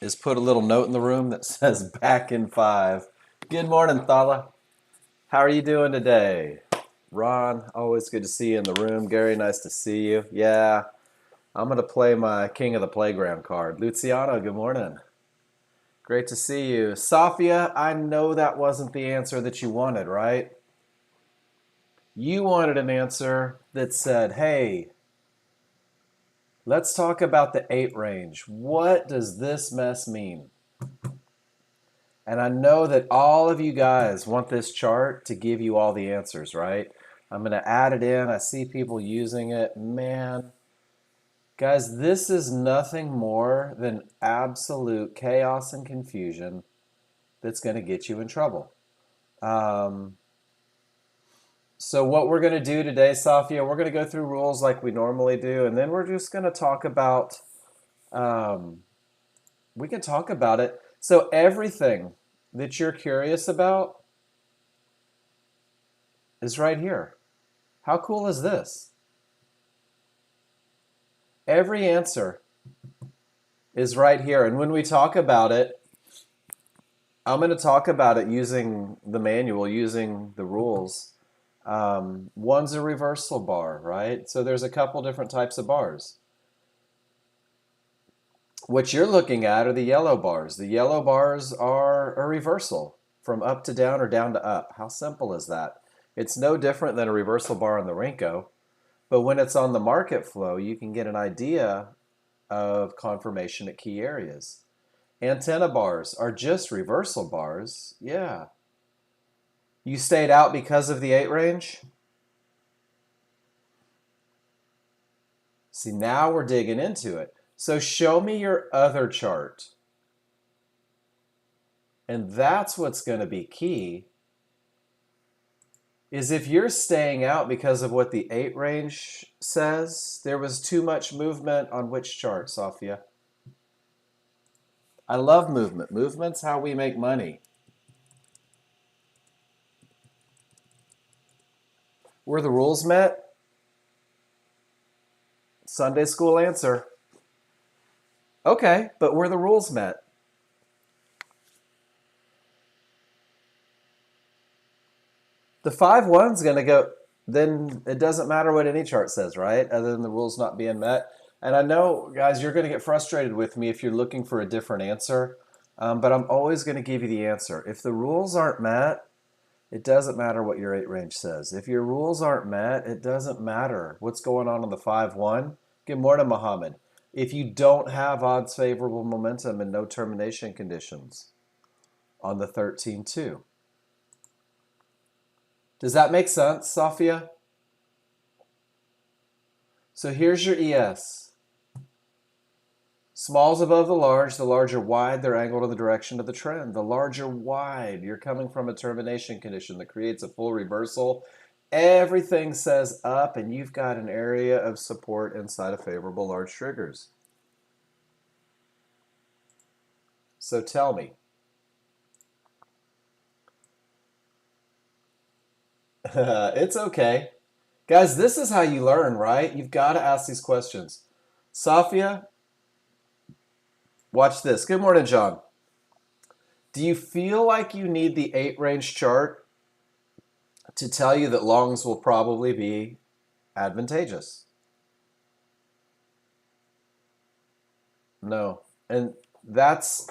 is put a little note in the room that says back in 5. Good morning, Thala. How are you doing today? Ron, always good to see you in the room. Gary, nice to see you. Yeah, I'm going to play my King of the Playground card. Luciano, good morning. Great to see you. Safia, I know that wasn't the answer that you wanted, right? You wanted an answer that said, hey, let's talk about the 8 range. What does this mess mean? And I know that all of you guys want this chart to give you all the answers, right? I'm going to add it in. I see people using it. Man, guys, this is nothing more than absolute chaos and confusion that's going to get you in trouble. Um, so what we're going to do today, Safia, we're going to go through rules like we normally do, and then we're just going to talk about, we can talk about it. So everything that you're curious about is right here. How cool is this? Every answer is right here. And when we talk about it, I'm going to talk about it using the manual, using the rules. One's a reversal bar, right? So there's a couple different types of bars. What you're looking at are the yellow bars. The yellow bars are a reversal from up to down or down to up. How simple is that? It's no different than a reversal bar on the Renko, but when it's on the market flow, you can get an idea of confirmation at key areas. Antenna bars are just reversal bars. Yeah. You stayed out because of the 8 range? See, now we're digging into it. So show me your other chart. And that's what's going to be key, is if you're staying out because of what the 8 range says, there was too much movement on which chart, Safia? I love movement. Movement's how we make money. Were the rules met? Sunday school answer. Okay, but were the rules met? The 5-1's going to go, then it doesn't matter what any chart says, right? Other than the rules not being met. And I know, guys, you're going to get frustrated with me if you're looking for a different answer, but I'm always going to give you the answer. If the rules aren't met, it doesn't matter what your 8 range says. If your rules aren't met, it doesn't matter what's going on the 5-1. Good morning, Mohammed. If you don't have odds favorable momentum and no termination conditions on the 13-2. Does that make sense, Safia? So here's your ES. Small's above the large are wide, they're angled in the direction of the trend. The large are wide, you're coming from a termination condition that creates a full reversal. Everything says up, and you've got an area of support inside of favorable large triggers. So tell me. It's okay. Guys, this is how you learn, right? You've got to ask these questions. Safia, watch this. Good morning, John. Do you feel like you need the 8 range chart to tell you that longs will probably be advantageous? No. And that's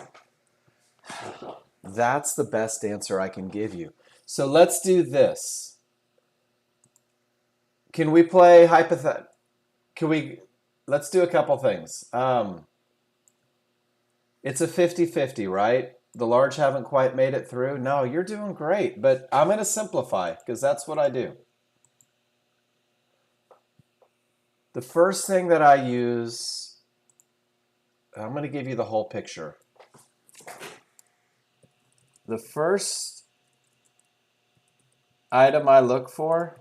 the best answer I can give you. So let's do this. Can we play hypothetical? Let's do a couple things. It's a 50-50, right? The large haven't quite made it through. No, you're doing great, but I'm going to simplify because that's what I do. The first thing that I use, I'm going to give you the whole picture. The first item I look for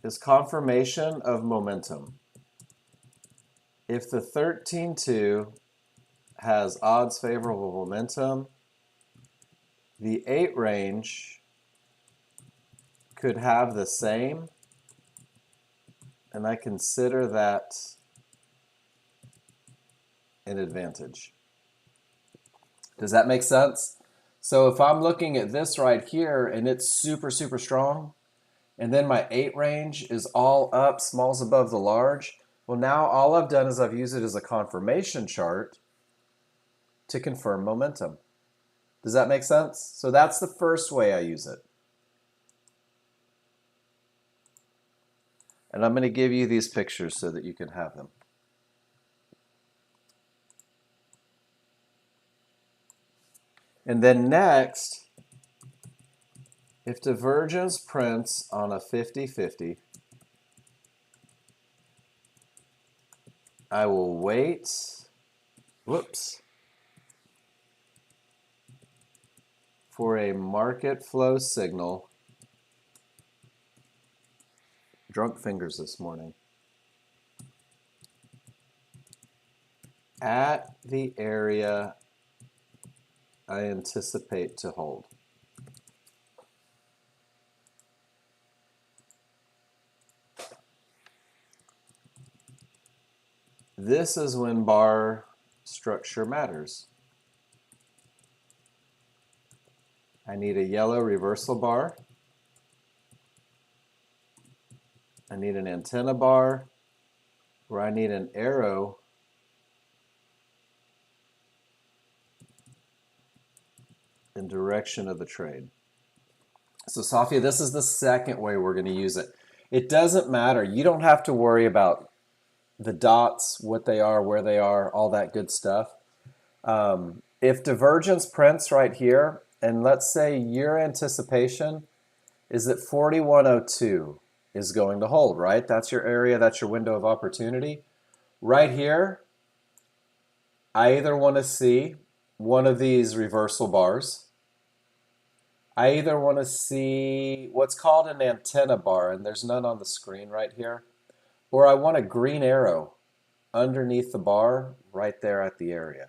is confirmation of momentum. If the 13-2 has odds favorable momentum, the 8 range could have the same, and I consider that an advantage. Does that make sense? So if I'm looking at this right here and it's super, super strong, and then my 8 range is all up, small's above the large, well, now all I've done is I've used it as a confirmation chart to confirm momentum. Does that make sense? So that's the first way I use it. And I'm going to give you these pictures so that you can have them. And then next, if divergence prints on a 50-50, I will wait, for a market flow signal. Drunk fingers this morning. At the area I anticipate to hold. This is when bar structure matters. I need a yellow reversal bar. I need an antenna bar, or I need an arrow in direction of the trade. So Safia, this is the second way we're going to use it. It doesn't matter. You don't have to worry about the dots, what they are, where they are, all that good stuff. If divergence prints right here, and let's say your anticipation is that 4102 is going to hold, right? That's your area, that's your window of opportunity. Right here, I either want to see one of these reversal bars. I either want to see what's called an antenna bar, and there's none on the screen right here, or I want a green arrow underneath the bar right there at the area.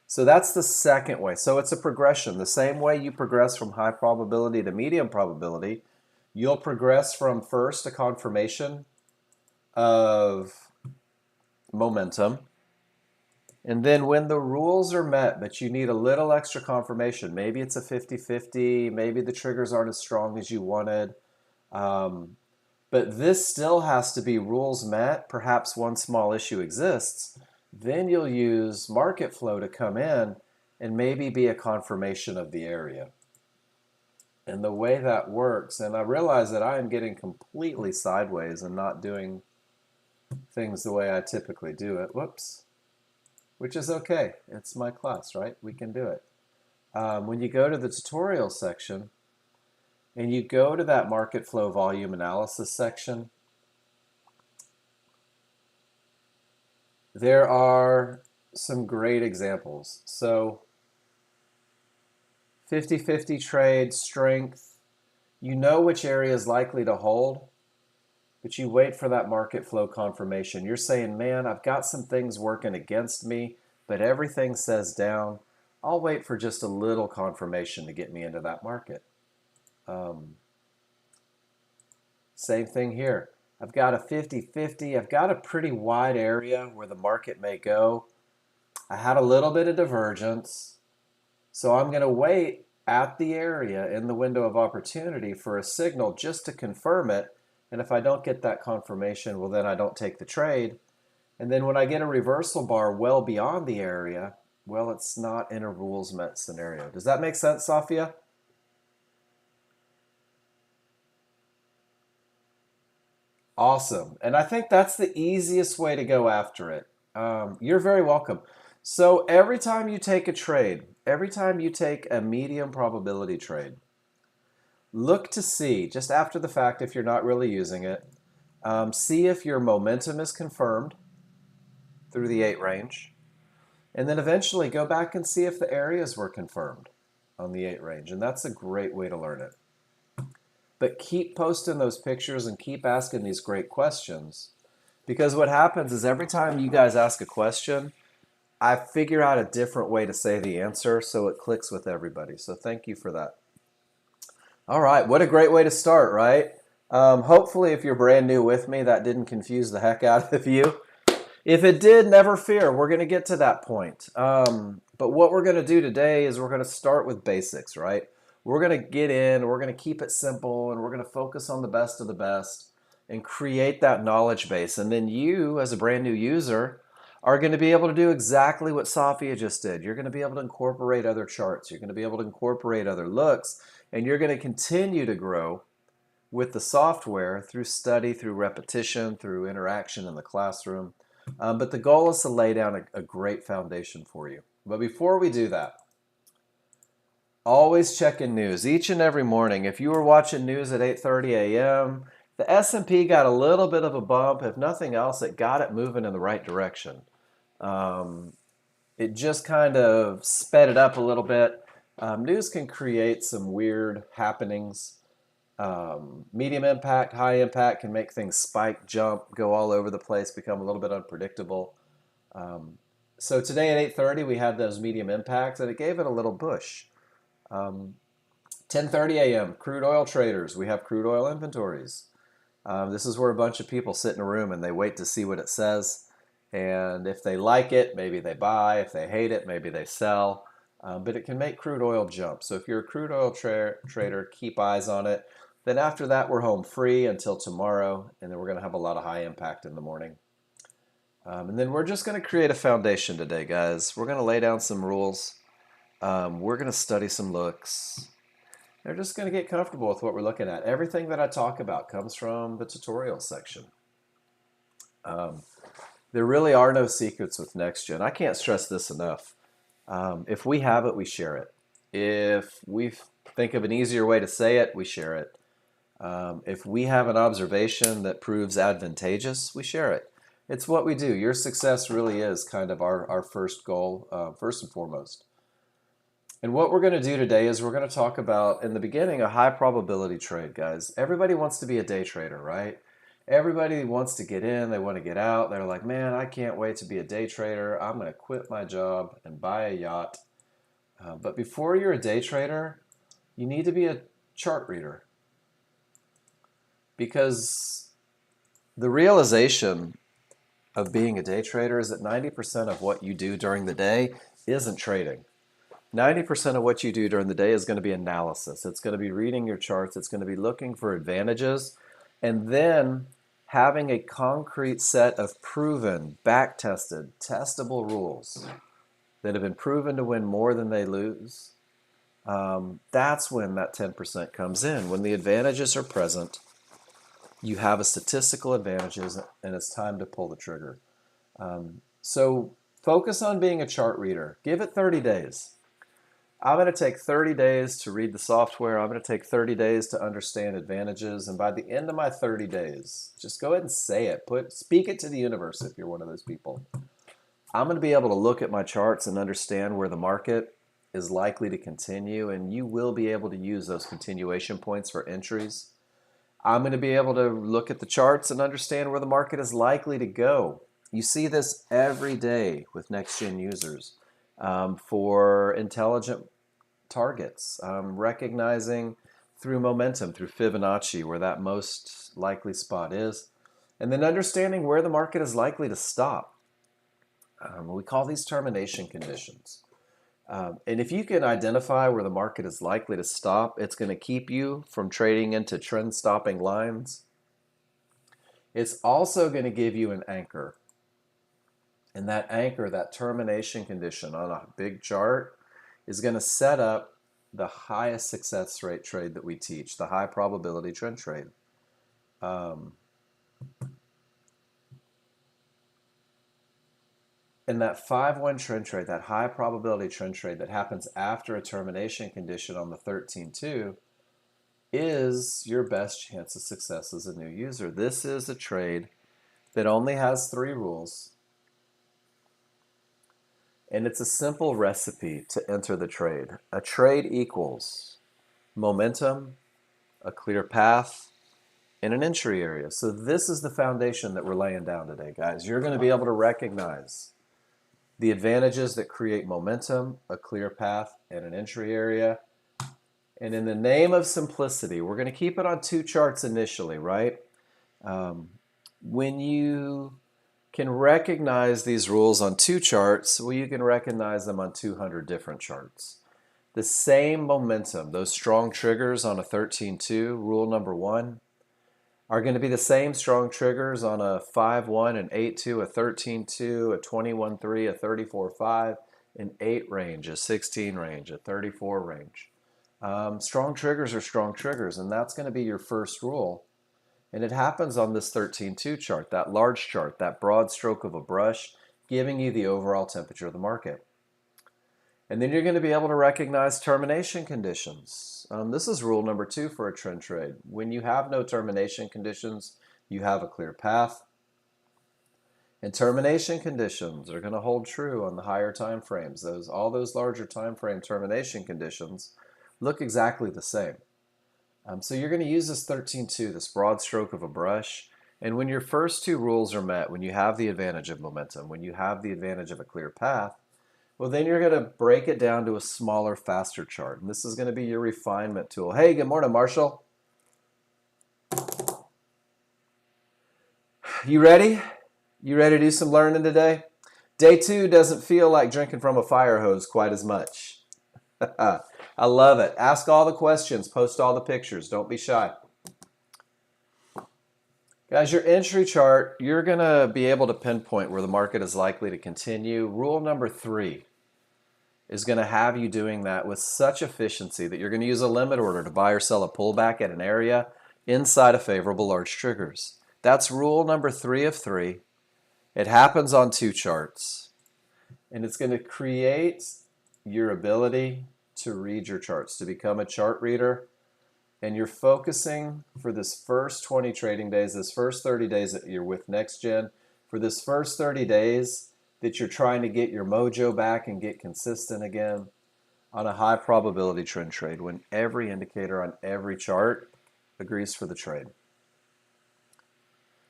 So that's the second way. So it's a progression. The same way you progress from high probability to medium probability, you'll progress from first a confirmation of momentum. And then when the rules are met, but you need a little extra confirmation, maybe it's a 50-50, maybe the triggers aren't as strong as you wanted, but this still has to be rules met, perhaps one small issue exists, then you'll use market flow to come in and maybe be a confirmation of the area. And the way that works, and I realize that I am getting completely sideways and not doing things the way I typically do it. Whoops. Which is okay. It's my class, right? We can do it. When you go to the tutorial section and you go to that market flow volume analysis section, there are some great examples. So 50-50 trade, strength, you know which area is likely to hold, but you wait for that market flow confirmation. You're saying, man, I've got some things working against me, but everything says down. I'll wait for just a little confirmation to get me into that market. Same thing here. I've got a 50-50. I've got a pretty wide area where the market may go. I had a little bit of divergence. So I'm going to wait at the area in the window of opportunity for a signal just to confirm it. And if I don't get that confirmation, well, then I don't take the trade. And then when I get a reversal bar well beyond the area, well, it's not in a rules met scenario. Does that make sense, Safia? Awesome. And I think that's the easiest way to go after it. You're very welcome. So every time you take a trade, every time you take a medium probability trade, look to see, just after the fact if you're not really using it, see if your momentum is confirmed through the 8 range, and then eventually go back and see if the areas were confirmed on the 8 range, and that's a great way to learn it. But keep posting those pictures and keep asking these great questions, because what happens is every time you guys ask a question, I figure out a different way to say the answer so it clicks with everybody. So thank you for that. All right, what a great way to start, right? Hopefully if you're brand new with me, that didn't confuse the heck out of you. If it did, never fear. We're going to get to that point. But what we're going to do today is we're going to start with basics, right? We're going to get in, we're going to keep it simple, and we're going to focus on the best of the best and create that knowledge base. And then you, as a brand new user, are going to be able to do exactly what Safia just did. You're going to be able to incorporate other charts. You're going to be able to incorporate other looks, and you're going to continue to grow with the software through study, through repetition, through interaction in the classroom. But the goal is to lay down a great foundation for you. But before we do that, always check in news each and every morning. If you were watching news at 8:30 a.m., the S&P got a little bit of a bump. If nothing else, it got it moving in the right direction. Um, it just kind of sped it up a little bit. News can create some weird happenings. Medium impact, high impact can make things spike, jump, go all over the place, become a little bit unpredictable. Um, so today at 8:30 we had those medium impacts, and it gave it a little push. 10:30 a.m. crude oil traders. We have crude oil inventories. This is where a bunch of people sit in a room and they wait to see what it says. And if they like it, maybe they buy. If they hate it, maybe they sell. But it can make crude oil jump. So if you're a crude oil trader, keep eyes on it. Then after that, we're home free until tomorrow. And then we're going to have a lot of high impact in the morning. And then we're just going to create a foundation today, guys. We're going to lay down some rules. We're going to study some looks. They're just going to get comfortable with what we're looking at. Everything that I talk about comes from the tutorial section. There really are no secrets with Nexgen. I can't stress this enough. If we have it, we share it. If we think of an easier way to say it, we share it. If we have an observation that proves advantageous, we share it. It's what we do. Your success really is kind of our first goal, first and foremost. And what we're going to do today is we're going to talk about, in the beginning, a high probability trade, guys. Everybody wants to be a day trader, right? Everybody wants to get in, they want to get out. They're like, man, I can't wait to be a day trader. I'm going to quit my job and buy a yacht. But before you're a day trader, you need to be a chart reader. Because the realization of being a day trader is that 90% of what you do during the day isn't trading. 90% of what you do during the day is going to be analysis. It's going to be reading your charts. It's going to be looking for advantages, and then having a concrete set of proven, back-tested, testable rules that have been proven to win more than they lose. That's when that 10% comes in. When the advantages are present, you have a statistical advantages, and it's time to pull the trigger. So focus on being a chart reader. Give it 30 days. I'm going to take 30 days to read the software. I'm going to take 30 days to understand advantages. And by the end of my 30 days, just go ahead and say it. Speak it to the universe if you're one of those people. I'm going to be able to look at my charts and understand where the market is likely to continue. And you will be able to use those continuation points for entries. I'm going to be able to look at the charts and understand where the market is likely to go. You see this every day with Nexgen users. For intelligent targets, recognizing through momentum, through Fibonacci, where that most likely spot is, and then understanding where the market is likely to stop. We call these termination conditions. And if you can identify where the market is likely to stop, it's going to keep you from trading into trend-stopping lines. It's also going to give you an anchor. And that anchor, that termination condition on a big chart, is going to set up the highest success rate trade that we teach, the high probability trend trade. And that 5-1 trend trade, that high probability trend trade that happens after a termination condition on the 13-2, is your best chance of success as a new user. This is a trade that only has 3 rules. And it's a simple recipe to enter the trade. A trade equals momentum, a clear path, and an entry area. So this is the foundation that we're laying down today, guys. You're going to be able to recognize the advantages that create momentum, a clear path, and an entry area. And in the name of simplicity, we're going to keep it on 2 charts initially, right? When you can recognize these rules on two charts, well, you can recognize them on 200 different charts. The same momentum, those strong triggers on a 13-2, rule number 1, are going to be the same strong triggers on a 5-1, an 8-2, a 13-2, a 21-3, a 34-5, an 8 range, a 16 range, a 34 range. Strong triggers are strong triggers, and that's going to be your first rule. And it happens on this 13-2 chart, that large chart, that broad stroke of a brush, giving you the overall temperature of the market. And then you're going to be able to recognize termination conditions. This is rule number 2 for a trend trade. When you have no termination conditions, you have a clear path. And termination conditions are going to hold true on the higher time frames. All those larger time frame termination conditions look exactly the same. So you're going to use this 13-2, this broad stroke of a brush. And when your first two rules are met, when you have the advantage of momentum, when you have the advantage of a clear path, well, then you're going to break it down to a smaller, faster chart. And this is going to be your refinement tool. Hey, good morning, Marshall. You ready? You ready to do some learning today? Day 2 doesn't feel like drinking from a fire hose quite as much. I love it. Ask all the questions. Post all the pictures. Don't be shy. Guys, your entry chart, you're going to be able to pinpoint where the market is likely to continue. Rule number 3 is going to have you doing that with such efficiency that you're going to use a limit order to buy or sell a pullback at an area inside of favorable large triggers. That's rule number 3 of 3. It happens on 2 charts. And it's going to create your ability to read your charts, to become a chart reader. And you're focusing for this first 20 trading days, this first 30 days that you're with Nexgen, for this first 30 days that you're trying to get your mojo back and get consistent again on a high probability trend trade when every indicator on every chart agrees for the trade.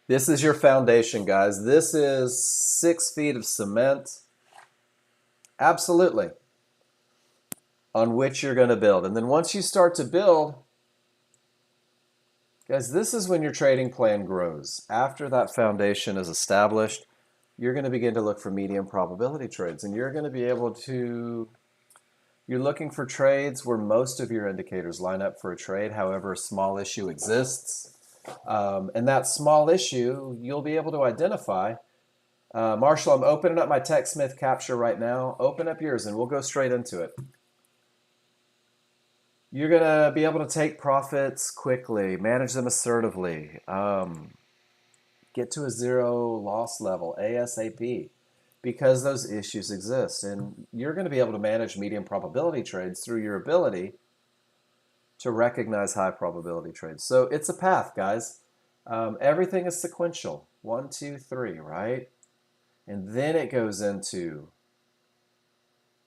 This is your foundation, guys. This is 6 feet of cement. Absolutely. On which you're going to build. And then once you start to build, guys, this is when your trading plan grows. After that foundation is established, you're going to begin to look for medium probability trades. And you're going to be able to, you're looking for trades where most of your indicators line up for a trade. However, a small issue exists. And that small issue, you'll be able to identify. Marshall, I'm opening up my TechSmith capture right now. Open up yours and we'll go straight into it. You're going to be able to take profits quickly, manage them assertively, get to a 0 loss level ASAP because those issues exist. And you're going to be able to manage medium probability trades through your ability to recognize high probability trades. So it's a path, guys. Everything is sequential. 1, 2, 3, right? And then it goes into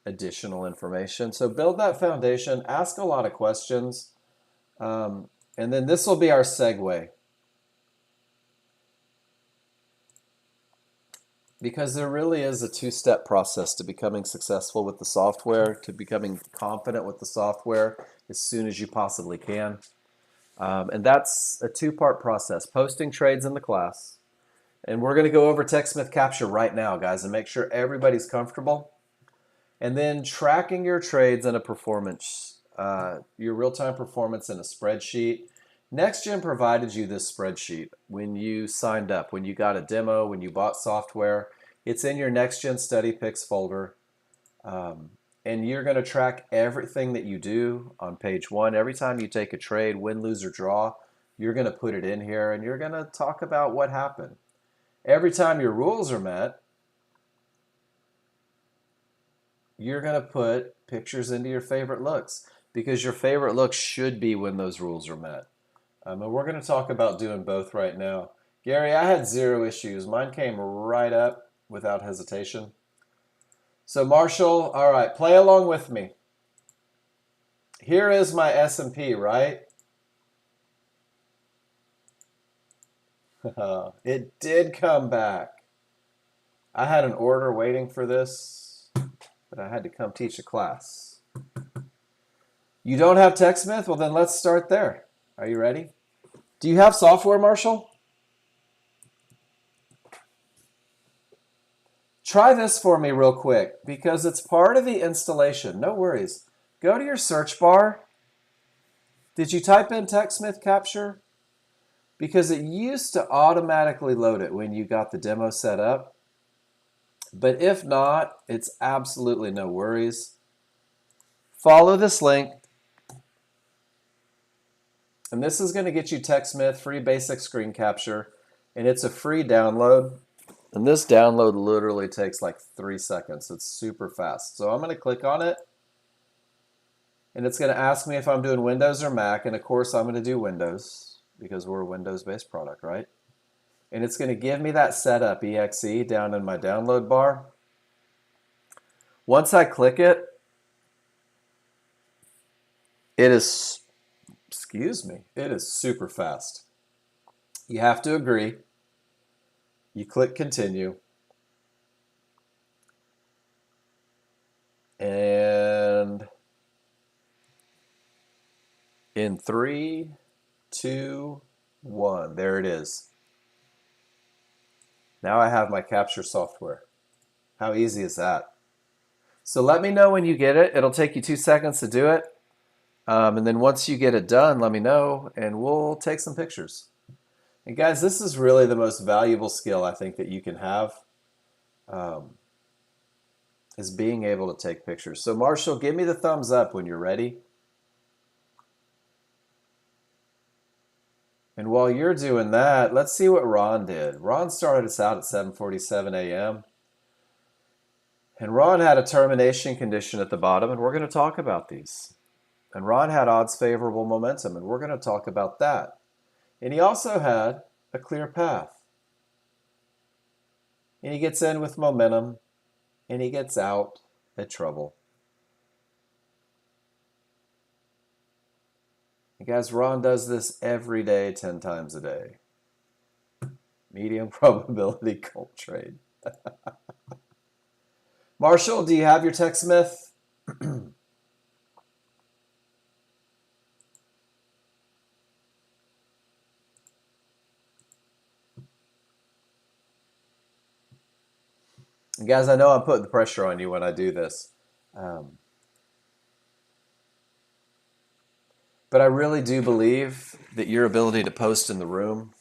additional information. So build that foundation, ask a lot of questions, and then this will be our segue. Because there really is a 2-step process to becoming successful with the software, to becoming confident with the software as soon as you possibly can. And that's a 2-part process, posting trades in the class. And we're going to go over TechSmith Capture right now, guys, and make sure everybody's comfortable. And then tracking your trades in a performance, your real-time performance in a spreadsheet. Nexgen provided you this spreadsheet when you signed up, when you got a demo, when you bought software. It's in your Nexgen Study Picks folder. And you're going to track everything that you do on page 1. Every time you take a trade, win, lose, or draw, you're going to put it in here, and you're going to talk about what happened. Every time your rules are met, you're going to put pictures into your favorite looks because your favorite looks should be when those rules are met. And we're going to talk about doing both right now. Gary, I had 0 issues. Mine came right up without hesitation. So Marshall, all right, play along with me. Here is my S&P, right? It did come back. I had an order waiting for this, but I had to come teach a class. You don't have TechSmith? Well, then let's start there. Are you ready? Do you have software, Marshall? Try this for me real quick because it's part of the installation. No worries. Go to your search bar. Did you type in TechSmith Capture? Because it used to automatically load it when you got the demo set up. But if not, it's absolutely no worries. Follow this link. And this is going to get you TechSmith free basic screen capture. And it's a free download. And this download literally takes like 3 seconds. It's super fast. So I'm going to click on it. And it's going to ask me if I'm doing Windows or Mac. And of course, I'm going to do Windows because we're a Windows-based product, right? And it's going to give me that setup exe down in my download bar. Once I click it, it is, it is super fast. You have to agree. You click continue. And in 3, 2, 1, there it is. Now I have my capture software. How easy is that? So let me know when you get it. It'll take you 2 seconds to do it. And then once you get it done, let me know and we'll take some pictures. And guys, this is really the most valuable skill I think that you can have, is being able to take pictures. So Marshall, give me the thumbs up when you're ready. And while you're doing that, let's see what Ron did. Ron started us out at 7:47 a.m. And Ron had a termination condition at the bottom, and we're going to talk about these. And Ron had odds favorable momentum, and we're going to talk about that. And he also had a clear path. And he gets in with momentum, and he gets out at trouble. And guys, Ron does this every day, 10 times a day. Medium probability cult trade. Marshall, do you have your TechSmith? And guys, I know I'm putting the pressure on you when I do this. But I really do believe that your ability to post in the room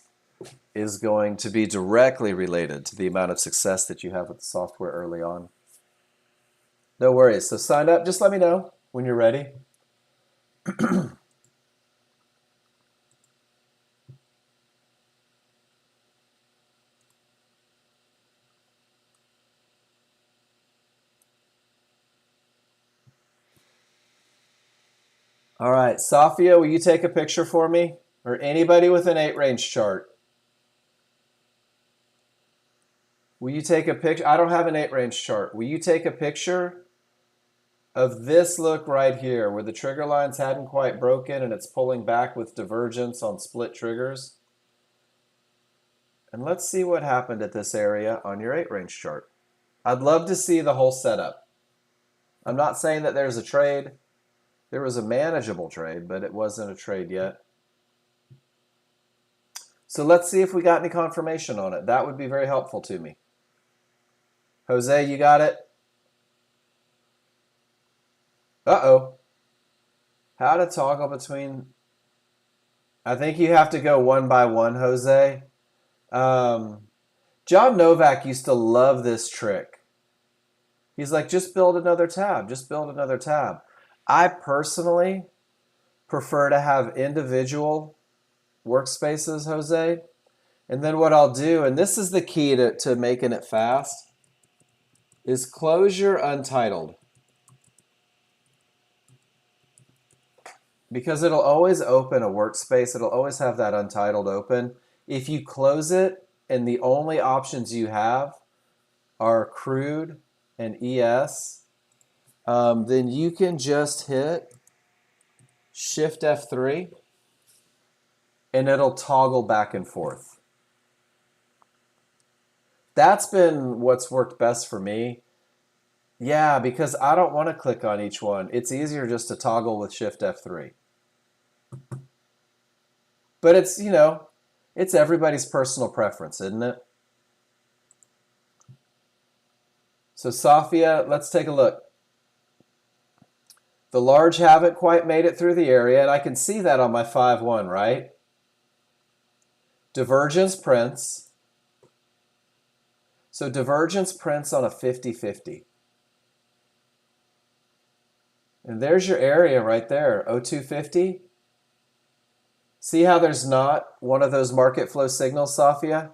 is going to be directly related to the amount of success that you have with the software early on. No worries. So sign up. Just let me know when you're ready. All right, Safia, will you take a picture for me? Or anybody with an 8 range chart? Will you take a picture? I don't have an 8 range chart. Will you take a picture of this look right here where the trigger lines hadn't quite broken and it's pulling back with divergence on split triggers? And let's see what happened at this area on your 8 range chart. I'd love to see the whole setup. I'm not saying that there's a trade. There was a manageable trade, but it wasn't a trade yet. So let's see if we got any confirmation on it. That would be very helpful to me. Jose, you got it? Uh-oh. How to toggle between... I think you have to go one by one, Jose. John Novak used to love this trick. He's like, just build another tab. Just build another tab. I personally prefer to have individual workspaces, Jose. And then what I'll do, and this is the key to making it fast, is close your untitled. Because it'll always open a workspace. It'll always have that untitled open. If you close it and the only options you have are crude and ES, then you can just hit Shift F3 and it'll toggle back and forth. That's been what's worked best for me. Yeah, because I don't want to click on each one. It's easier just to toggle with Shift F3. But it's, you know, it's everybody's personal preference, isn't it? So Safia, let's take a look. The large haven't quite made it through the area, and I can see that on my 5-1, right? Divergence prints. So divergence prints on a 50-50. And there's your area right there, 0250. See how there's not one of those market flow signals, Safia?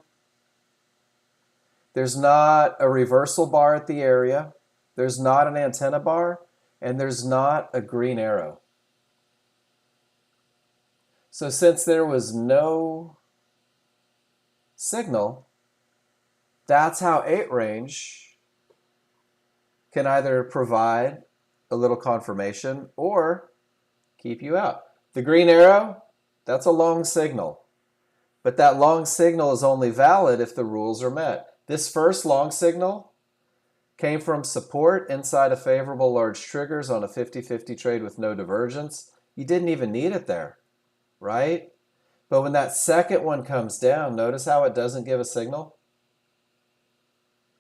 There's not a reversal bar at the area. There's not an antenna bar. And there's not a green arrow. So since there was no signal, that's how 8 range can either provide a little confirmation or keep you out. The green arrow, that's a long signal. But that long signal is only valid if the rules are met. This first long signal came from support inside of favorable large triggers on a 50-50 trade with no divergence. You didn't even need it there, right? But when that second one comes down, notice how it doesn't give a signal?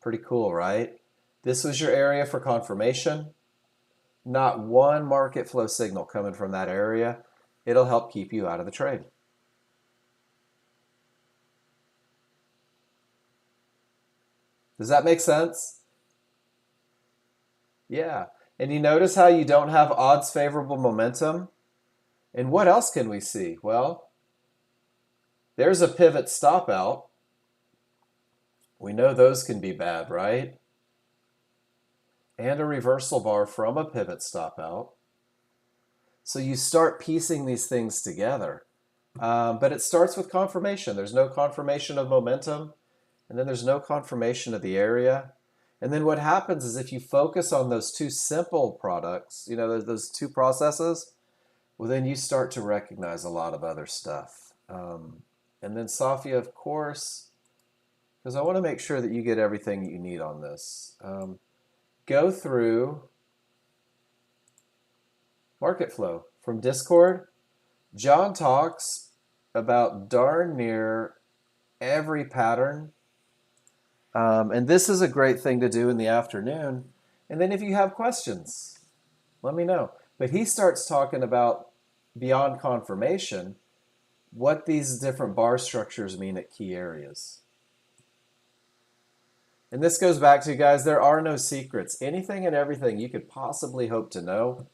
Pretty cool, right? This was your area for confirmation. Not one market flow signal coming from that area. It'll help keep you out of the trade. Does that make sense? Yeah. And you notice how you don't have odds favorable momentum? And what else can we see? Well, there's a pivot stop out. We know those can be bad, right? And a reversal bar from a pivot stop out. So you start piecing these things together. But it starts with confirmation. There's no confirmation of momentum, and then there's no confirmation of the area. And then what happens is if you focus on those two simple products, you know, those two processes, well, then you start to recognize a lot of other stuff. And then Safia, of course, because I want to make sure that you get everything you need on this. Go through market flow from Discord. John talks about darn near every pattern. And this is a great thing to do in the afternoon. And then if you have questions, let me know. But he starts talking about beyond confirmation, what these different bar structures mean at key areas. And this goes back to, guys, there are no secrets. Anything and everything you could possibly hope to know,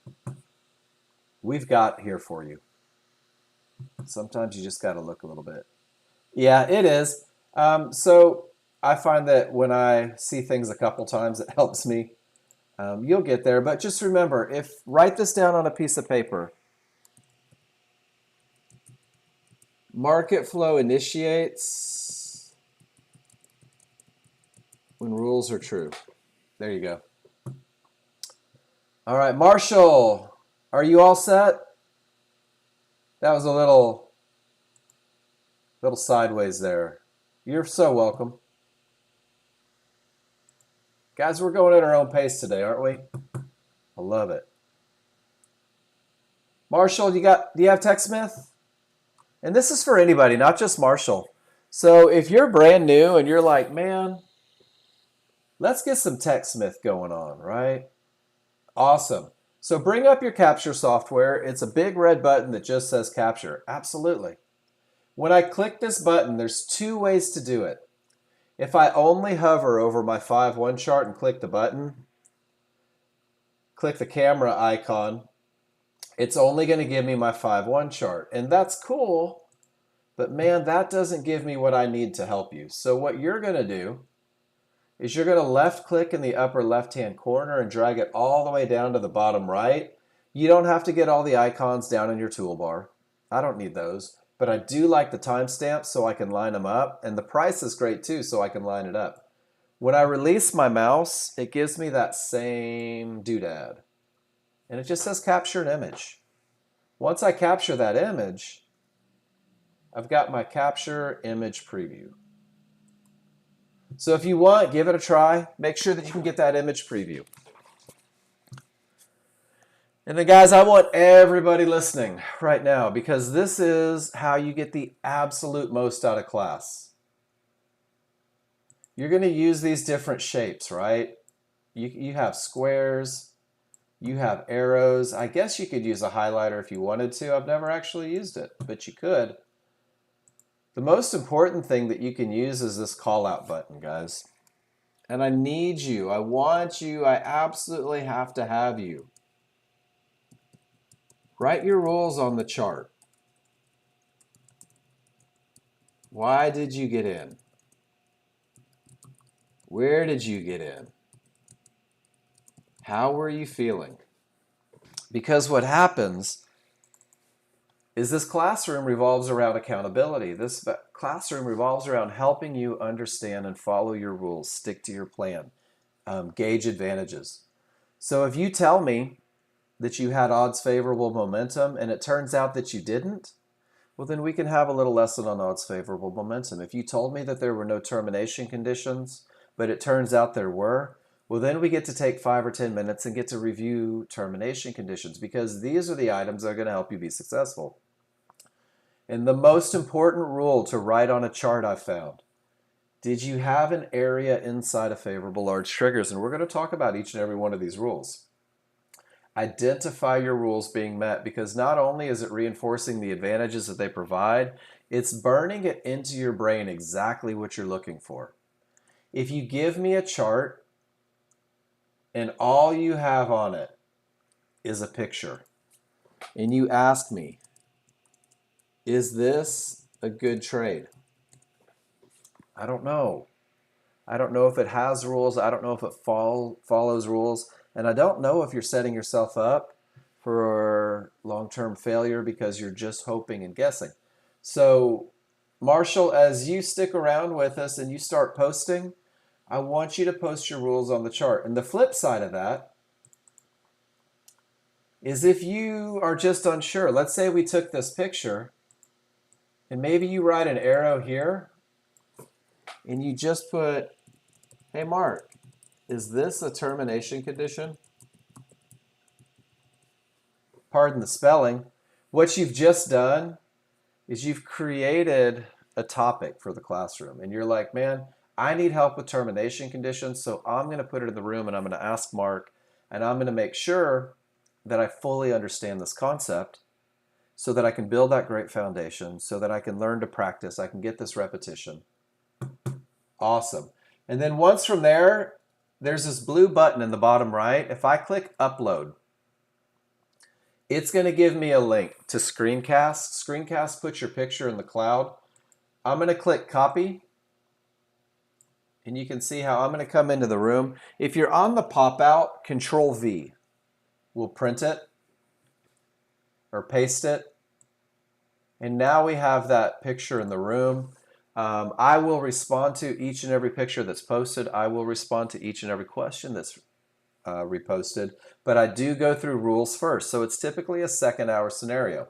we've got here for you. Sometimes you just got to look a little bit. Yeah, it is. So I find that when I see things a couple times, it helps me. You'll get there. But just remember, write this down on a piece of paper. Market flow initiates when rules are true. There you go. All right, Marshall, are you all set? That was a little sideways there. You're so welcome. Guys, we're going at our own pace today, aren't we? I love it. Marshall, do you have TechSmith? And this is for anybody, not just Marshall. So if you're brand new and you're like, man, let's get some TechSmith going on, right? Awesome. So bring up your capture software. It's a big red button that just says capture. Absolutely. When I click this button, there's two ways to do it. If I only hover over my 5-1 chart and click the button, click the camera icon, it's only going to give me my 5-1 chart. And that's cool, but man, that doesn't give me what I need to help you. So what you're going to do is you're going to left click in the upper left-hand corner and drag it all the way down to the bottom right. You don't have to get all the icons down in your toolbar. I don't need those, but I do like the timestamps so I can line them up. And the price is great too, so I can line it up. When I release my mouse, it gives me that same doodad. And it just says capture an image. Once I capture that image, I've got my capture image preview. So if you want, give it a try. Make sure that you can get that image preview. And then guys, I want everybody listening right now because this is how you get the absolute most out of class. You're going to use these different shapes, right? You have squares, you have arrows. I guess you could use a highlighter if you wanted to. I've never actually used it, but you could. The most important thing that you can use is this call out button, guys. And I need you, I want you, I absolutely have to have you. Write your rules on the chart. Why did you get in? Where did you get in? How were you feeling? Because what happens is this classroom revolves around accountability. This classroom revolves around helping you understand and follow your rules, stick to your plan, gauge advantages. So if you tell me that you had odds favorable momentum and it turns out that you didn't, well, then we can have a little lesson on odds favorable momentum. If you told me that there were no termination conditions, but it turns out there were, well, then we get to take 5 or 10 minutes and get to review termination conditions, because these are the items that are going to help you be successful. And the most important rule to write on a chart I found: did you have an area inside of favorable large triggers? And we're going to talk about each and every one of these rules. Identify your rules being met, because not only is it reinforcing the advantages that they provide, it's burning it into your brain exactly what you're looking for. If you give me a chart and all you have on it is a picture, and you ask me, is this a good trade? I don't know. I don't know if it has rules. I don't know if it follows rules. And I don't know if you're setting yourself up for long-term failure because you're just hoping and guessing. So, Marshall, as you stick around with us and you start posting, I want you to post your rules on the chart. And the flip side of that is, if you are just unsure, let's say we took this picture and maybe you write an arrow here and you just put, hey, Mark, is this a termination condition? Pardon the spelling. What you've just done is you've created a topic for the classroom. And you're like, man, I need help with termination conditions, so I'm going to put it in the room and I'm going to ask Mark, and I'm going to make sure that I fully understand this concept so that I can build that great foundation, so that I can learn to practice, I can get this repetition. Awesome. And then once from there, there's this blue button in the bottom right. If I click upload, it's going to give me a link to Screencast. Screencast puts your picture in the cloud. I'm going to click copy, and you can see how I'm going to come into the room. If you're on the pop-out, Control V will print it or paste it. And now we have that picture in the room. I will respond to each and every picture that's posted. I will respond to each and every question that's reposted. But I do go through rules first. So it's typically a second-hour scenario.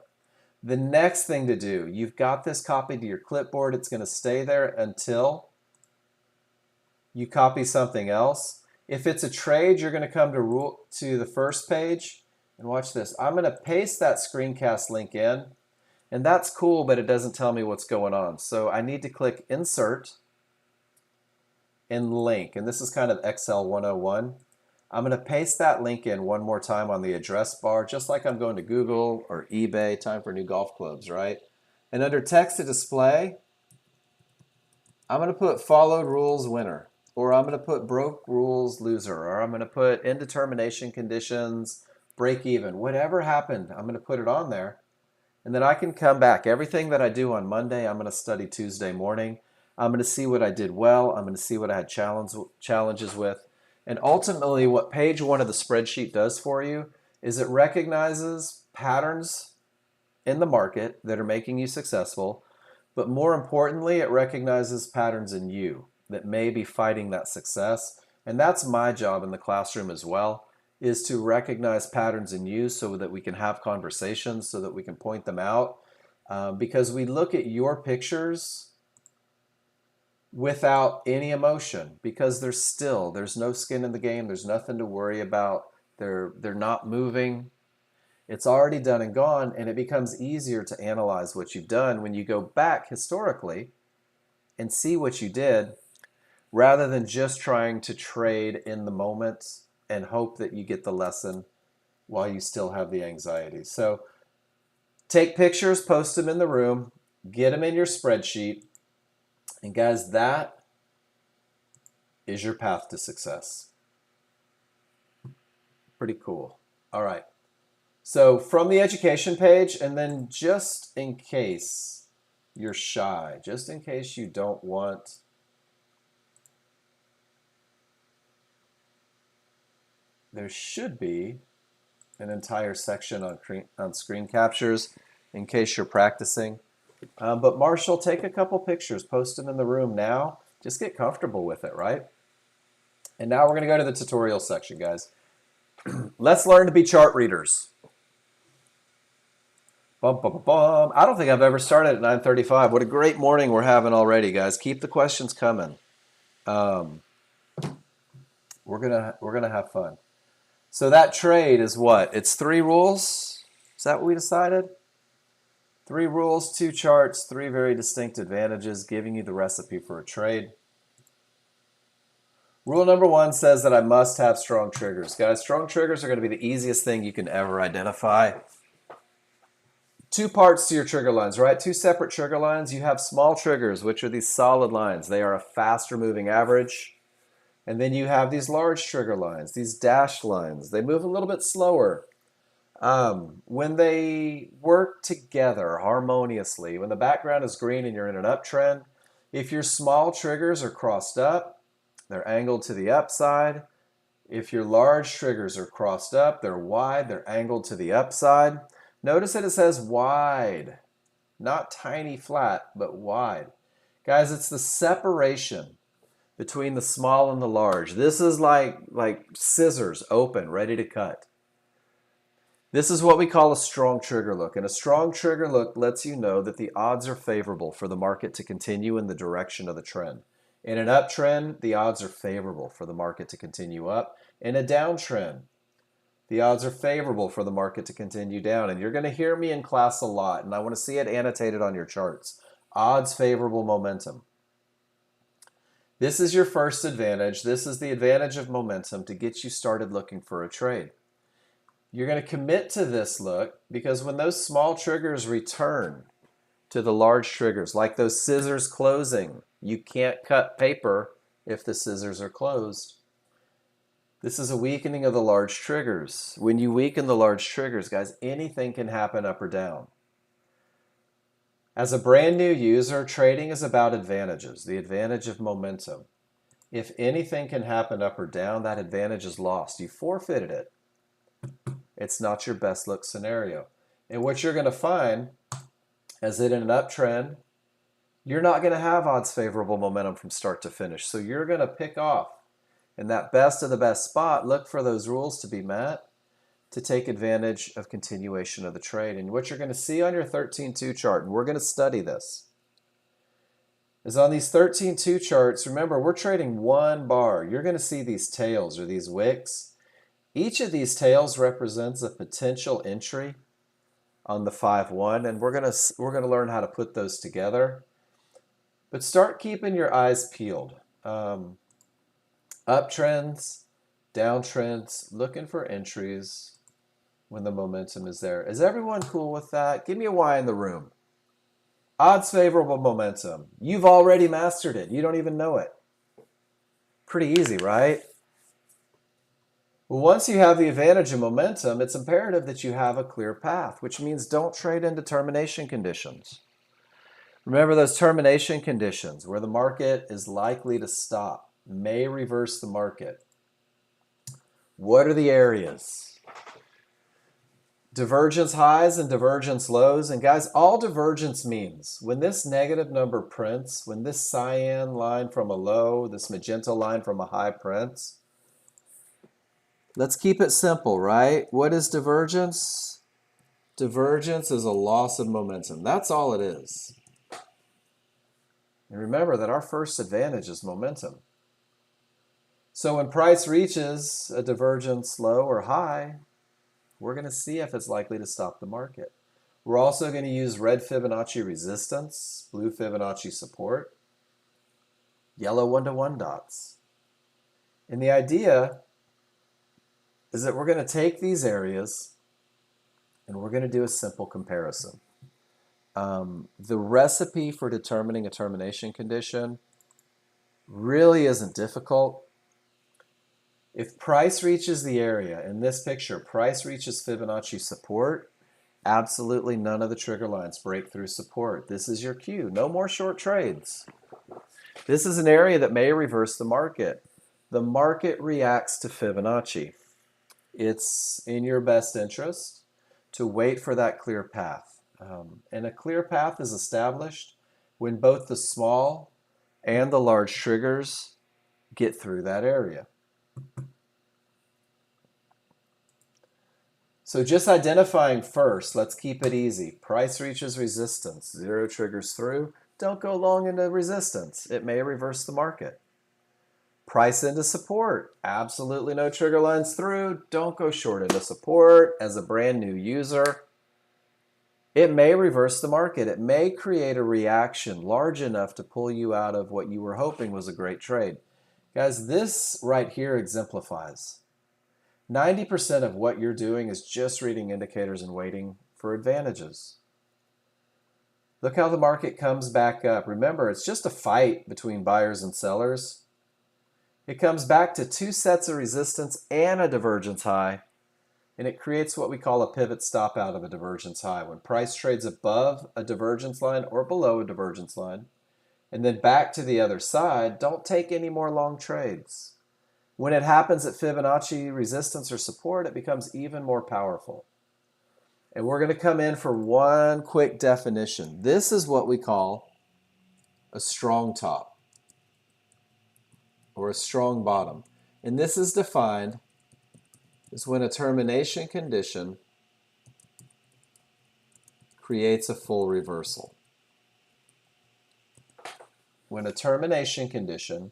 The next thing to do, you've got this copied to your clipboard. It's going to stay there until you copy something else. If it's a trade, you're going to come to the first page. And watch this. I'm going to paste that screencast link in. And that's cool, but it doesn't tell me what's going on. So I need to click Insert and Link. And this is kind of Excel 101. I'm going to paste that link in one more time on the address bar, just like I'm going to Google or eBay. Time for new golf clubs, right? And under Text to Display, I'm going to put Followed Rules Winner. Or I'm going to put Broke Rules Loser. Or I'm going to put Indetermination Conditions Break Even. Whatever happened, I'm going to put it on there. And then I can come back. Everything that I do on Monday, I'm going to study Tuesday morning. I'm going to see what I did well. I'm going to see what I had challenges with. And ultimately, what page one of the spreadsheet does for you is it recognizes patterns in the market that are making you successful. But more importantly, it recognizes patterns in you that may be fighting that success. And that's my job in the classroom as well, is to recognize patterns in you so that we can have conversations, so that we can point them out. Because we look at your pictures without any emotion, because there's no skin in the game, there's nothing to worry about, they're not moving. It's already done and gone, and it becomes easier to analyze what you've done when you go back historically and see what you did. rather than just trying to trade in the moment and hope that you get the lesson while you still have the anxiety. So take pictures, post them in the room, get them in your spreadsheet, and guys, that is your path to success. Pretty cool. All right. So from the education page, and then just in case you're shy, just in case you don't want there should be an entire section on screen captures in case you're practicing. But Marshall, take a couple pictures, post them in the room now. Just get comfortable with it, right? And now we're going to go to the tutorial section, guys. Let's learn to be chart readers. Bum, bum, bum, bum. I don't think I've ever started at 9:35. What a great morning we're having already, guys. Keep the questions coming. We're gonna have fun. So that trade is what? It's 3 rules. Is that what we decided? 3 rules, 2 charts, 3 very distinct advantages, giving you the recipe for a trade. Rule number 1 says that I must have strong triggers. Guys, strong triggers are going to be the easiest thing you can ever identify. 2 parts to your trigger lines, right? 2 separate trigger lines. You have small triggers, which are these solid lines. They are a faster moving average. And then you have these large trigger lines, these dashed lines. They move a little bit slower. When they work together harmoniously, when the background is green and you're in an uptrend, if your small triggers are crossed up, they're angled to the upside. If your large triggers are crossed up, they're wide, they're angled to the upside. Notice that it says wide, not tiny flat, but wide. Guys, it's the separation between the small and the large. This is like scissors open, ready to cut. This is what we call a strong trigger look. And a strong trigger look lets you know that the odds are favorable for the market to continue in the direction of the trend. In an uptrend, the odds are favorable for the market to continue up. In a downtrend, the odds are favorable for the market to continue down. And you're going to hear me in class a lot, and I want to see it annotated on your charts. Odds favorable momentum. This is your first advantage. This is the advantage of momentum to get you started looking for a trade. You're going to commit to this look because when those small triggers return to the large triggers, like those scissors closing, you can't cut paper if the scissors are closed. This is a weakening of the large triggers. When you weaken the large triggers, guys, anything can happen up or down. As a brand new user, trading is about advantages, the advantage of momentum. If anything can happen up or down, that advantage is lost. You forfeited it. It's not your best look scenario. And what you're going to find is that in an uptrend, you're not going to have odds favorable momentum from start to finish. So you're going to pick off in that best of the best spot, look for those rules to be met to take advantage of continuation of the trade. And what you're going to see on your 13-2 chart, and we're going to study this, is on these 13-2 charts, remember, we're trading 1 bar. You're going to see these tails or these wicks. Each of these tails represents a potential entry on the 5-1, and we're going to learn how to put those together. But start keeping your eyes peeled. Uptrends, downtrends, looking for entries when the momentum is there. Is everyone cool with that? Give me a Y in the room. Odds favorable momentum. You've already mastered it. You don't even know it. Pretty easy, right? Well, once you have the advantage of momentum, it's imperative that you have a clear path, which means don't trade into termination conditions. Remember those termination conditions where the market is likely to stop, may reverse the market. What are the areas? Divergence highs and divergence lows. And guys, all divergence means when this negative number prints, when this cyan line from a low, this magenta line from a high prints, let's keep it simple, right? What is divergence? Divergence is a loss of momentum. That's all it is. And remember that our first advantage is momentum. So when price reaches a divergence low or high, we're going to see if it's likely to stop the market. We're also going to use red Fibonacci resistance, blue Fibonacci support. yellow 1-to-1 dots. And the idea is that we're going to take these areas and we're going to do a simple comparison. The recipe for determining a termination condition really isn't difficult. If price reaches the area, in this picture, price reaches Fibonacci support, absolutely none of the trigger lines break through support. This is your cue. No more short trades. This is an area that may reverse the market. The market reacts to Fibonacci. It's in your best interest to wait for that clear path. And a clear path is established when both the small and the large triggers get through that area. So just identifying first, let's keep it easy. Price reaches resistance, 0 triggers through. Don't go long into resistance. It may reverse the market. Price into support, absolutely no trigger lines through. Don't go short into support as a brand new user. It may reverse the market. It may create a reaction large enough to pull you out of what you were hoping was a great trade. Guys, this right here exemplifies 90% of what you're doing is just reading indicators and waiting for advantages. Look how the market comes back up. Remember, it's just a fight between buyers and sellers. It comes back to 2 sets of resistance and a divergence high, and it creates what we call a pivot stop out of a divergence high. When price trades above a divergence line or below a divergence line, and then back to the other side, don't take any more long trades. When it happens at Fibonacci resistance or support, it becomes even more powerful. And we're going to come in for one quick definition. This is what we call a strong top or a strong bottom. And this is defined as when a termination condition creates a full reversal. When a termination condition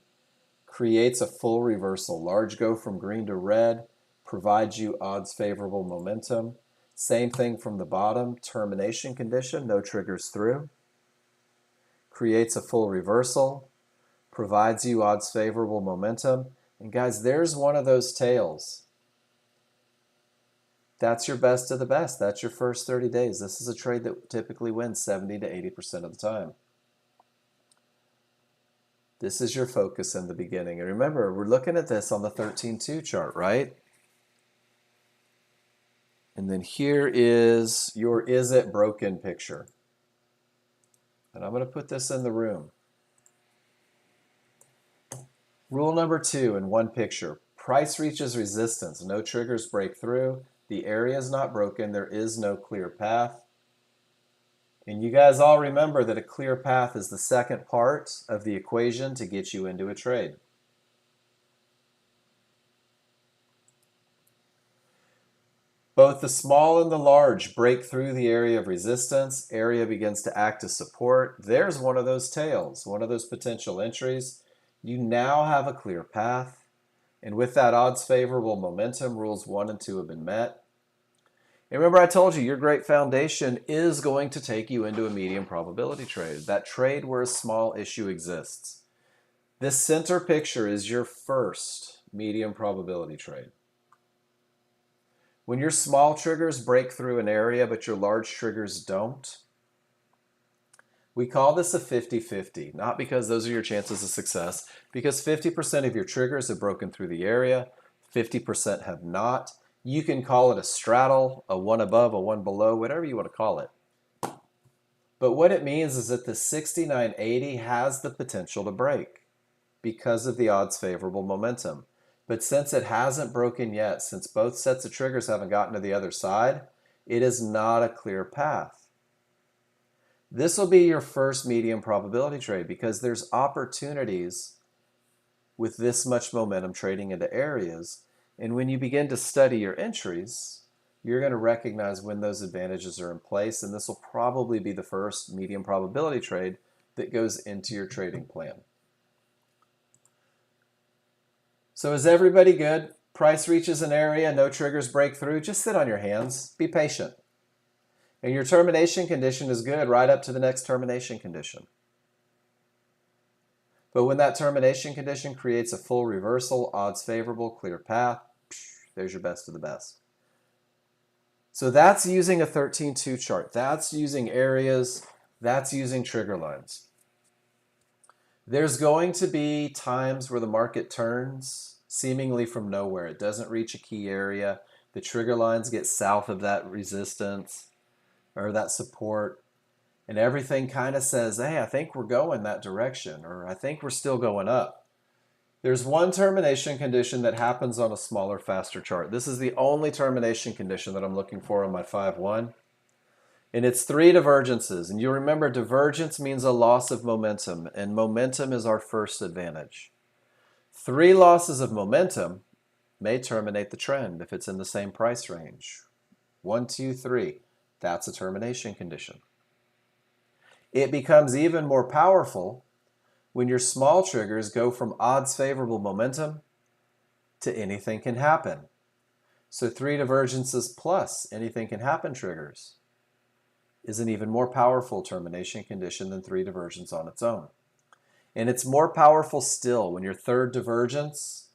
creates a full reversal. Large go from green to red, provides you odds favorable momentum. Same thing from the bottom, termination condition, no triggers through. Creates a full reversal, provides you odds favorable momentum. And guys, there's one of those tails. That's your best of the best. That's your first 30 days. This is a trade that typically wins 70 to 80% of the time. This is your focus in the beginning. And remember, we're looking at this on the 13-2 chart, right? And then here is your is it broken picture. And I'm going to put this in the room. Rule number 2 in one picture. Price reaches resistance. No triggers break through. The area is not broken. There is no clear path. And you guys all remember that a clear path is the second part of the equation to get you into a trade. Both the small and the large break through the area of resistance. Area begins to act as support. There's one of those tails, one of those potential entries. You now have a clear path. And with that odds favorable momentum, rules 1 and 2 have been met. And remember, I told you your great foundation is going to take you into a medium probability trade, that trade where a small issue exists. This center picture is your first medium probability trade. When your small triggers break through an area but your large triggers don't, we call this a 50-50, not because those are your chances of success, because 50% of your triggers have broken through the area, 50% have not. You can call it a straddle, a one above, a one below, whatever you want to call it. But what it means is that the 69.80 has the potential to break because of the odds favorable momentum. But since it hasn't broken yet, since both sets of triggers haven't gotten to the other side, it is not a clear path. This will be your first medium probability trade because there's opportunities with this much momentum trading into areas. And when you begin to study your entries, you're going to recognize when those advantages are in place, and this will probably be the first medium probability trade that goes into your trading plan. So is everybody good? Price reaches an area, no triggers break through, just sit on your hands, be patient. And your termination condition is good right up to the next termination condition. But when that termination condition creates a full reversal, odds favorable, clear path, there's your best of the best. So that's using a 13-2 chart. That's using areas. That's using trigger lines. There's going to be times where the market turns seemingly from nowhere. It doesn't reach a key area. The trigger lines get south of that resistance or that support. And everything kind of says, hey, I think we're going that direction, or I think we're still going up. There's one termination condition that happens on a smaller, faster chart. This is the only termination condition that I'm looking for on my 5-1. And it's 3 divergences. And you remember divergence means a loss of momentum, and momentum is our first advantage. 3 losses of momentum may terminate the trend if it's in the same price range. 1, 2, 3. That's a termination condition. It becomes even more powerful when your small triggers go from odds favorable momentum to anything can happen. So 3 divergences plus anything can happen triggers is an even more powerful termination condition than 3 divergence on its own. And it's more powerful still when your third divergence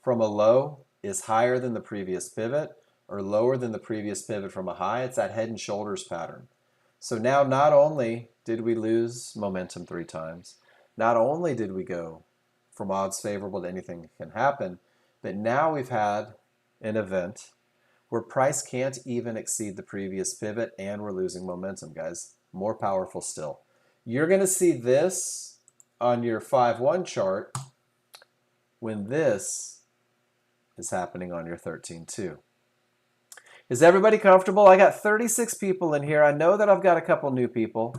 from a low is higher than the previous pivot or lower than the previous pivot from a high. It's that head and shoulders pattern. So now not only did we lose momentum 3 times, not only did we go from odds favorable to anything can happen, but now we've had an event where price can't even exceed the previous pivot and we're losing momentum, guys. More powerful still. You're going to see this on your 5-1 chart when this is happening on your 13-2. Is everybody comfortable? I got 36 people in here. I know that I've got a couple new people.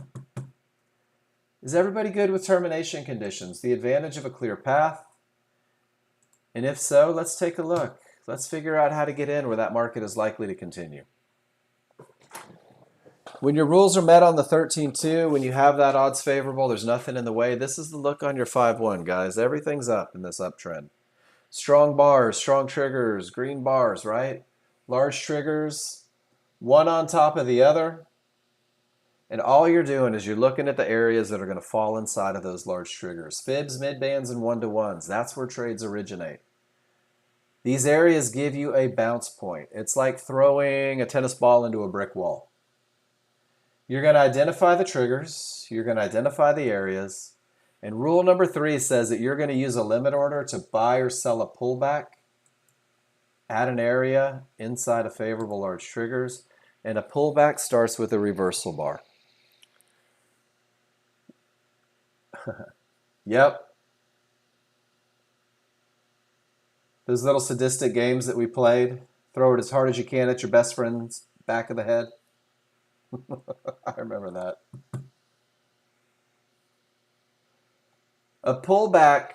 Is everybody good with termination conditions? The advantage of a clear path? And if so, let's take a look. Let's figure out how to get in where that market is likely to continue. When your rules are met on the 13-2, when you have that odds favorable, there's nothing in the way. This is the look on your 5-1, guys. Everything's up in this uptrend. Strong bars, strong triggers, green bars, right? Large triggers, one on top of the other. And all you're doing is you're looking at the areas that are going to fall inside of those large triggers. Fibs, mid-bands, and 1-to-1s. That's where trades originate. These areas give you a bounce point. It's like throwing a tennis ball into a brick wall. You're going to identify the triggers. You're going to identify the areas. And rule number 3 says that you're going to use a limit order to buy or sell a pullback at an area inside of favorable large triggers. And a pullback starts with a reversal bar. Yep. Those little sadistic games that we played. Throw it as hard as you can at your best friend's back of the head. I remember that. A pullback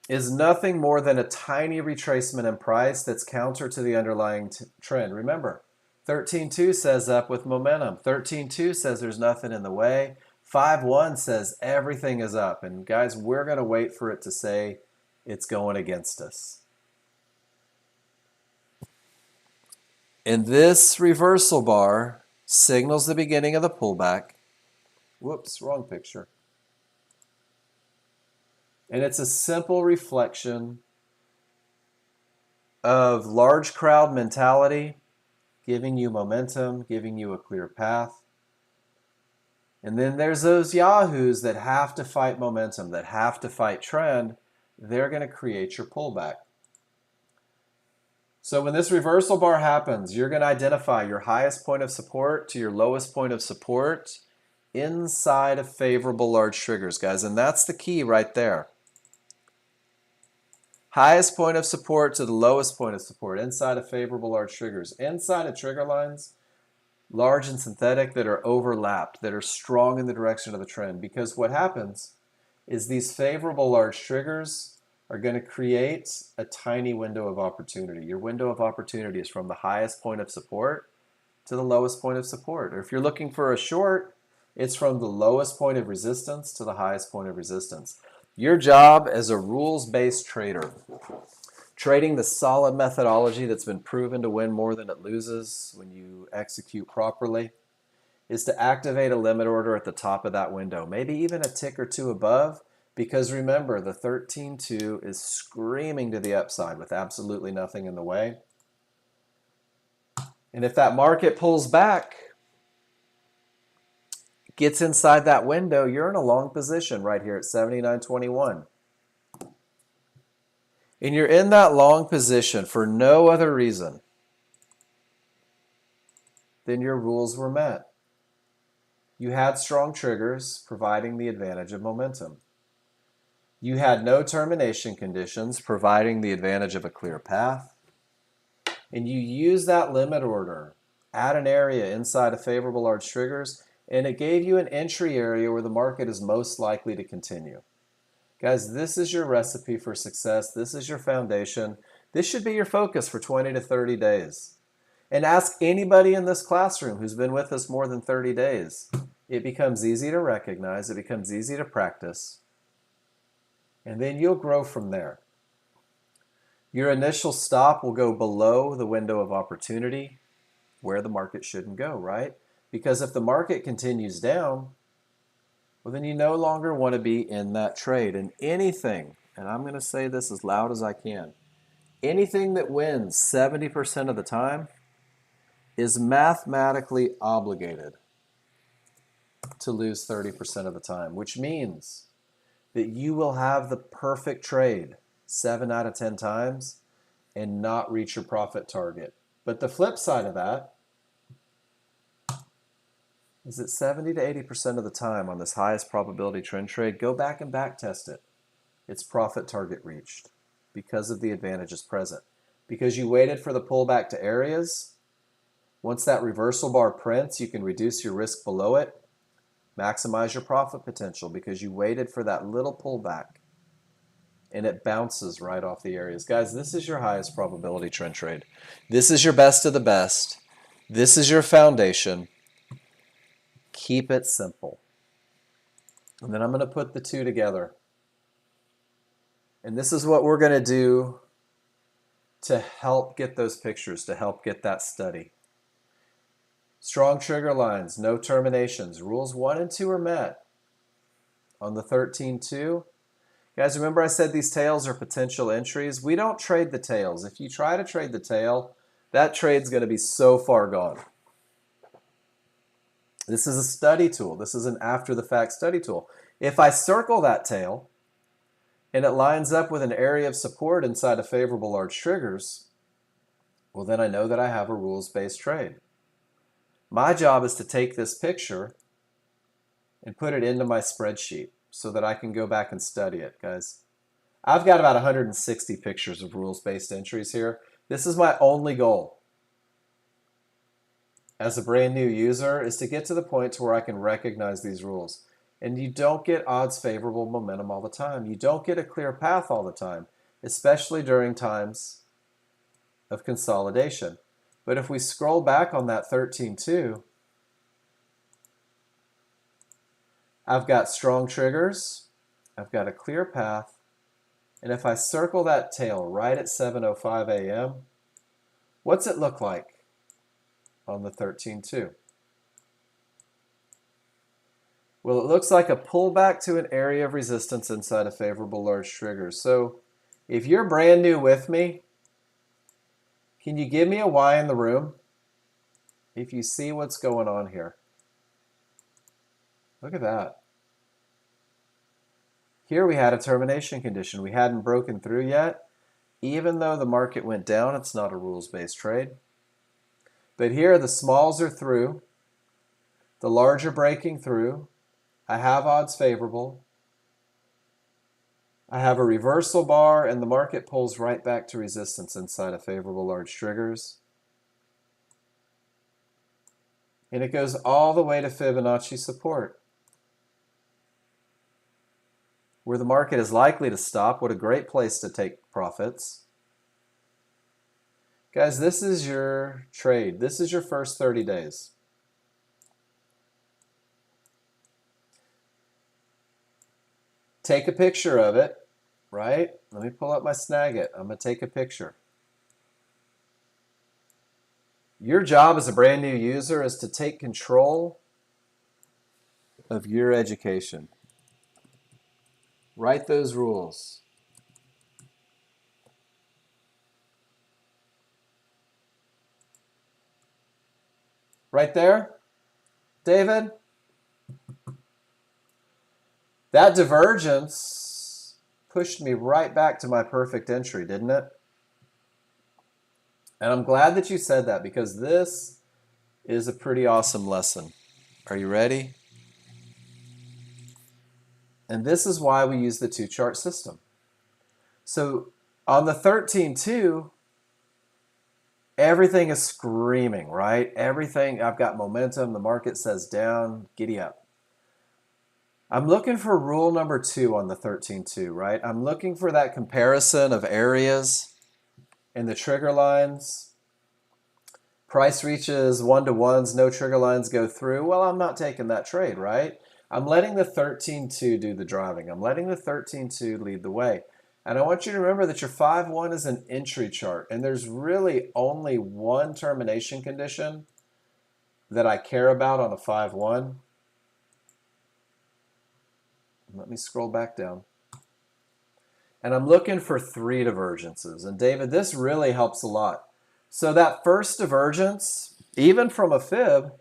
is nothing more than a tiny retracement in price that's counter to the underlying trend. Remember, 13-2 says up with momentum. 13-2 says there's nothing in the way. 5-1 says everything is up. And guys, we're going to wait for it to say it's going against us. And this reversal bar signals the beginning of the pullback. Whoops, wrong picture. And it's a simple reflection of large crowd mentality, giving you momentum, giving you a clear path. And then there's those yahoos that have to fight momentum, that have to fight trend. They're going to create your pullback. So when this reversal bar happens, you're going to identify your highest point of support to your lowest point of support inside of favorable large triggers, guys. And that's the key right there. Highest point of support to the lowest point of support inside of favorable large triggers. Inside of trigger lines, large and synthetic, that are overlapped, that are strong in the direction of the trend. Because what happens is these favorable large triggers are going to create a tiny window of opportunity. Your window of opportunity is from the highest point of support to the lowest point of support. Or if you're looking for a short, it's from the lowest point of resistance to the highest point of resistance. Your job as a rules-based trader, trading the solid methodology that's been proven to win more than it loses when you execute properly, is to activate a limit order at the top of that window, maybe even a tick or two above, Because remember, the 13.2 is screaming to the upside with absolutely nothing in the way. And if that market pulls back, gets inside that window, you're in a long position right here at 79.21. And you're in that long position for no other reason than your rules were met. You had strong triggers providing the advantage of momentum. You had no termination conditions providing the advantage of a clear path. And you use that limit order at an area inside of favorable large triggers, and it gave you an entry area where the market is most likely to continue. Guys, this is your recipe for success. This is your foundation. This should be your focus for 20 to 30 days. And ask anybody in this classroom who's been with us more than 30 days. It becomes easy to recognize. It becomes easy to practice. And then you'll grow from there. Your initial stop will go below the window of opportunity where the market shouldn't go, right? Because if the market continues down, well, then you no longer want to be in that trade. And anything, and I'm going to say this as loud as I can, anything that wins 70% of the time is mathematically obligated to lose 30% of the time, which means that you will have the perfect trade 7 out of 10 times and not reach your profit target. But the flip side of that is that 70 to 80% of the time on this highest probability trend trade, go back and back test it. It's profit target reached because of the advantages present. Because you waited for the pullback to areas, once that reversal bar prints, you can reduce your risk below it, maximize your profit potential because you waited for that little pullback and it bounces right off the areas. Guys, this is your highest probability trend trade. This is your best of the best. This is your foundation. Keep it simple. And then I'm going to put the two together. And this is what we're going to do to help get those pictures, to help get that study. Strong trigger lines, no terminations. Rules 1 and 2 are met. On the 13.2, guys, remember I said these tails are potential entries? We don't trade the tails. If you try to trade the tail, that trade's going to be so far gone. This is a study tool. This is an after-the-fact study tool. If I circle that tail and it lines up with an area of support inside of favorable large triggers, well, then I know that I have a rules-based trade. My job is to take this picture and put it into my spreadsheet so that I can go back and study it, guys. I've got about 160 pictures of rules-based entries here. This is my only goal as a brand new user is to get to the point to where I can recognize these rules. And you don't get odds favorable momentum all the time. You don't get a clear path all the time, especially during times of consolidation. But if we scroll back on that 13.2, I've got strong triggers, I've got a clear path, and if I circle that tail right at 7:05 a.m., what's it look like on the 13.2? Well, it looks like a pullback to an area of resistance inside of favorable large triggers. So if you're brand new with me, can you give me a Y in the room if you see what's going on here? Look at that. Here we had a termination condition. We hadn't broken through yet. Even though the market went down, it's not a rules-based trade. But here the smalls are through, the large are breaking through. I have odds favorable. I have a reversal bar and the market pulls right back to resistance inside of favorable large triggers. And it goes all the way to Fibonacci support, where the market is likely to stop. What a great place to take profits. Guys, this is your trade. This is your first 30 days. Take a picture of it, right? Let me pull up my Snagit. I'm going to take a picture. Your job as a brand new user is to take control of your education. Write those rules. Right there, David? That divergence pushed me right back to my perfect entry, didn't it? And I'm glad that you said that because this is a pretty awesome lesson. Are you ready? And this is why we use the two chart system. So on the 13.2, everything is screaming, right? Everything, I've got momentum. The market says down, giddy up. I'm looking for rule number 2 on the 13.2, right? I'm looking for that comparison of areas and the trigger lines. Price reaches 1-to-1s, no trigger lines go through. Well, I'm not taking that trade, right? I'm letting the 13.2 do the driving. I'm letting the 13.2 lead the way. And I want you to remember that your 5-1 is an entry chart, and there's really only one termination condition that I care about on a 5-1. Let me scroll back down. And I'm looking for 3 divergences. And David, this really helps a lot. So that first divergence, even from a fib,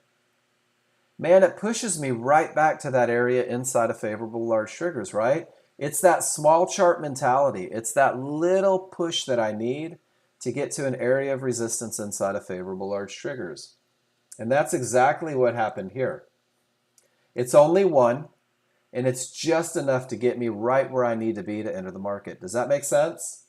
man, it pushes me right back to that area inside of favorable large triggers, right? It's that small chart mentality. It's that little push that I need to get to an area of resistance inside of favorable large triggers. And that's exactly what happened here. It's only one, and it's just enough to get me right where I need to be to enter the market. Does that make sense?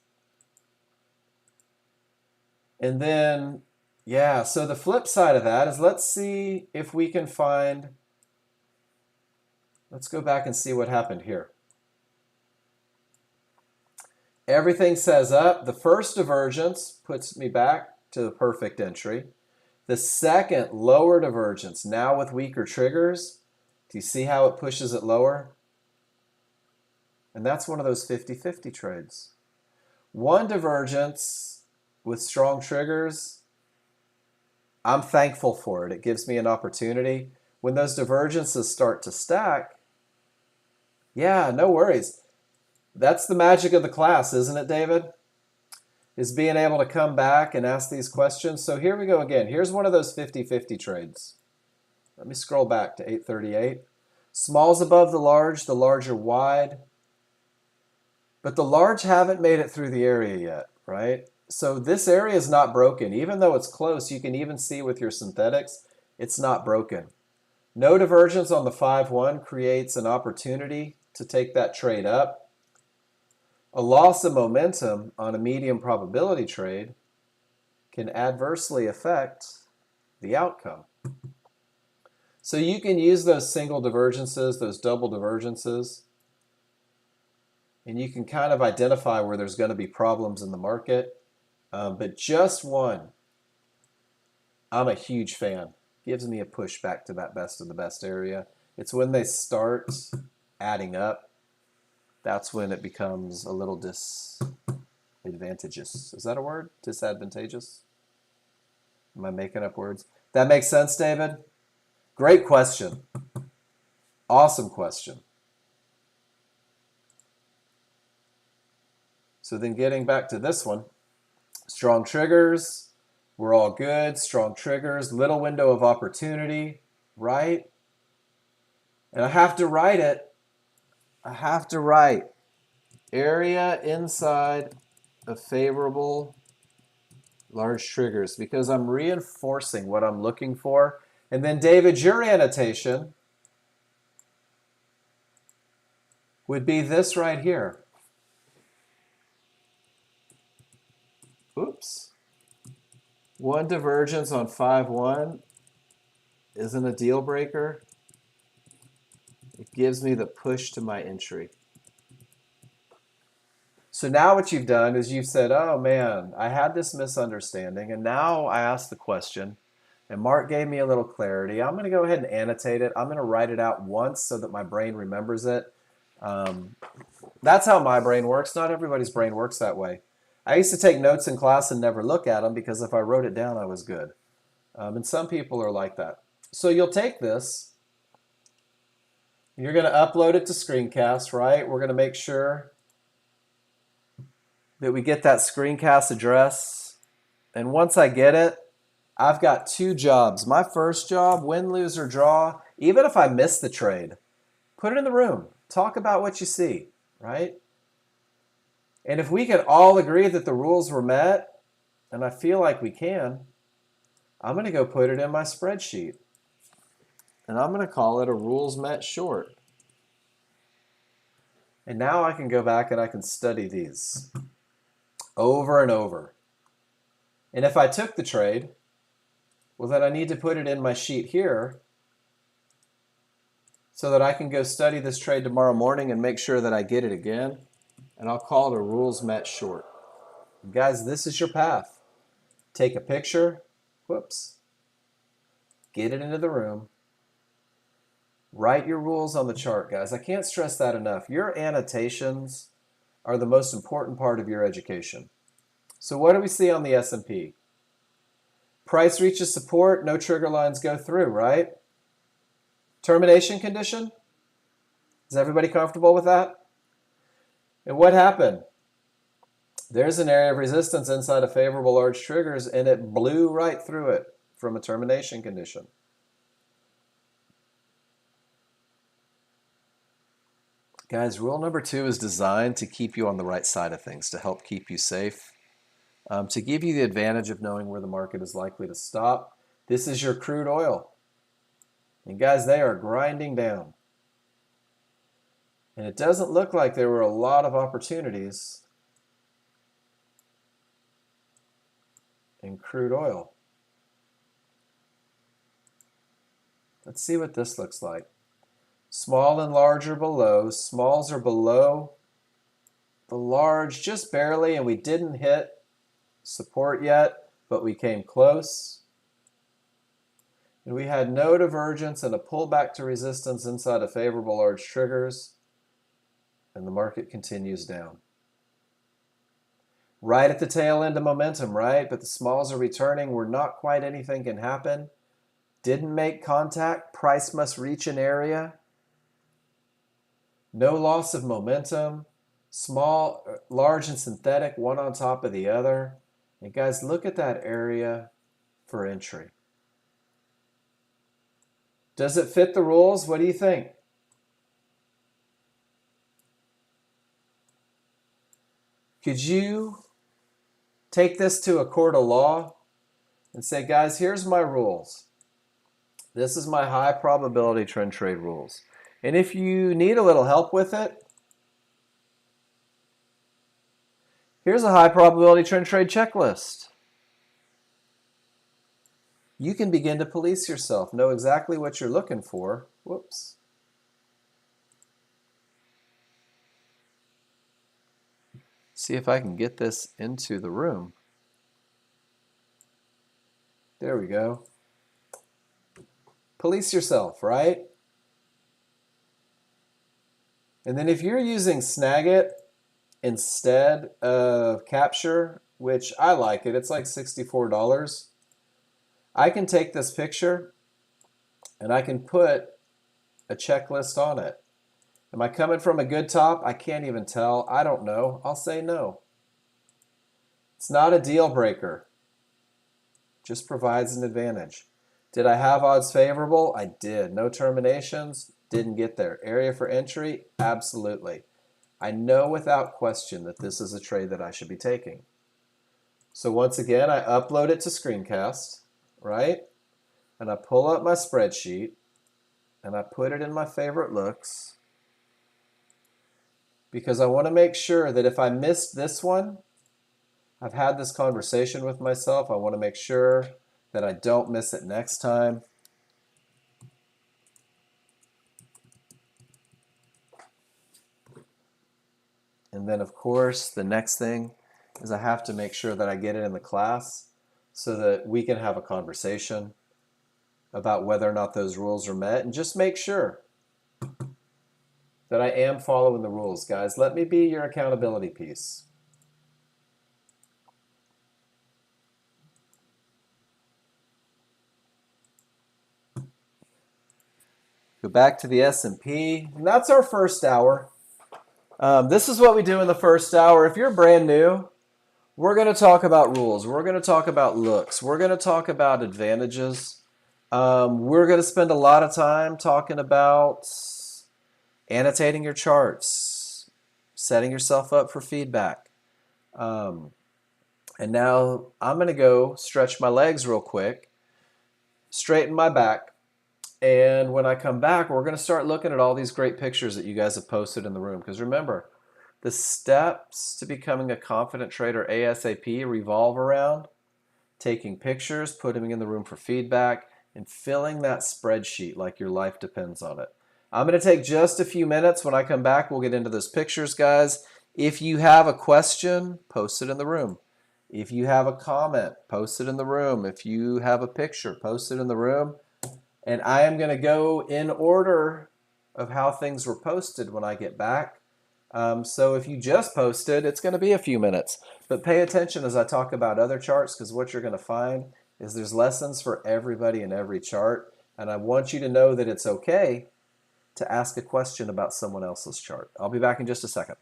And then, yeah, so the flip side of that is let's see if we can find, let's go back and see what happened here. Everything says up. The first divergence puts me back to the perfect entry. The second, lower divergence, now with weaker triggers. Do you see how it pushes it lower? And that's one of those 50-50 trades. One divergence with strong triggers, I'm thankful for it. It gives me an opportunity. When those divergences start to stack, yeah, no worries. That's the magic of the class, isn't it, David? Is being able to come back and ask these questions. So here we go again. Here's one of those 50-50 trades. Let me scroll back to 838. Small's above the large are wide. But the large haven't made it through the area yet, right? So this area is not broken. Even though it's close, you can even see with your synthetics, it's not broken. No divergence on the 5-1 creates an opportunity to take that trade up. A loss of momentum on a medium probability trade can adversely affect the outcome. So you can use those single divergences, those double divergences, and you can kind of identify where there's going to be problems in the market. But just one, I'm a huge fan. Gives me a push back to that best of the best area. It's when they start adding up, that's when it becomes a little disadvantageous. Is that a word? Disadvantageous? Am I making up words? That makes sense, David? Great question. Awesome question. So then getting back to this one, strong triggers, we're all good. Strong triggers, little window of opportunity, right? And I have to write it. I have to write area inside of favorable large triggers because I'm reinforcing what I'm looking for. And then David, your annotation would be this right here. Oops. One divergence on 5-1 isn't a deal breaker. It gives me the push to my entry. So now what you've done is you've said, oh man, I had this misunderstanding, and now I asked the question, and Mark gave me a little clarity. I'm going to go ahead and annotate it. I'm going to write it out once so that my brain remembers it. That's how my brain works. Not everybody's brain works that way. I used to take notes in class and never look at them because if I wrote it down, I was good. And some people are like that. So you'll take this, You're going to upload it to screencast, right? We're going to make sure that we get that screencast address. And once I get it, I've got two jobs. My first job, win, lose, or draw, even if I miss the trade, put it in the room. Talk about what you see, right? And if we can all agree that the rules were met, and I feel like we can, I'm going to go put it in my spreadsheet. And I'm going to call it a rules met short. And now I can go back and I can study these over and over. And if I took the trade, well, then I need to put it in my sheet here so that I can go study this trade tomorrow morning and make sure that I get it again. And I'll call it a rules met short. And guys, this is your path. Take a picture, whoops, get it into the room, write your rules on the chart, guys. I can't stress that enough. Your annotations are the most important part of your education. So what do we see on the S&P? Price reaches support, no trigger lines go through, right? Termination condition? Is everybody comfortable with that? And what happened? There's an area of resistance inside of favorable large triggers, and it blew right through it from a termination condition. Guys, rule number 2 is designed to keep you on the right side of things, to help keep you safe, to give you the advantage of knowing where the market is likely to stop. This is your crude oil. And guys, they are grinding down. And it doesn't look like there were a lot of opportunities in crude oil. Let's see what this looks like. Small and large are below. Smalls are below the large just barely, and we didn't hit support yet, but we came close. And we had no divergence and a pullback to resistance inside of favorable large triggers, and the market continues down. Right at the tail end of momentum, right? But the smalls are returning. We're not quite anything can happen. Didn't make contact. Price must reach an area. No loss of momentum. Small, large, and synthetic, one on top of the other. And guys, look at that area for entry. Does it fit the rules? What do you think? Could you take this to a court of law and say, guys, here's my rules. This is my high probability trend trade rules. And if you need a little help with it, here's a high probability trend trade checklist. You can begin to police yourself, know exactly what you're looking for. Whoops. See if I can get this into the room. There we go. Police yourself, right? And then if you're using Snagit instead of Capture, which I like it, it's like $64. I can take this picture and I can put a checklist on it. Am I coming from a good top? I can't even tell. I don't know. I'll say no. It's not a deal breaker. Just provides an advantage. Did I have odds favorable? I did. No terminations? Didn't get there. Area for entry? Absolutely. I know without question that this is a trade that I should be taking. So once again, I upload it to Screencast, right? And I pull up my spreadsheet and I put it in my favorite looks because I want to make sure that if I missed this one, I've had this conversation with myself. I want to make sure that I don't miss it next time. And then, of course, the next thing is I have to make sure that I get it in the class so that we can have a conversation about whether or not those rules are met. And just make sure that I am following the rules, guys. Let me be your accountability piece. Go back to the S&P, and that's our first hour. This is what we do in the first hour. If you're brand new, we're going to talk about rules. We're going to talk about looks. We're going to talk about advantages. We're going to spend a lot of time talking about annotating your charts, setting yourself up for feedback. And now I'm going to go stretch my legs real quick, straighten my back, and when I come back, we're going to start looking at all these great pictures that you guys have posted in the room. Because remember, the steps to becoming a confident trader ASAP revolve around taking pictures, putting them in the room for feedback, and filling that spreadsheet like your life depends on it. I'm going to take just a few minutes. When I come back, we'll get into those pictures, guys. If you have a question, post it in the room. If you have a comment, post it in the room. If you have a picture, post it in the room. And I am going to go in order of how things were posted when I get back. So if you just posted, it's going to be a few minutes. But pay attention as I talk about other charts, because what you're going to find is there's lessons for everybody in every chart. And I want you to know that it's okay to ask a question about someone else's chart. I'll be back in just a second.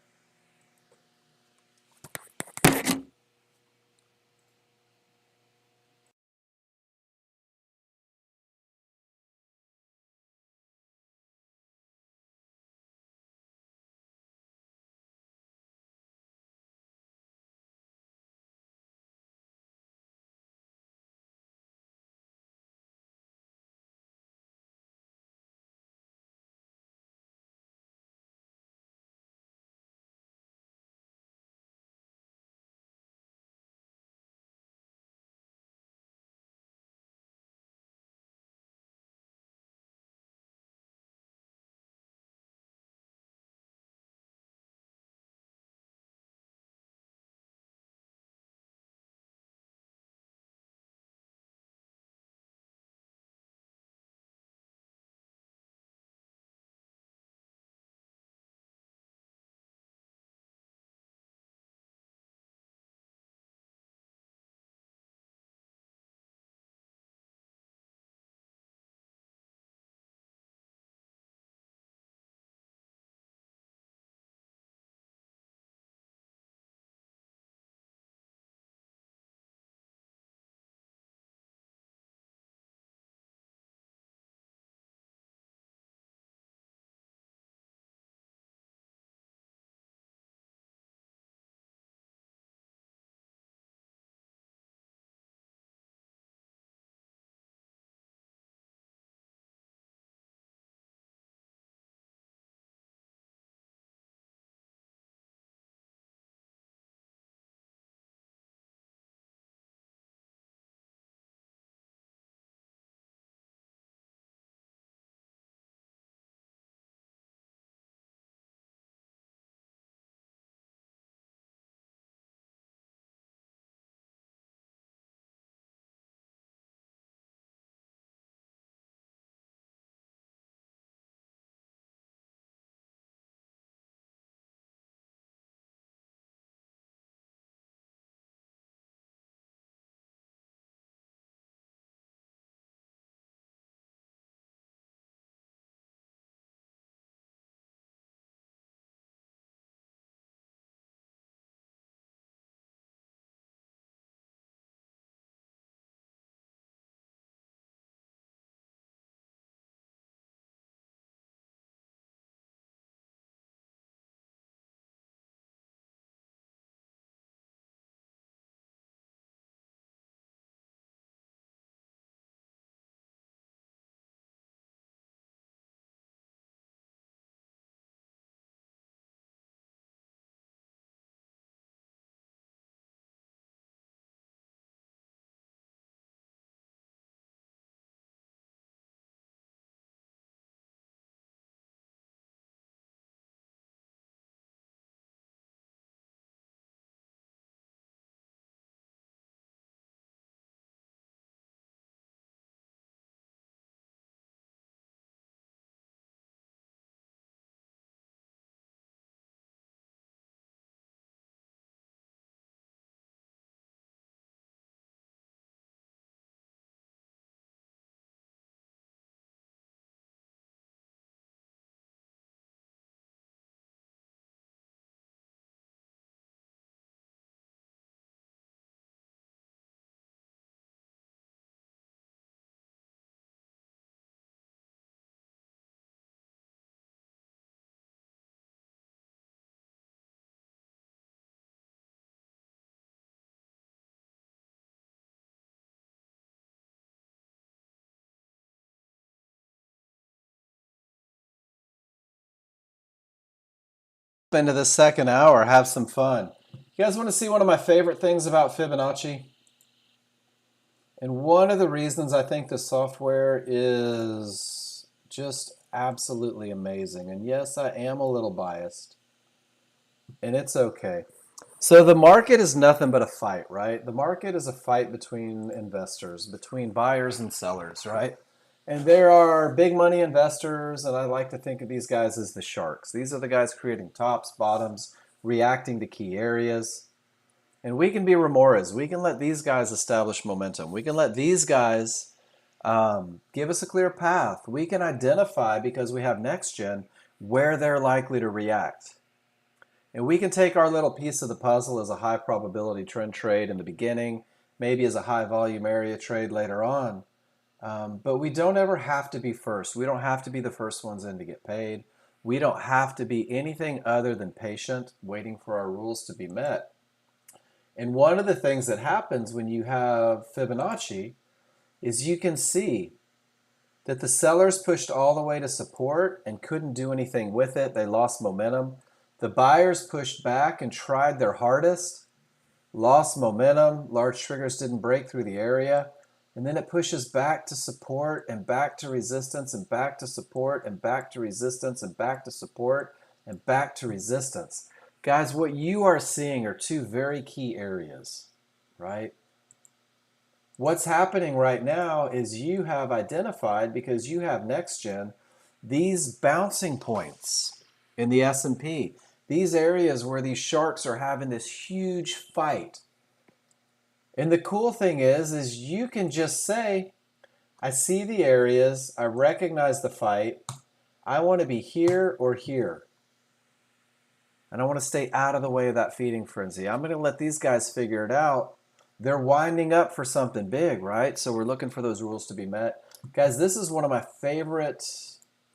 into the second hour. Have some fun. You guys want to see one of my favorite things about Fibonacci? And one of the reasons I think the software is just absolutely amazing. And yes, I am a little biased. And it's okay. So the market is nothing but a fight, right? The market is a fight between investors, between buyers and sellers, right? And there are big money investors, and I like to think of these guys as the sharks. These are the guys creating tops, bottoms, reacting to key areas. And we can be remoras. We can let these guys establish momentum. We can let these guys give us a clear path. We can identify, because we have Nexgen, where they're likely to react. And we can take our little piece of the puzzle as a high probability trend trade in the beginning, maybe as a high volume area trade later on. But we don't ever have to be first. We don't have to be the first ones in to get paid. We don't have to be anything other than patient, waiting for our rules to be met. And one of the things that happens when you have Fibonacci is you can see that the sellers pushed all the way to support and couldn't do anything with it. They lost momentum. The buyers pushed back and tried their hardest, lost momentum. Large triggers didn't break through the area. And then it pushes back to support and back to resistance and back to support and back to resistance and back to support and back to resistance. Guys, what you are seeing are two very key areas, right? What's happening right now is you have identified, because you have Nexgen, these bouncing points in the S&P. These areas where these sharks are having this huge fight. And the cool thing is you can just say, I see the areas, I recognize the fight, I want to be here or here. And I want to stay out of the way of that feeding frenzy. I'm going to let these guys figure it out. They're winding up for something big, right? So we're looking for those rules to be met. Guys, this is one of my favorite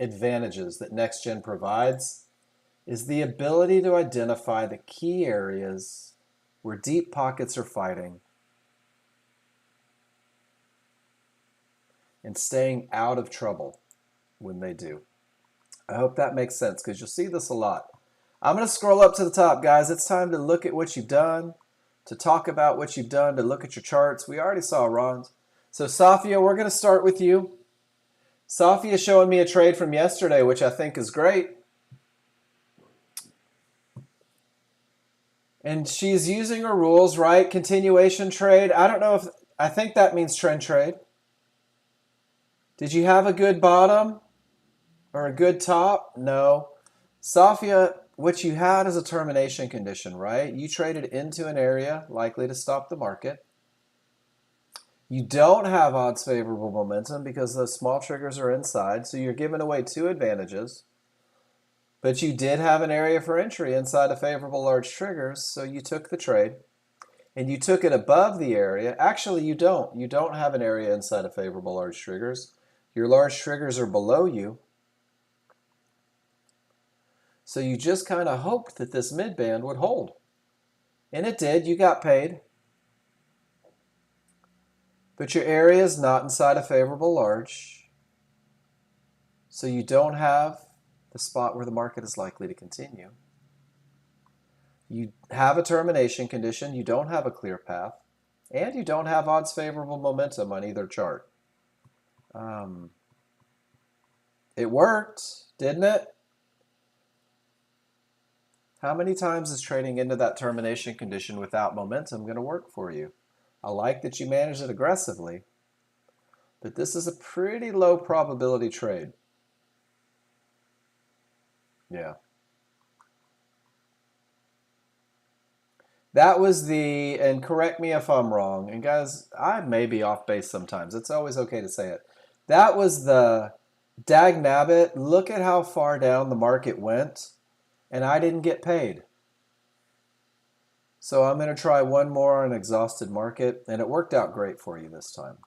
advantages that Nexgen provides, is the ability to identify the key areas where deep pockets are fighting and staying out of trouble when they do. I hope that makes sense, because you'll see this a lot. I'm going to scroll up to the top, guys. It's time to look at what you've done, to talk about what you've done, to look at your charts. We already saw Ron's. So Safia, we're going to start with you. Safia is showing me a trade from yesterday, which I think is great. And she's using her rules, right? Continuation trade. I don't know if, I think that means trend trade. Did you have a good bottom or a good top? No. Safia, what you had is a termination condition, right? You traded into an area likely to stop the market. You don't have odds favorable momentum because those small triggers are inside, so you're giving away two advantages. But you did have an area for entry inside of favorable large triggers, so you took the trade. And you took it above the area. Actually, you don't. You don't have an area inside of favorable large triggers. Your large triggers are below you. So you just kind of hoped that this mid-band would hold. And it did. You got paid. But your area is not inside a favorable large. So you don't have the spot where the market is likely to continue. You have a termination condition. You don't have a clear path. And you don't have odds favorable momentum on either chart. It worked, didn't it? How many times is trading into that termination condition without momentum going to work for you? I like that you managed it aggressively, but this is a pretty low probability trade. Yeah. That was the, and correct me if I'm wrong, and guys, I may be off base sometimes. It's always okay to say it. That was the dagnabbit, look at how far down the market went, and I didn't get paid. So I'm going to try one more on exhausted market, and it worked out great for you this time.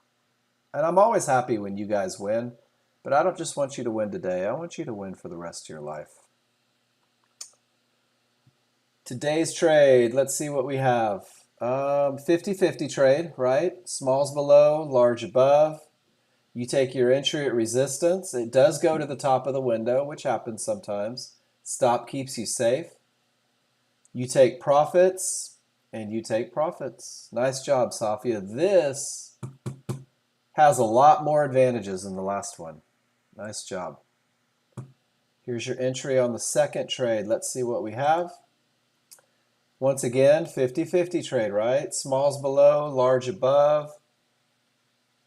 And I'm always happy when you guys win, but I don't just want you to win today. I want you to win for the rest of your life. Today's trade, let's see what we have. 50-50 trade, right? Smalls below, large above. You take your entry at resistance. It does go to the top of the window, which happens sometimes. Stop keeps you safe. You take profits, and you take profits. Nice job, Safia. This has a lot more advantages than the last one. Nice job. Here's your entry on the second trade. Let's see what we have. Once again, 50-50 trade, right? Smalls below, large above.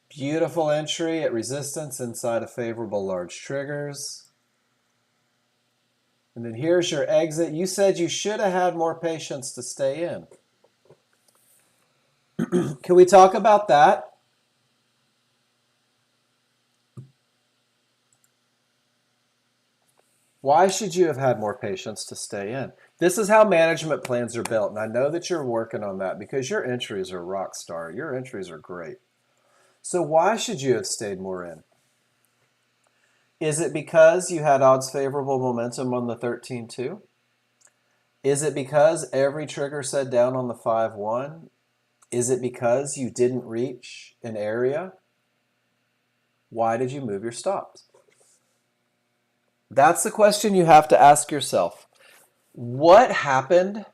Beautiful entry at resistance inside of favorable large triggers. And then here's your exit. You said you should have had more patience to stay in. Can we talk about that? Why should you have had more patience to stay in? This is how management plans are built. And I know that you're working on that because your entries are rock star. Your entries are great. So why should you have stayed more in? Is it because you had odds favorable momentum on the 13-2? Is it because every trigger said down on the 5-1? Is it because you didn't reach an area? Why did you move your stops? That's the question you have to ask yourself. What happened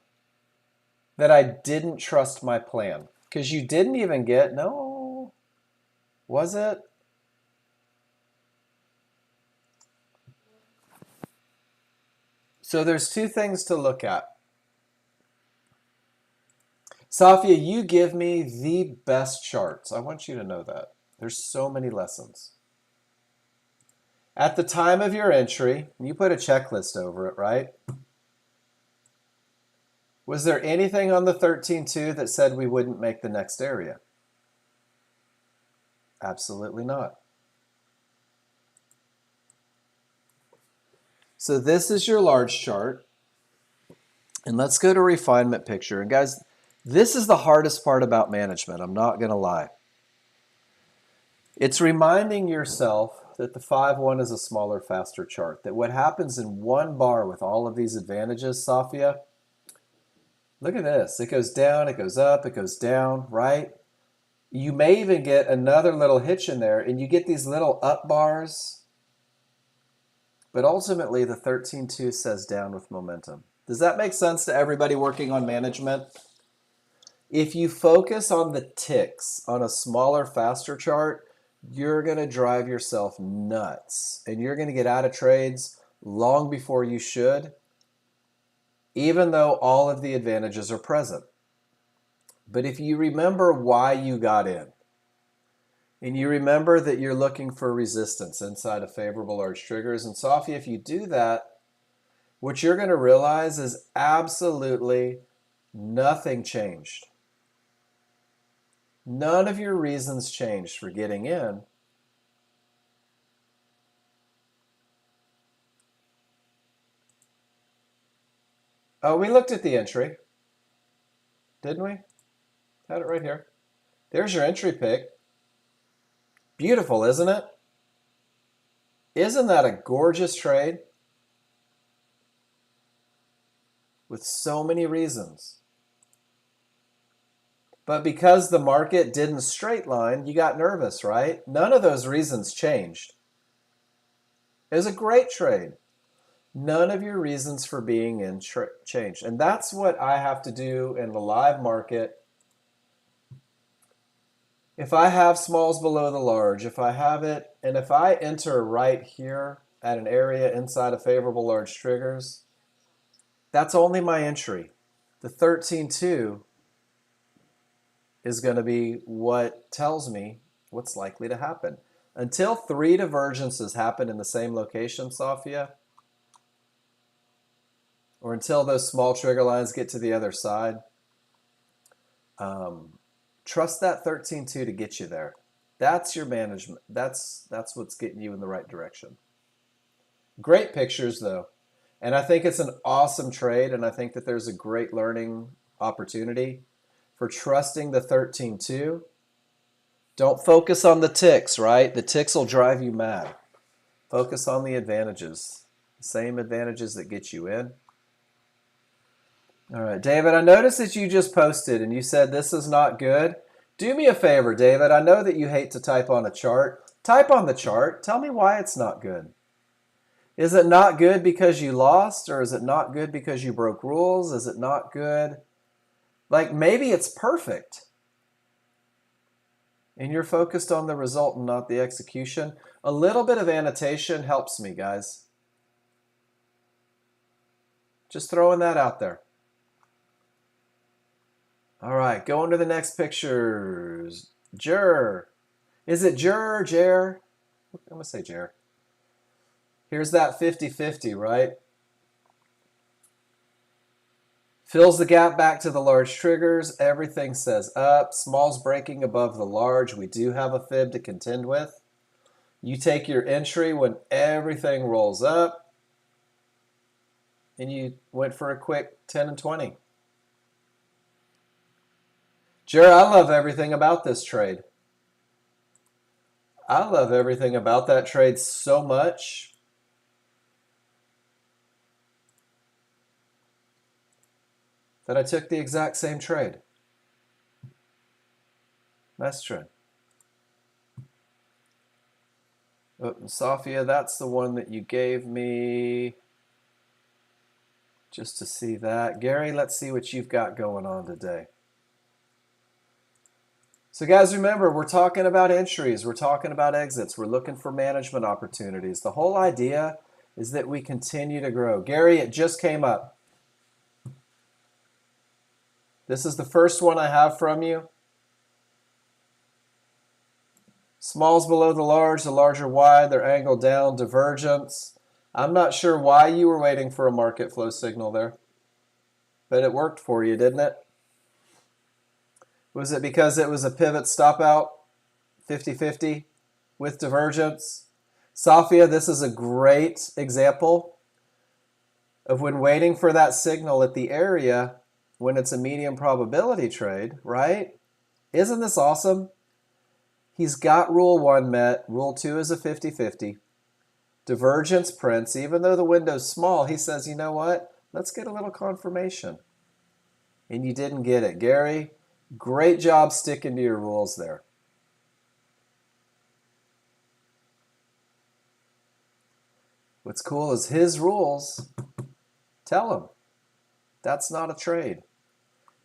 that I didn't trust my plan? Because you didn't even get, no, was it? So there's two things to look at. Safia, you give me the best charts. I want you to know that. There's so many lessons. At the time of your entry, you put a checklist over it, right? Was there anything on the 13-2 that said we wouldn't make the next area? Absolutely not. So this is your large chart. And let's go to refinement picture. And guys, this is the hardest part about management. I'm not going to lie. It's reminding yourself that the 5-1 is a smaller, faster chart. That what happens in one bar with all of these advantages, Safia, look at this. It goes down, it goes up, it goes down, right? You may even get another little hitch in there, and you get these little up bars. But ultimately, the 13-2 says down with momentum. Does that make sense to everybody working on management? If you focus on the ticks on a smaller, faster chart, you're going to drive yourself nuts. And you're going to get out of trades long before you should, even though all of the advantages are present. But if you remember why you got in, and you remember that you're looking for resistance inside of favorable large triggers, and Safia, if you do that, what you're going to realize is absolutely nothing changed. None of your reasons changed for getting in. Oh, we looked at the entry, didn't we? Had it right here. There's your entry pick. Beautiful, isn't it? Isn't that a gorgeous trade? With so many reasons. But because the market didn't straight line, you got nervous, right? None of those reasons changed. It was a great trade. None of your reasons for being in changed. And that's what I have to do in the live market. If I have smalls below the large, if I have it, and if I enter right here at an area inside of favorable large triggers, that's only my entry. The 13-2 is going to be what tells me what's likely to happen. Until three divergences happen in the same location, Safia, or until those small trigger lines get to the other side, trust that 13-2 to get you there. That's your management. That's what's getting you in the right direction. Great pictures, though. And I think it's an awesome trade, and I think that there's a great learning opportunity for trusting the 13-2. Don't focus on the ticks, right? The ticks will drive you mad. Focus on the advantages. The same advantages that get you in. All right, David, I noticed that you just posted and you said this is not good. Do me a favor, David. I know that you hate to type on a chart. Type on the chart. Tell me why it's not good. Is it not good because you lost, or is it not good because you broke rules? Is it not good? Like maybe it's perfect and you're focused on the result and not the execution. A little bit of annotation helps me, guys. Just throwing that out there. All right, going to the next pictures. Jur. Is it Jur or Jer? I'm going to say Jer. Here's that 50-50, right? Fills the gap back to the large triggers. Everything says up. Small's breaking above the large. We do have a fib to contend with. You take your entry when everything rolls up. And you went for a quick 10 and 20. Jer, I love everything about this trade. I love everything about that trade so much. That I took the exact same trade. Nice trade. Oh, Safia, that's the one that you gave me. Just to see that. Gary, let's see what you've got going on today. So guys, remember, we're talking about entries. We're talking about exits. We're looking for management opportunities. The whole idea is that we continue to grow. Gary, it just came up. This is the first one I have from you. Small's below the larger wide, they're angled down, divergence. I'm not sure why you were waiting for a market flow signal there, but it worked for you, didn't it? Was it because it was a pivot stop out, 50-50 with divergence? Safia, this is a great example of when waiting for that signal at the area when it's a medium probability trade, right? Isn't this awesome? He's got rule 1 met. Rule 2 is a 50-50. Divergence prints, even though the window's small, he says, you know what? Let's get a little confirmation. And you didn't get it. Gary, great job sticking to your rules there. What's cool is his rules tell him that's not a trade.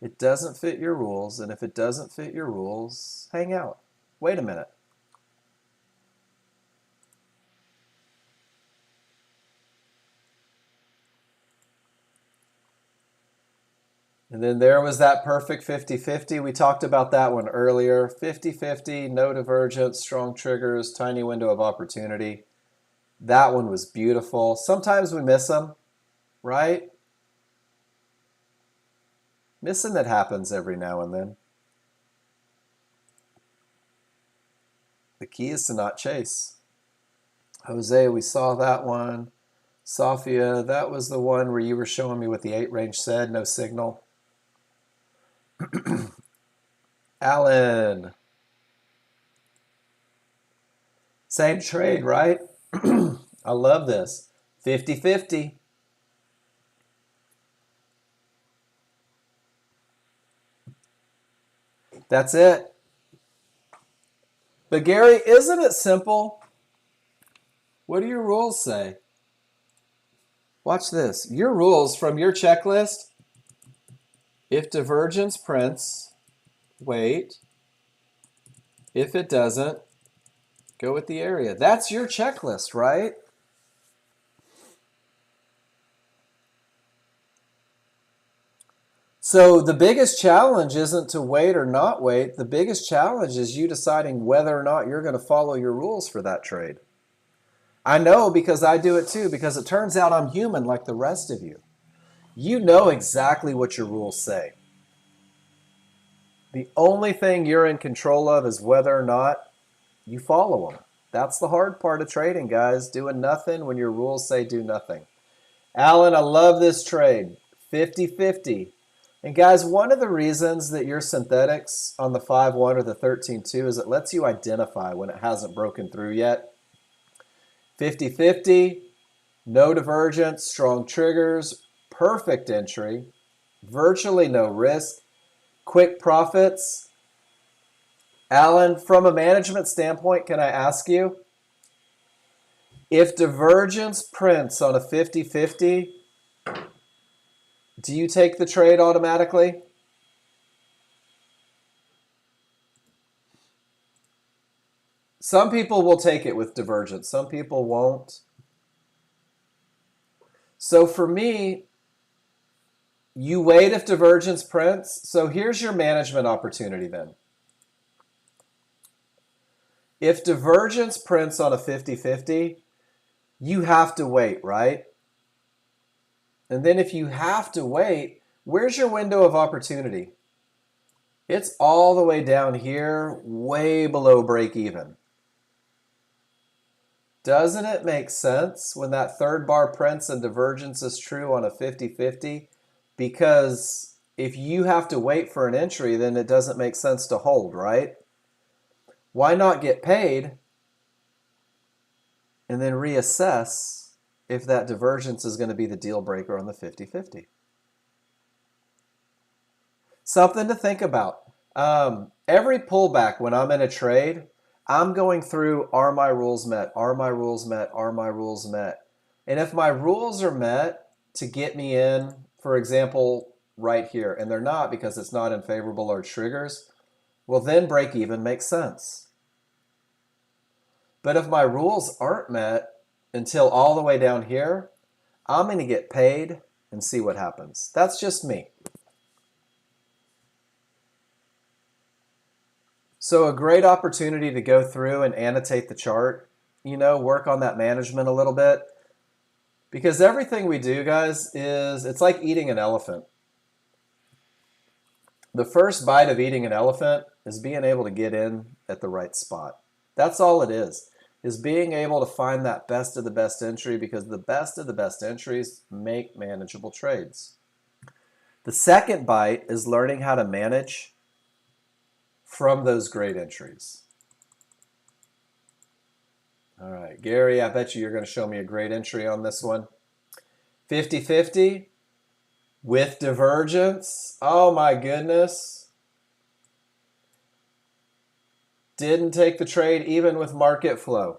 It doesn't fit your rules, and if it doesn't fit your rules, hang out. Wait a minute. And then there was that perfect 50-50. We talked about that one earlier. 50-50, no divergence, strong triggers, tiny window of opportunity. That one was beautiful. Sometimes we miss them, right? Missing that happens every now and then. The key is to not chase. Jose, we saw that one. Safia, that was the one where you were showing me what the 8 range said, no signal. Alan. Same trade, right? I love this. 50-50. That's it. But Gary, isn't it simple? What do your rules say? Watch this. Your rules from your checklist, if divergence prints, wait. If it doesn't, go with the area. That's your checklist, right? So the biggest challenge isn't to wait or not wait. The biggest challenge is you deciding whether or not you're going to follow your rules for that trade. I know because I do it too, because it turns out I'm human like the rest of you. You know exactly what your rules say. The only thing you're in control of is whether or not you follow them. That's the hard part of trading, guys. Doing nothing when your rules say do nothing. Alan, I love this trade. 50-50. And guys, one of the reasons that your synthetics on the 5-1 or the 13-2 is it lets you identify when it hasn't broken through yet. 50-50, no divergence, strong triggers, perfect entry, virtually no risk, quick profits. Alan, from a management standpoint, can I ask you, If divergence prints on a 50-50, do you take the trade automatically? Some people will take it with divergence. Some people won't. So for me, you wait if divergence prints. So here's your management opportunity then. If divergence prints on a 50-50, you have to wait, right? And then if you have to wait, where's your window of opportunity? It's all the way down here, way below break even. Doesn't it make sense when that third bar prints and divergence is true on a 50-50? Because if you have to wait for an entry, then it doesn't make sense to hold, right? Why not get paid and then reassess if that divergence is going to be the deal breaker on the 50-50? Something to think about. Every pullback when I'm in a trade, I'm going through, are my rules met? Are my rules met? Are my rules met? And if my rules are met to get me in, for example, right here, and they're not because it's not in favorable or triggers, well, then break even makes sense. But if my rules aren't met until all the way down here, I'm going to get paid and see what happens. That's just me. So a great opportunity to go through and annotate the chart, work on that management a little bit. Because everything we do, guys, it's like eating an elephant. The first bite of eating an elephant is being able to get in at the right spot. That's all it is being able to find that best of the best entry, because the best of the best entries make manageable trades. The second bite is learning how to manage from those great entries. All right, Gary, I bet you're going to show me a great entry on this one. 50-50 with divergence. Oh my goodness. Didn't take the trade even with market flow.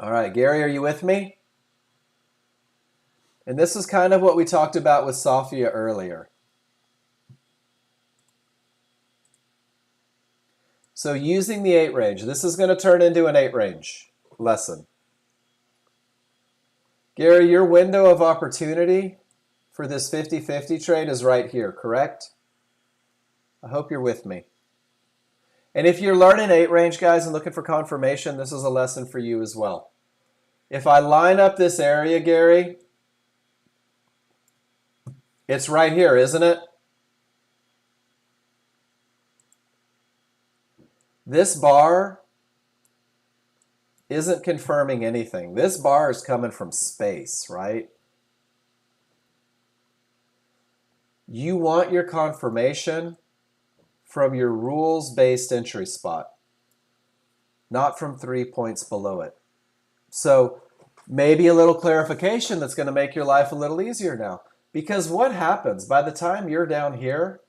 All right, Gary, are you with me? And this is kind of what we talked about with Sophia earlier. So using the 8 range, this is going to turn into an 8 range lesson. Gary, your window of opportunity for this 50-50 trade is right here, correct? I hope you're with me. And if you're learning 8 range, guys, and looking for confirmation, this is a lesson for you as well. If I line up this area, Gary, it's right here, isn't it? This bar isn't confirming anything. This bar is coming from space, right? You want your confirmation from your rules-based entry spot, not from 3 points below it. So maybe a little clarification that's going to make your life a little easier now. Because what happens by the time you're down here,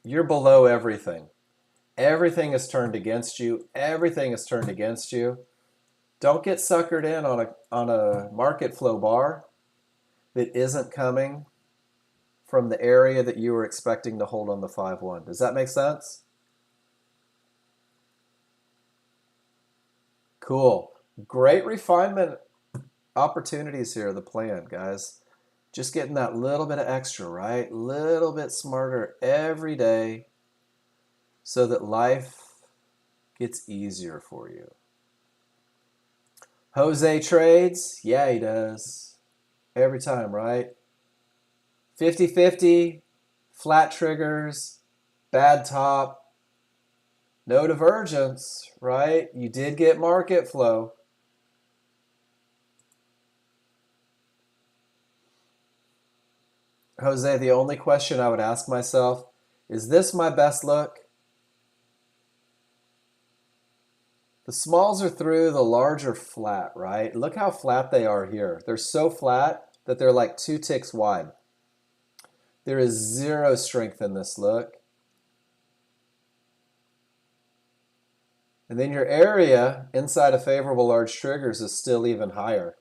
you're below everything. Everything is turned against you. Everything is turned against you. Don't get suckered in on a market flow bar that isn't coming from the area that you were expecting to hold on the 5-1. Does that make sense? Cool. Great refinement opportunities here, the plan, guys. Just getting that little bit of extra, right? Little bit smarter every day so that life gets easier for you. Jose trades? Yeah, he does. Every time, right? 50-50, flat triggers, bad top, no divergence, right? You did get market flow. Jose, the only question I would ask myself, is this my best look? The smalls are through, the large are flat, right? Look how flat they are here. They're so flat that they're like 2 ticks wide. There is zero strength in this look. And then your area inside of favorable large triggers is still even higher.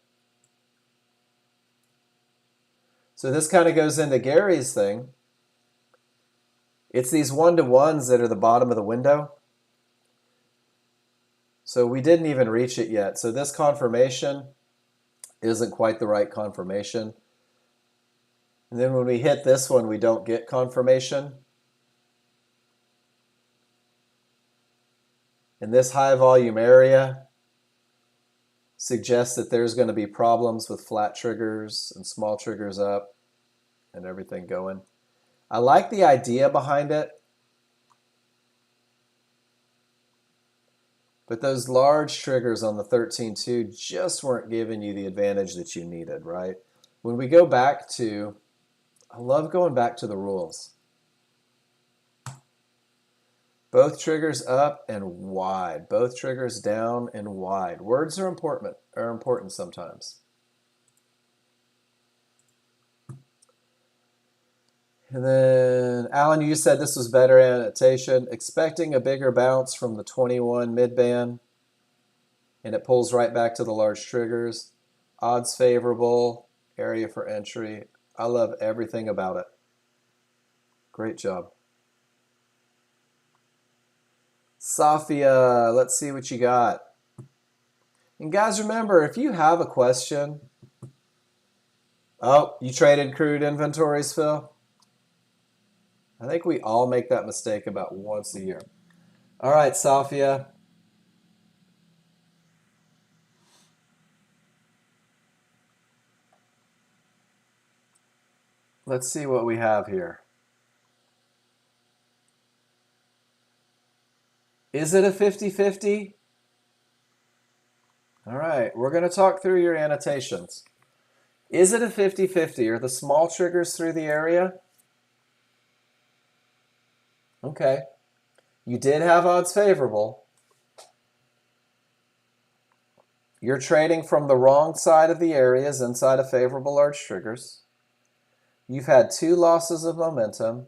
So this kind of goes into Gary's thing. It's these one-to-ones that are the bottom of the window. So we didn't even reach it yet. So this confirmation isn't quite the right confirmation. And then when we hit this one, we don't get confirmation. And this high volume area suggests that there's going to be problems with flat triggers and small triggers up and everything going. I like the idea behind it, but those large triggers on the 13.2 just weren't giving you the advantage that you needed, right? When we go back to, I love going back to the rules. Both triggers up and wide. Both triggers down and wide. Words are important sometimes. And then, Alan, you said this was better annotation. Expecting a bigger bounce from the 21 midband, and it pulls right back to the large triggers. Odds favorable, area for entry. I love everything about it. Great job. Safia, let's see what you got. And guys, remember, if you have a question, oh, you traded crude inventories, Phil? I think we all make that mistake about once a year. All right, Safia. Let's see what we have here. Is it a 50-50? All right, we're going to talk through your annotations. Is it a 50-50? Are the small triggers through the area? Okay. You did have odds favorable. You're trading from the wrong side of the areas inside of favorable large triggers. You've had 2 losses of momentum.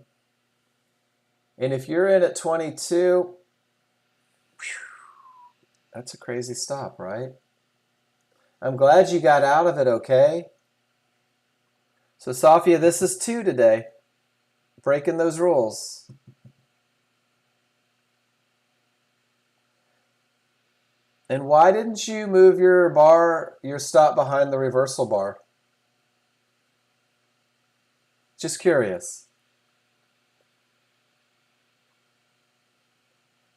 And if you're in at 22, that's a crazy stop, right? I'm glad you got out of it okay. So, Safia, this is 2 today. Breaking those rules. And why didn't you move your stop behind the reversal bar? Just curious.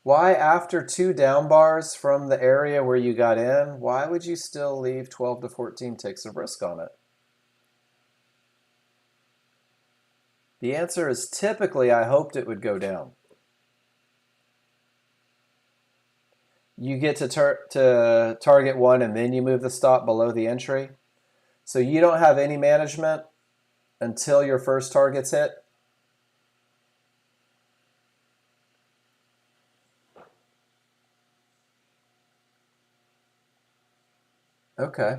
Why, after 2 down bars from the area where you got in, why would you still leave 12 to 14 ticks of risk on it? The answer is typically I hoped it would go down. You get to target 1 and then you move the stop below the entry. So you don't have any management until your first target's hit. Okay.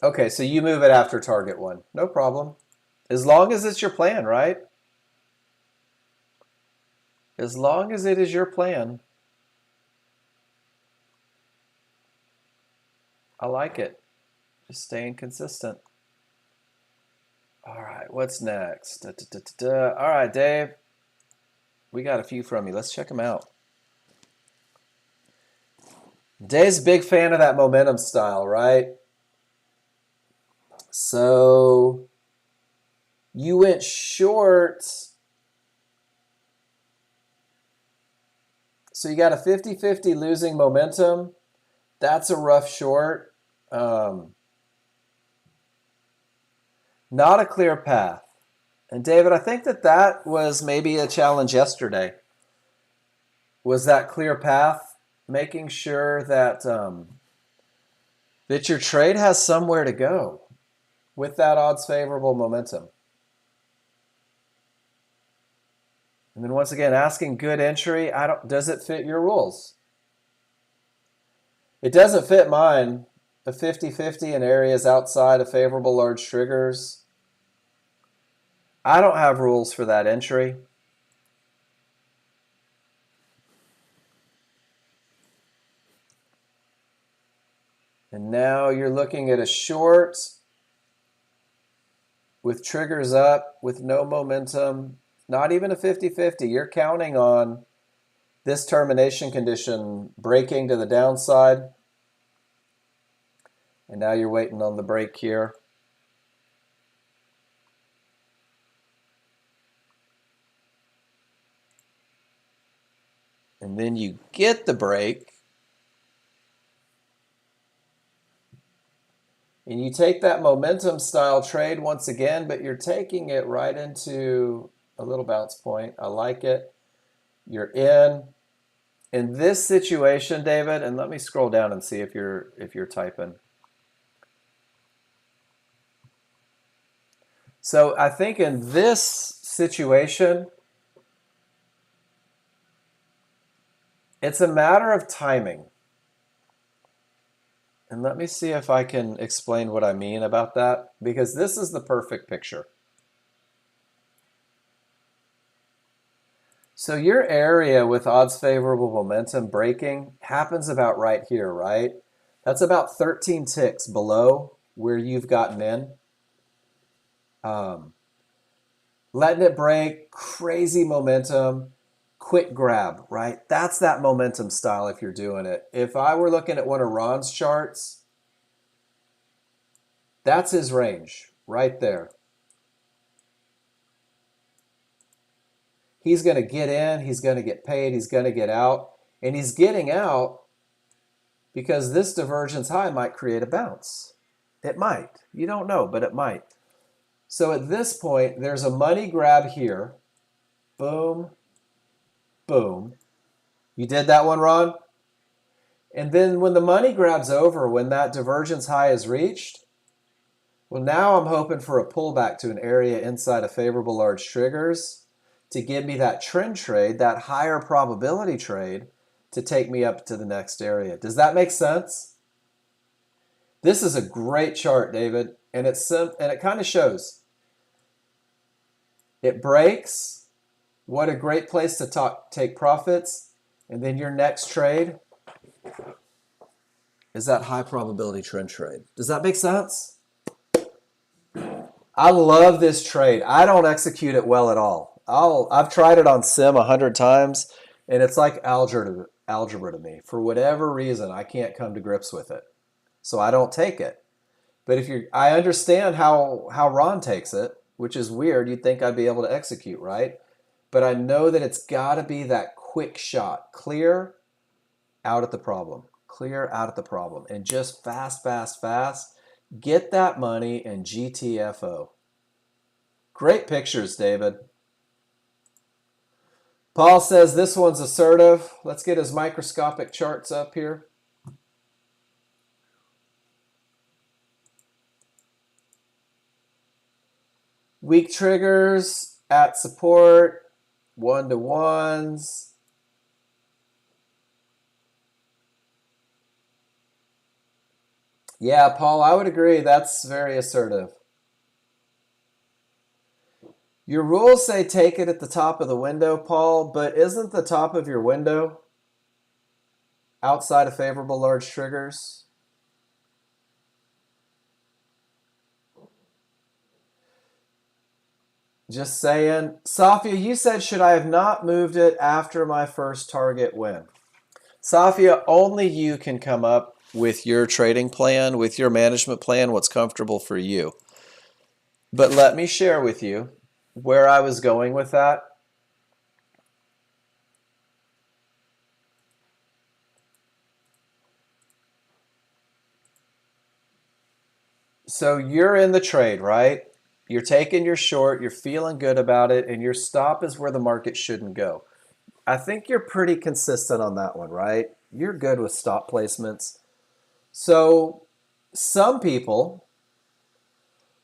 Okay, so you move it after target 1. No problem. As long as it's your plan, right? As long as it is your plan. I like it. Just staying consistent. All right, what's next? All right, Dave. We got a few from you. Let's check them out. Dave's a big fan of that momentum style, right? So you went short. So you got a 50-50 losing momentum. That's a rough short. Not a clear path. And David, I think that was maybe a challenge yesterday. Was that clear path, making sure that that your trade has somewhere to go with that odds favorable momentum. And then once again, asking good entry, does it fit your rules? It doesn't fit mine. a 50-50 in areas outside of favorable large triggers. I don't have rules for that entry. And now you're looking at a short with triggers up, with no momentum, not even a 50-50. You're counting on this termination condition breaking to the downside. And now you're waiting on the break here. And then you get the break. And you take that momentum style trade once again, but you're taking it right into a little bounce point. I like it. You're in. In this situation, David, and let me scroll down and see if you're typing. So I think in this situation, it's a matter of timing. And let me see if I can explain what I mean about that, because this is the perfect picture. So your area with odds favorable momentum breaking happens about right here, right? That's about 13 ticks below where you've gotten in. Letting it break, crazy momentum, quick grab, right? That's that momentum style if you're doing it. If I were looking at one of Ron's charts, that's his range right there. He's going to get in, he's going to get paid, he's going to get out, and he's getting out because this divergence high might create a bounce. It might. You don't know, but it might. So at this point, there's a money grab here. Boom, boom. You did that one, Ron? And then when the money grab's over, when that divergence high is reached, well, now I'm hoping for a pullback to an area inside of favorable large triggers to give me that trend trade, that higher probability trade, to take me up to the next area. Does that make sense? This is a great chart, David, and it kind of shows. It breaks. What a great place to take profits. And then your next trade is that high probability trend trade. Does that make sense? I love this trade. I don't execute it well at all. I've tried it on Sim 100 times, and it's like algebra to me. For whatever reason, I can't come to grips with it, so I don't take it. But I understand how Ron takes it, which is weird. You'd think I'd be able to execute, right? But I know that it's got to be that quick shot, clear out at the problem, clear out at the problem, and just fast, fast, fast. Get that money and GTFO. Great pictures, David. Paul says this one's assertive. Let's get his microscopic charts up here. Weak triggers at support, 1-to-1s. Yeah, Paul, I would agree. That's very assertive. Your rules say take it at the top of the window, Paul, but isn't the top of your window outside of favorable large triggers? Just saying. Safia, you said, should I have not moved it after my first target win? Safia, only you can come up with your trading plan, with your management plan, what's comfortable for you. But let me share with you where I was going with that. So you're in the trade, right? You're taking your short, you're feeling good about it, and your stop is where the market shouldn't go. I think you're pretty consistent on that one, right? You're good with stop placements. So some people,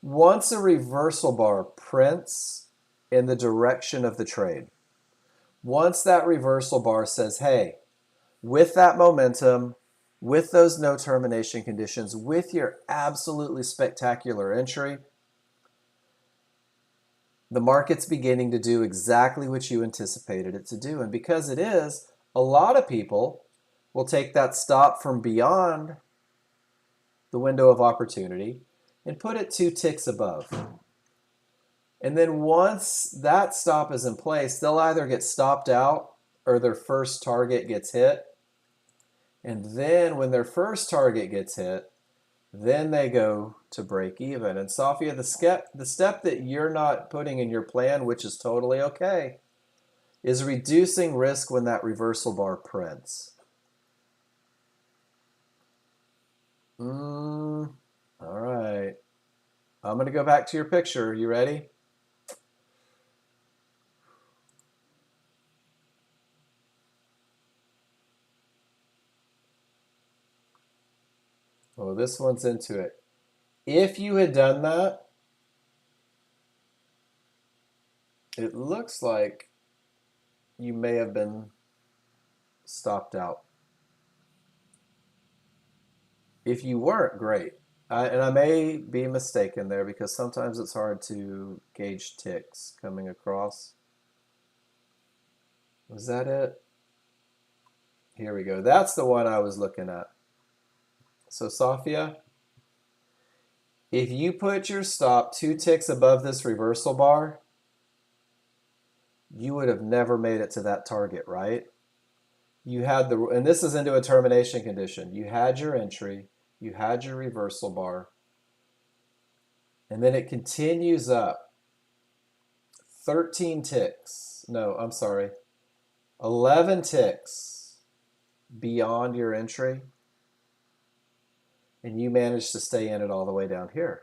once a reversal bar prints in the direction of the trade, once that reversal bar says, hey, with that momentum, with those no termination conditions, with your absolutely spectacular entry, the market's beginning to do exactly what you anticipated it to do. And because it is, a lot of people will take that stop from beyond the window of opportunity and put it 2 ticks above. And then once that stop is in place, they'll either get stopped out or their first target gets hit. And then when their first target gets hit, then they go to break even. And Safia, the step that you're not putting in your plan, which is totally okay, is reducing risk when that reversal bar prints. All right. I'm going to go back to your picture. You ready? Oh, this one's into it. If you had done that, it looks like you may have been stopped out. If you weren't, great. And I may be mistaken there because sometimes it's hard to gauge ticks coming across. Was that it? Here we go. That's the one I was looking at. So Safia, if you put your stop 2 ticks above this reversal bar, you would have never made it to that target, right? You had the, and this is into a termination condition. You had your entry, you had your reversal bar, and then it continues up 13 ticks. No, I'm sorry, 11 ticks beyond your entry, and you managed to stay in it all the way down here.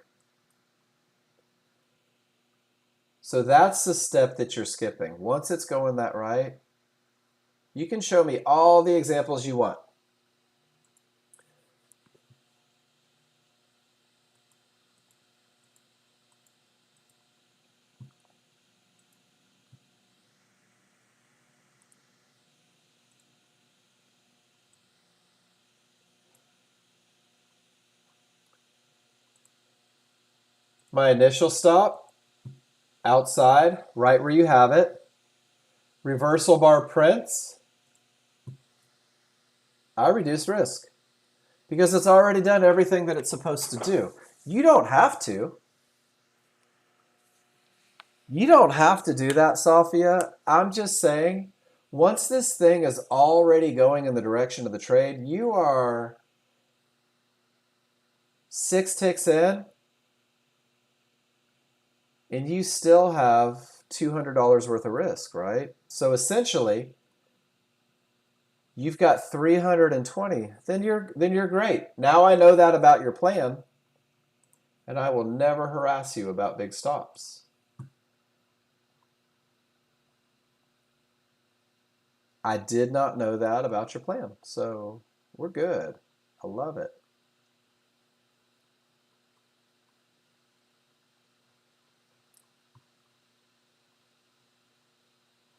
So that's the step that you're skipping. Once it's going that right, you can show me all the examples you want. My initial stop, outside, right where you have it. Reversal bar prints. I reduce risk because it's already done everything that it's supposed to do. You don't have to. You don't have to do that, Safia. I'm just saying, once this thing is already going in the direction of the trade, you are 6 ticks in, and you still have $200 worth of risk, right? So essentially, you've got 320. Then you're great. Now I know that about your plan, and I will never harass you about big stops. I did not know that about your plan, so we're good. I love it.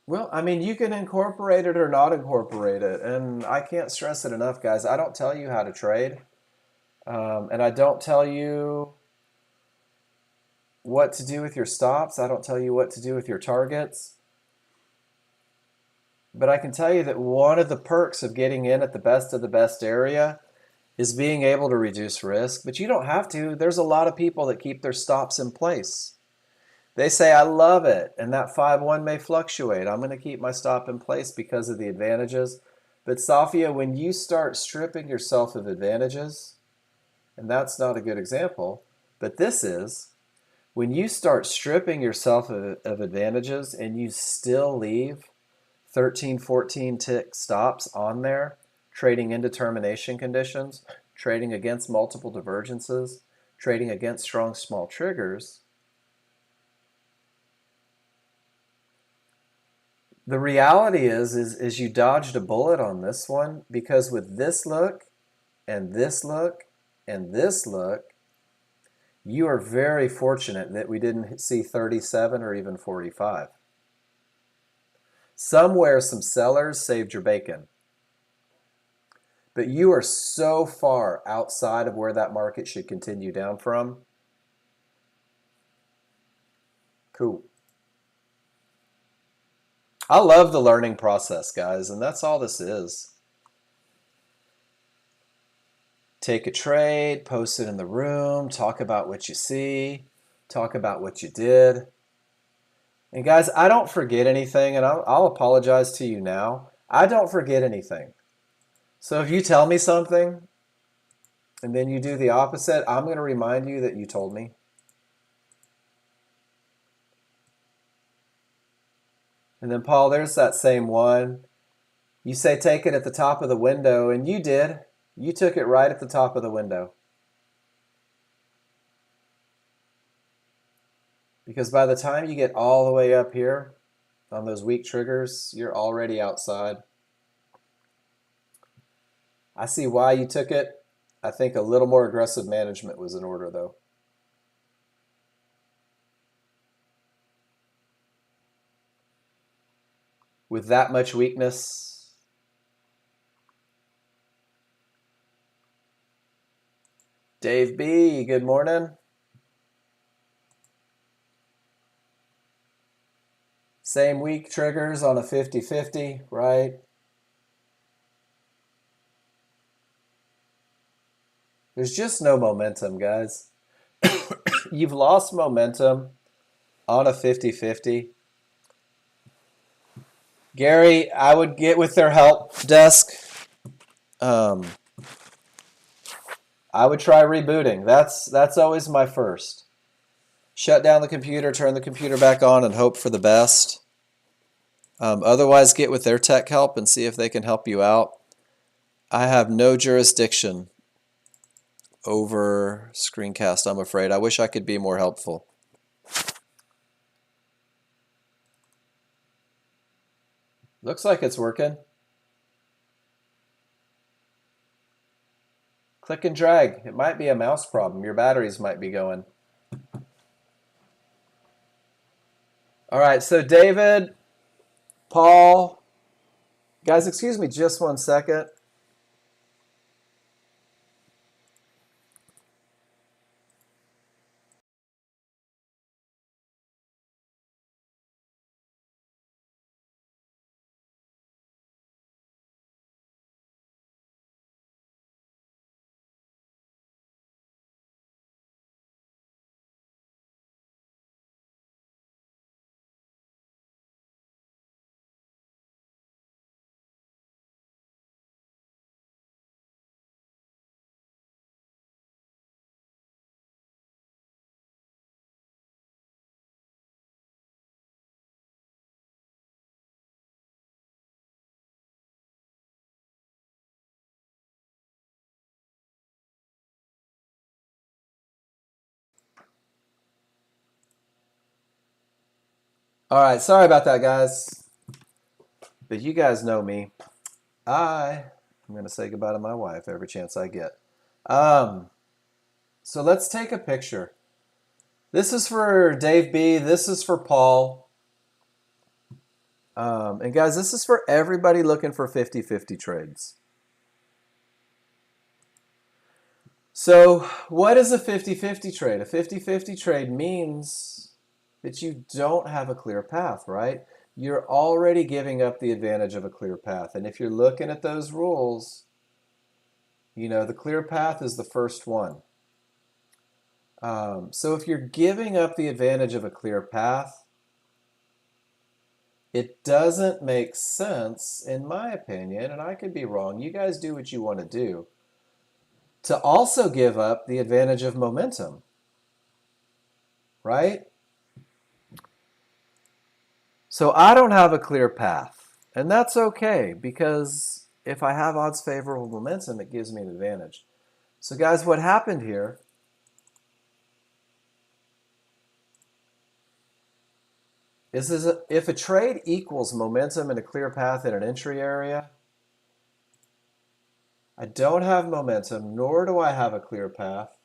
Well, I mean, you can incorporate it or not incorporate it. And I can't stress it enough, guys. I don't tell you how to trade. And I don't tell you what to do with your stops. I don't tell you what to do with your targets. But I can tell you that one of the perks of getting in at the best of the best area is being able to reduce risk. But you don't have to. There's a lot of people that keep their stops in place. They say, I love it, and that 5-1 may fluctuate. I'm going to keep my stop in place because of the advantages. But Safia, when you start stripping yourself of advantages, and that's not a good example, but this is, when you start stripping yourself of advantages and you still leave 13, 14 tick stops on there, trading indetermination conditions, trading against multiple divergences, trading against strong small triggers, the reality is you dodged a bullet on this one because with this look and this look and this look, you are very fortunate that we didn't see 37 or even 45. Somewhere some sellers saved your bacon. but you are so far outside of where that market should continue down from. Cool. I love the learning process, guys, and that's all this is. Take a trade, post it in the room, talk about what you see, talk about what you did. And guys, I don't forget anything, and I'll apologize to you now. I don't forget anything. So if you tell me something and then you do the opposite, I'm going to remind you that you told me. And then Paul, there's that same one. You say take it at the top of the window, and you did. You took it right at the top of the window. Because by the time you get all the way up here on those weak triggers, you're already outside. I see why you took it. I think a little more aggressive management was in order, though. With that much weakness, Dave B, good morning. Same weak triggers on a 50-50, right? There's just no momentum, guys. You've lost momentum on a 50-50. Gary, I would get with their help desk. I would try rebooting. That's always my first. Shut down the computer, turn the computer back on, and hope for the best. Otherwise, get with their tech help and see if they can help you out. I have no jurisdiction over screencast, I'm afraid. I wish I could be more helpful. Looks like it's working. Click and drag. It might be a mouse problem. Your batteries might be going. All right, so David, Paul, guys, excuse me just one second. All right, sorry about that, guys. But you guys know me. I'm going to say goodbye to my wife every chance I get. So let's take a picture. This is for Dave B. This is for Paul. And guys, this is for everybody looking for 50-50 trades. So what is a 50-50 trade? A 50-50 trade means that you don't have a clear path, right? You're already giving up the advantage of a clear path. And if you're looking at those rules, you know, the clear path is the first one. So if you're giving up the advantage of a clear path, it doesn't make sense, in my opinion, and I could be wrong. You guys do what you want to do, to also give up the advantage of momentum, right? So I don't have a clear path, and that's okay, because if I have odds favorable momentum, it gives me an advantage. So guys, what happened here is if a trade equals momentum and a clear path in an entry area, I don't have momentum, nor do I have a clear path.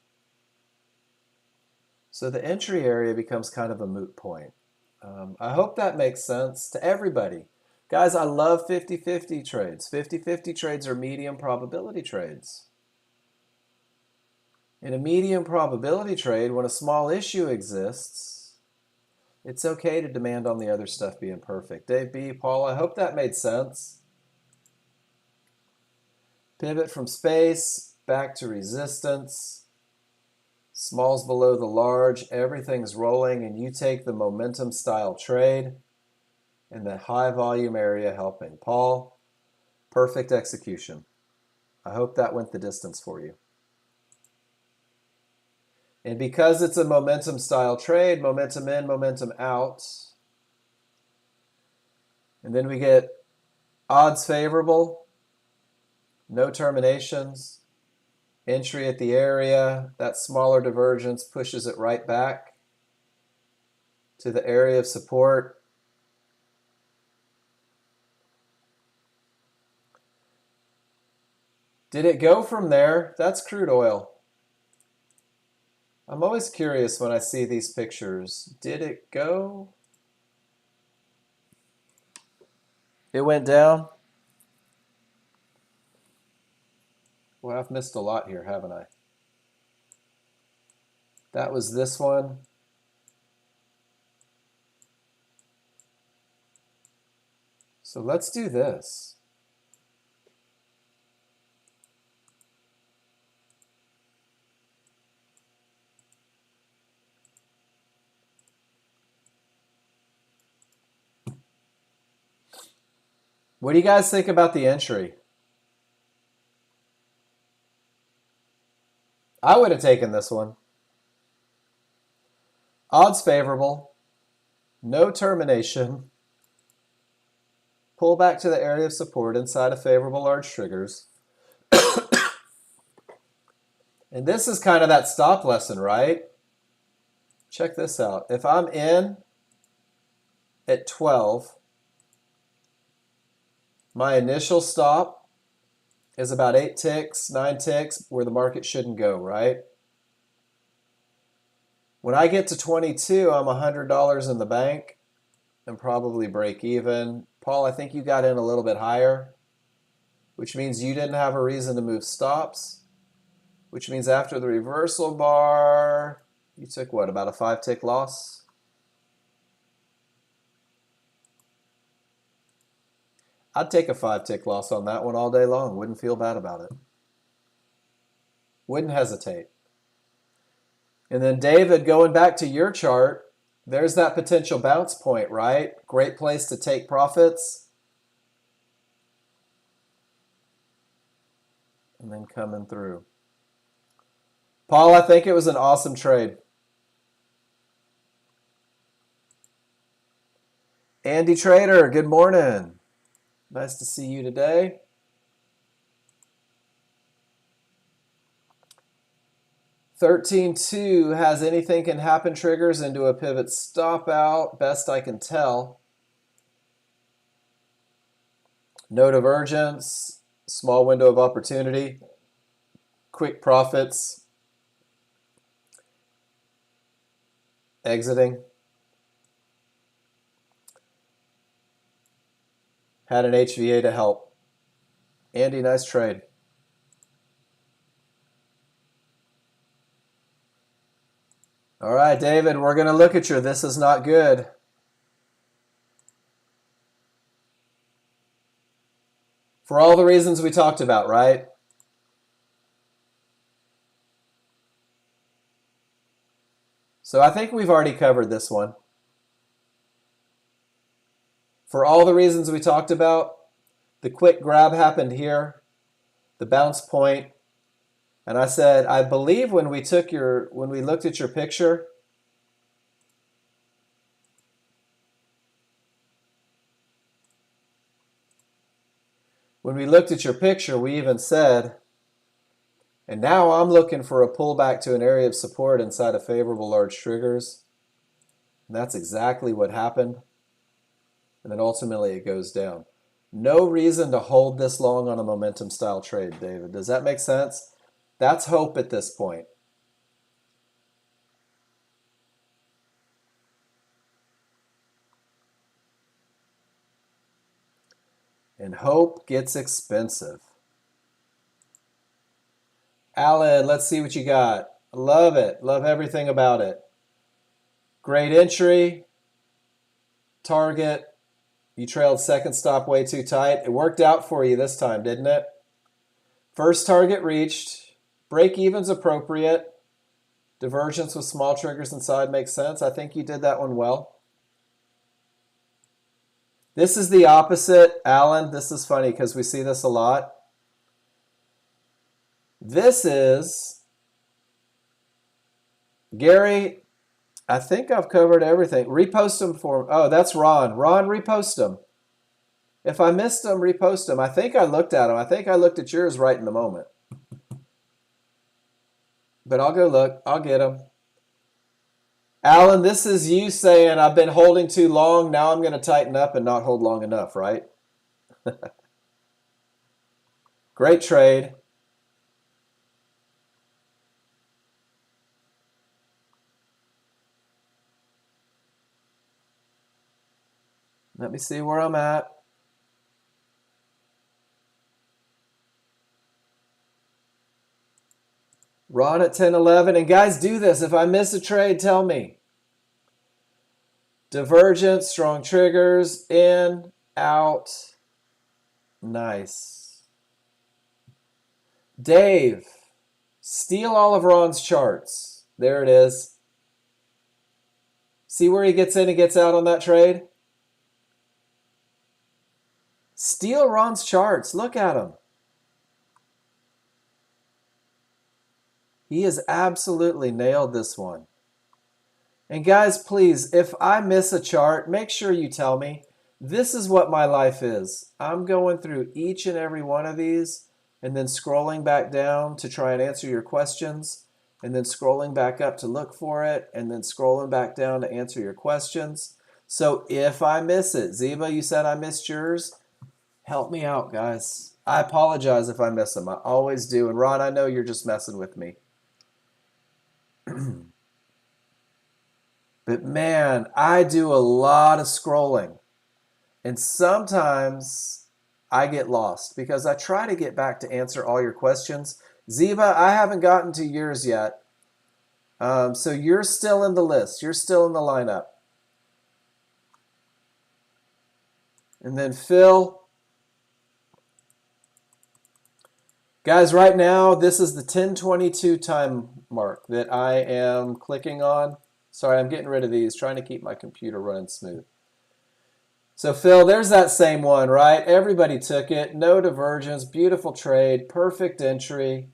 So the entry area becomes kind of a moot point. I hope that makes sense to everybody. Guys, I love 50-50 trades. 50-50 trades are medium probability trades. In a medium probability trade, when a small issue exists, it's okay to demand on the other stuff being perfect. Dave B, Paul, I hope that made sense. Pivot from space, back to resistance. Small's below the large, everything's rolling, and you take the momentum style trade in the high volume area helping. Paul, perfect execution. I hope that went the distance for you. And because it's a momentum style trade, momentum in, momentum out, and then we get odds favorable, no terminations, entry at the area, that smaller divergence pushes it right back to the area of support. Did it go from there? That's crude oil. I'm always curious when I see these pictures. Did it go? It went down? Well, I've missed a lot here, haven't I? That was this one. So let's do this. What do you guys think about the entry? I would have taken this one. Odds favorable, no termination, pull back to the area of support inside of favorable large triggers. And this is kind of that stop lesson, right? Check this out. If I'm in at 12, my initial stop is about 8 ticks, 9 ticks, where the market shouldn't go, right? When I get to 22, I'm $100 in the bank and probably break even. Paul, I think you got in a little bit higher, which means you didn't have a reason to move stops, which means after the reversal bar, you took what, about a 5-tick loss? I'd take a 5-tick loss on that one all day long. Wouldn't feel bad about it. Wouldn't hesitate. And then David, going back to your chart, there's that potential bounce point, right? Great place to take profits. And then coming through. Paul, I think it was an awesome trade. Andy Trader, good morning. Nice to see you today. $13.2 has anything can happen triggers into a pivot stop out, best I can tell. No divergence, small window of opportunity, quick profits, exiting. Had an HVA to help. Andy, nice trade. All right, David, we're going to look at your this is not good. For all the reasons we talked about, right? So I think we've already covered this one. For all the reasons we talked about, the quick grab happened here, the bounce point, and I said, I believe when we looked at your picture, we even said, and now I'm looking for a pullback to an area of support inside of favorable large triggers. And that's exactly what happened. And then ultimately it goes down. No reason to hold this long on a momentum style trade, David. Does that make sense? That's hope at this point. And hope gets expensive. Alan, let's see what you got. Love it. Love everything about it. Great entry. Target. You trailed second stop way too tight. It worked out for you this time, didn't it? First target reached. Break even's appropriate. Divergence with small triggers inside makes sense. I think you did that one well. This is the opposite, Alan. This is funny because we see this a lot. This is, Gary, I think I've covered everything. Repost them for, oh, that's Ron. Ron, repost them. If I missed them, repost them. I think I looked at them. I think I looked at yours right in the moment. But I'll go look. I'll get them. Alan, this is you saying I've been holding too long. Now I'm going to tighten up and not hold long enough, right? Great trade. Let me see where I'm at. Ron at 10.11. And guys, do this. If I miss a trade, tell me. Divergence, strong triggers, in, out. Nice. Dave, steal all of Ron's charts. There it is. See where he gets in and gets out on that trade? Steal Ron's charts. Look at him. He has absolutely nailed this one. And guys, please, if I miss a chart, make sure you tell me. This is what my life is. I'm going through each and every one of these and then scrolling back down to try and answer your questions, and then scrolling back up to look for it, and then scrolling back down to answer your questions. So if I miss it, Ziba, you said I missed yours. Help me out, guys. I apologize if I miss them. I always do. And Ron, I know you're just messing with me. But man, I do a lot of scrolling. And sometimes I get lost because I try to get back to answer all your questions. Ziba, I haven't gotten to yours yet. So you're still in the list. You're still in the lineup. And then Phil. Guys, right now, this is the 10:22 time mark that I am clicking on. Sorry, I'm getting rid of these, trying to keep my computer running smooth. So, Phil, there's that same one, right? Everybody took it. No divergence. Beautiful trade. Perfect entry.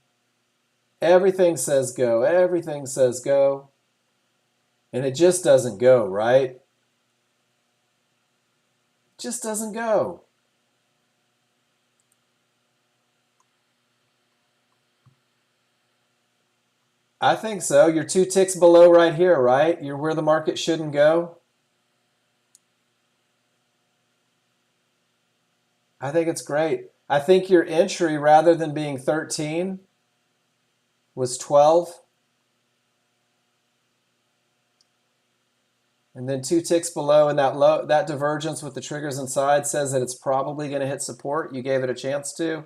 Everything says go. Everything says go. And it just doesn't go, right? It just doesn't go. I think so. You're 2 ticks below right here, right? You're where the market shouldn't go. I think it's great. I think your entry, rather than being 13, was 12. And then 2 ticks below, and that divergence with the triggers inside says that it's probably going to hit support. You gave it a chance to.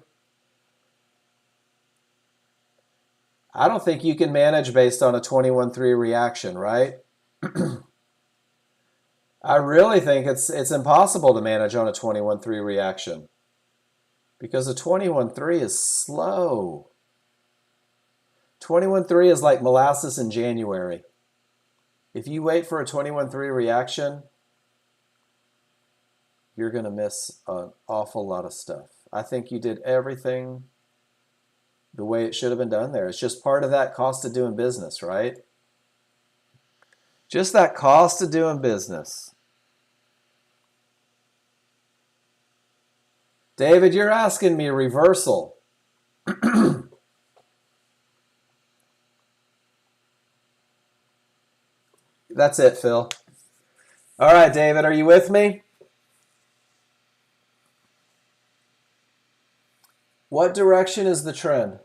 I don't think you can manage based on a 21-3 reaction, right? I really think it's impossible to manage on a 21-3 reaction because a 21-3 is slow. 21-3 is like molasses in January. If you wait for a 21-3 reaction, you're going to miss an awful lot of stuff. I think you did everything the way it should have been done there. It's just part of that cost of doing business, right? Just that cost of doing business. David, you're asking me reversal. That's it, Phil. All right, David, are you with me? What direction is the trend?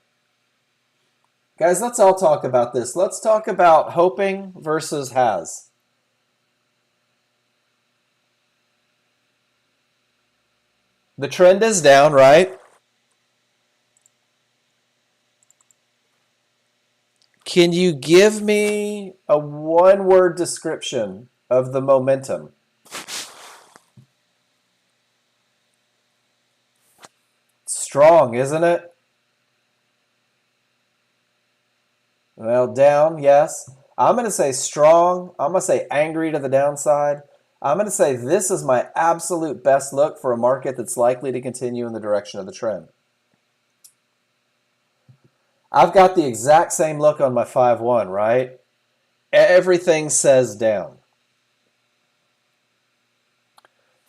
Guys, let's all talk about this. Let's talk about hoping versus has. The trend is down, right? Can you give me a one-word description of the momentum? Strong, isn't it? Well, down, yes. I'm going to say strong. I'm going to say angry to the downside. I'm going to say this is my absolute best look for a market that's likely to continue in the direction of the trend. I've got the exact same look on my 5-1, right? Everything says down.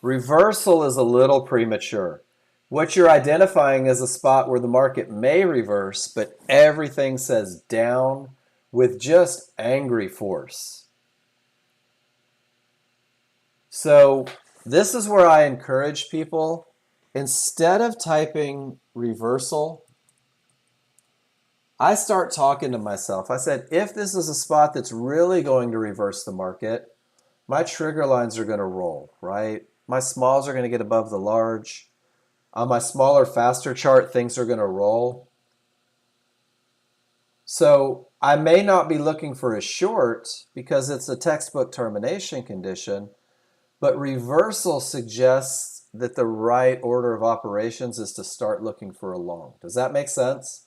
Reversal is a little premature. What you're identifying is a spot where the market may reverse, but everything says down with just angry force. So this is where I encourage people, instead of typing reversal, I start talking to myself. I said, if this is a spot that's really going to reverse the market, my trigger lines are going to roll, right? My smalls are going to get above the large. On my smaller, faster chart, things are going to roll. So I may not be looking for a short because it's a textbook termination condition, but reversal suggests that the right order of operations is to start looking for a long. Does that make sense?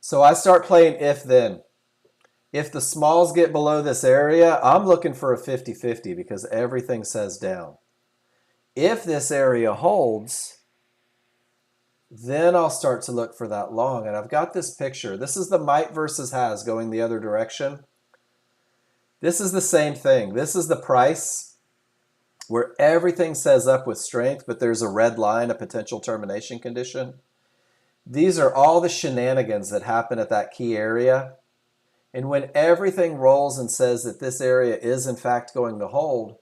So I start playing if-then. If the smalls get below this area, I'm looking for a 50-50 because everything says down. If this area holds, then I'll start to look for that long. And I've got this picture. This is the might versus has going the other direction. This is the same thing. This is the price where everything says up with strength, but there's a red line, a potential termination condition. These are all the shenanigans that happen at that key area. And when everything rolls and says that this area is in fact going to hold,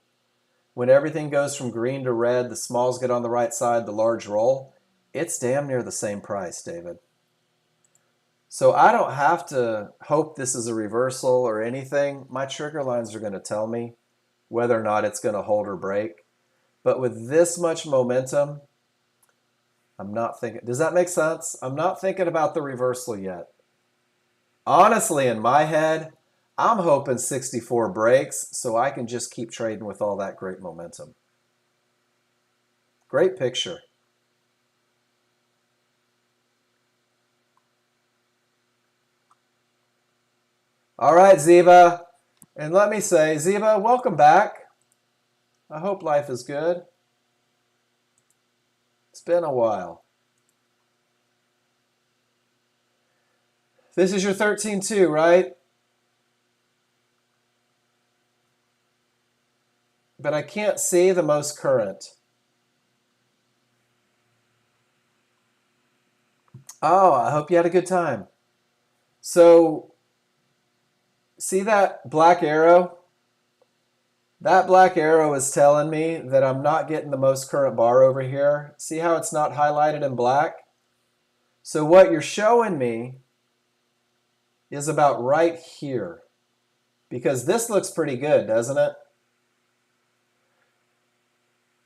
when everything goes from green to red, the smalls get on the right side, the large roll, it's damn near the same price, David. So I don't have to hope this is a reversal or anything. My trigger lines are going to tell me whether or not it's going to hold or break. But with this much momentum, I'm not thinking, does that make sense? I'm not thinking about the reversal yet. Honestly, in my head, I'm hoping 64 breaks so I can just keep trading with all that great momentum. Great picture. All right, Ziba. And let me say, Ziba, welcome back. I hope life is good. It's been a while. This is your 13-2, right? But I can't see the most current. Oh, I hope you had a good time. So, see that black arrow? That black arrow is telling me that I'm not getting the most current bar over here. See how it's not highlighted in black? So what you're showing me is about right here. Because this looks pretty good, doesn't it?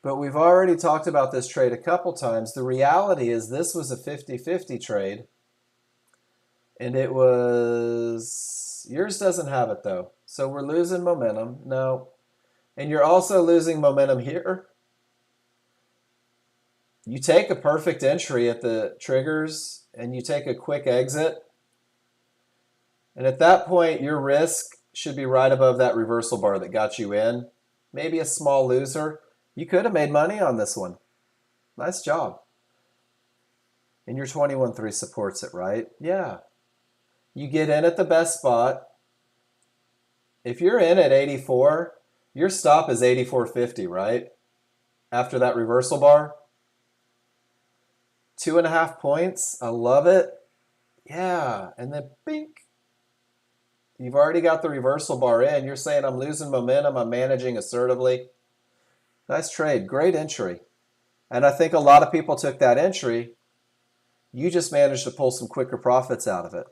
But we've already talked about this trade a couple times. The reality is this was a 50-50 trade. And it was, yours doesn't have it though. So we're losing momentum. No. And you're also losing momentum here. You take a perfect entry at the triggers and you take a quick exit. And at that point, your risk should be right above that reversal bar that got you in. Maybe a small loser. You could have made money on this one. Nice job. And your 21.3 supports it, right? Yeah. You get in at the best spot. If you're in at 84, your stop is 84.50, right? After that reversal bar. 2.5 points. I love it. Yeah. And then bink. You've already got the reversal bar in. You're saying I'm losing momentum. I'm managing assertively. Nice trade. Great entry. And I think a lot of people took that entry. You just managed to pull some quicker profits out of it.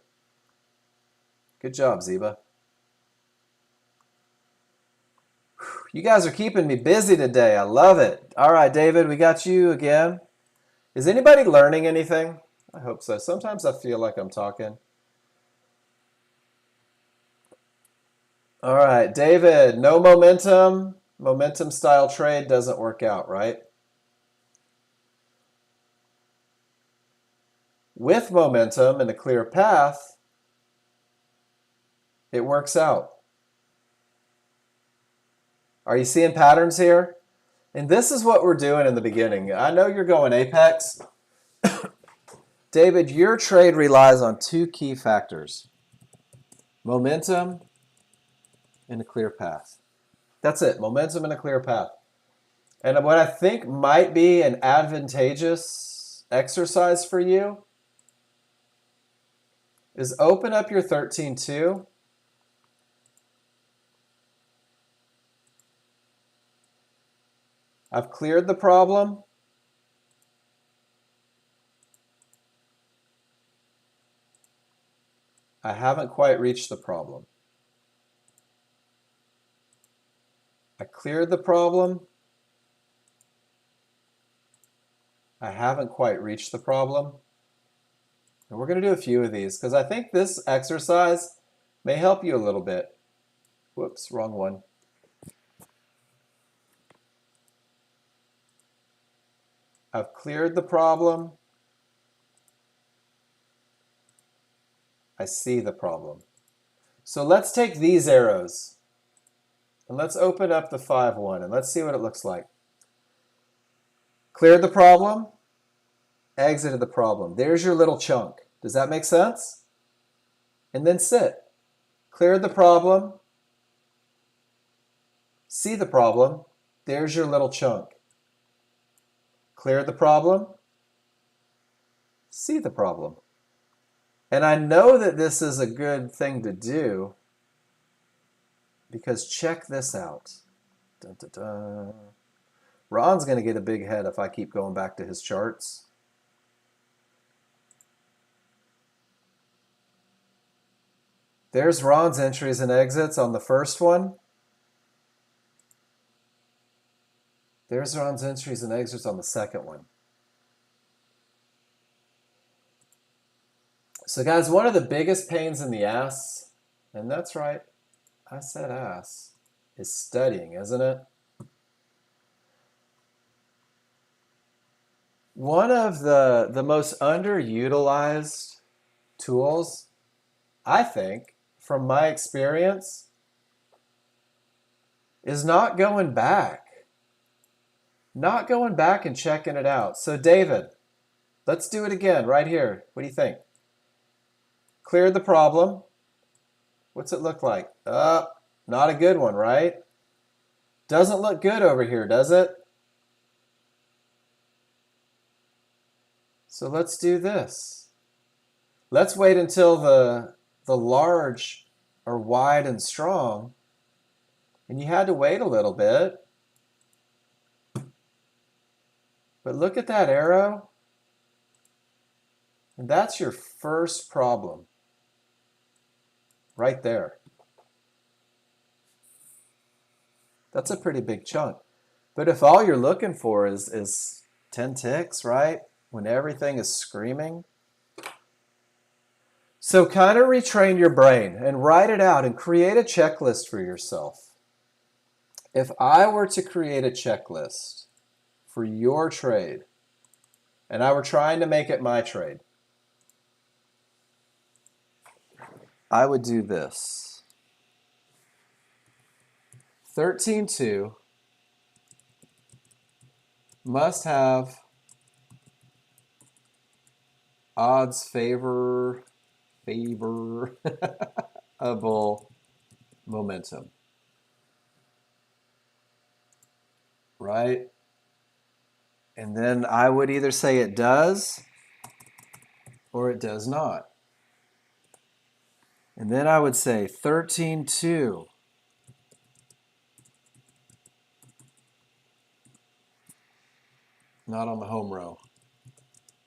Good job, Ziba. You guys are keeping me busy today. I love it. All right, David, we got you again. Is anybody learning anything? I hope so. Sometimes I feel like I'm talking. All right, David, no momentum. Momentum style trade doesn't work out, right? With momentum and a clear path, it works out. Are you seeing patterns here? And this is what we're doing in the beginning. I know you're going apex. David, your trade relies on two key factors: momentum and a clear path. That's it, momentum and a clear path. And what I think might be an advantageous exercise for you is open up your 13.2. I've cleared the problem. I haven't quite reached the problem. I cleared the problem. I haven't quite reached the problem. And we're going to do a few of these because I think this exercise may help you a little bit. Whoops, wrong one. I've cleared the problem. I see the problem. So let's take these arrows and let's open up the 5-1 and let's see what it looks like. Cleared the problem, exited the problem. There's your little chunk. Does that make sense? And then sit. Cleared the problem, see the problem. There's your little chunk. Cleared the problem, see the problem. And I know that this is a good thing to do because check this out. Dun, dun, dun. Ron's going to get a big head if I keep going back to his charts. There's Ron's entries and exits on the first one. There's Ron's entries and exits on the second one. So guys, one of the biggest pains in the ass, and that's right, I said ass, is studying, isn't it? One of the most underutilized tools, I think, from my experience, is not going back. Not going back and checking it out. So David, let's do it again right here. What do you think? Cleared the problem. What's it look like? Not a good one, right? Doesn't look good over here, does it? So let's do this. Let's wait until the large are wide and strong. And you had to wait a little bit. But look at that arrow. And that's your first problem. Right there. That's a pretty big chunk. But if all you're looking for is 10 ticks, right? When everything is screaming. So kind of retrain your brain and write it out and create a checklist for yourself. If I were to create a checklist for your trade, and I were trying to make it my trade, I would do this. 13.2 must have odds favorable momentum. Right? And then I would either say it does or it does not. And then I would say 13.2 not on the home row,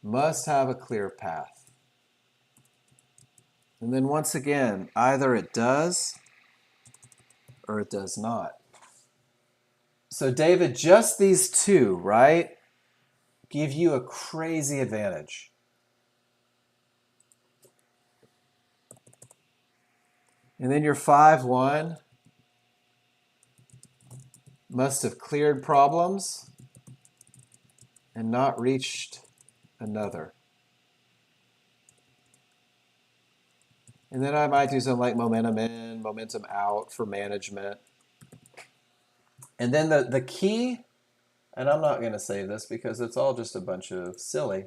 must have a clear path. And then once again, either it does or it does not. So David, just these two, right, give you a crazy advantage. And then your 5-1 must have cleared problems and not reached another. And then I might do something like momentum in, momentum out for management. And then the key, and I'm not going to say this because it's all just a bunch of silly,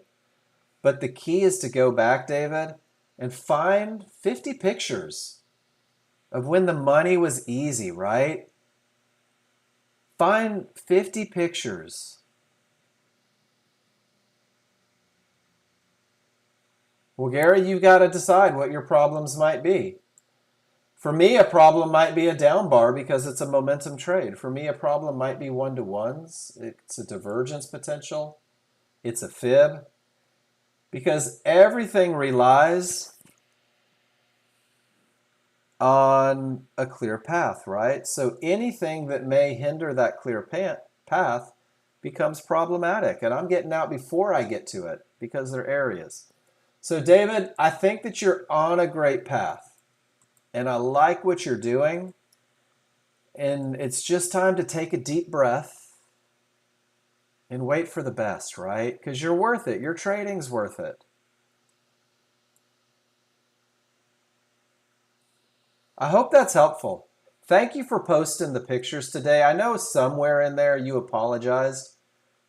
but the key is to go back, David, and find 50 pictures of when the money was easy, right? Find 50 pictures. Well, Gary, you've got to decide what your problems might be. For me, a problem might be a down bar because it's a momentum trade. For me, a problem might be one-to-ones. It's a divergence potential. It's a fib. Because everything relies on a clear path, right? So anything that may hinder that clear path becomes problematic. And I'm getting out before I get to it because they're areas. So David, I think that you're on a great path. And I like what you're doing. And it's just time to take a deep breath and wait for the best, right? Because you're worth it. Your trading's worth it. I hope that's helpful. Thank you for posting the pictures today. I know somewhere in there you apologized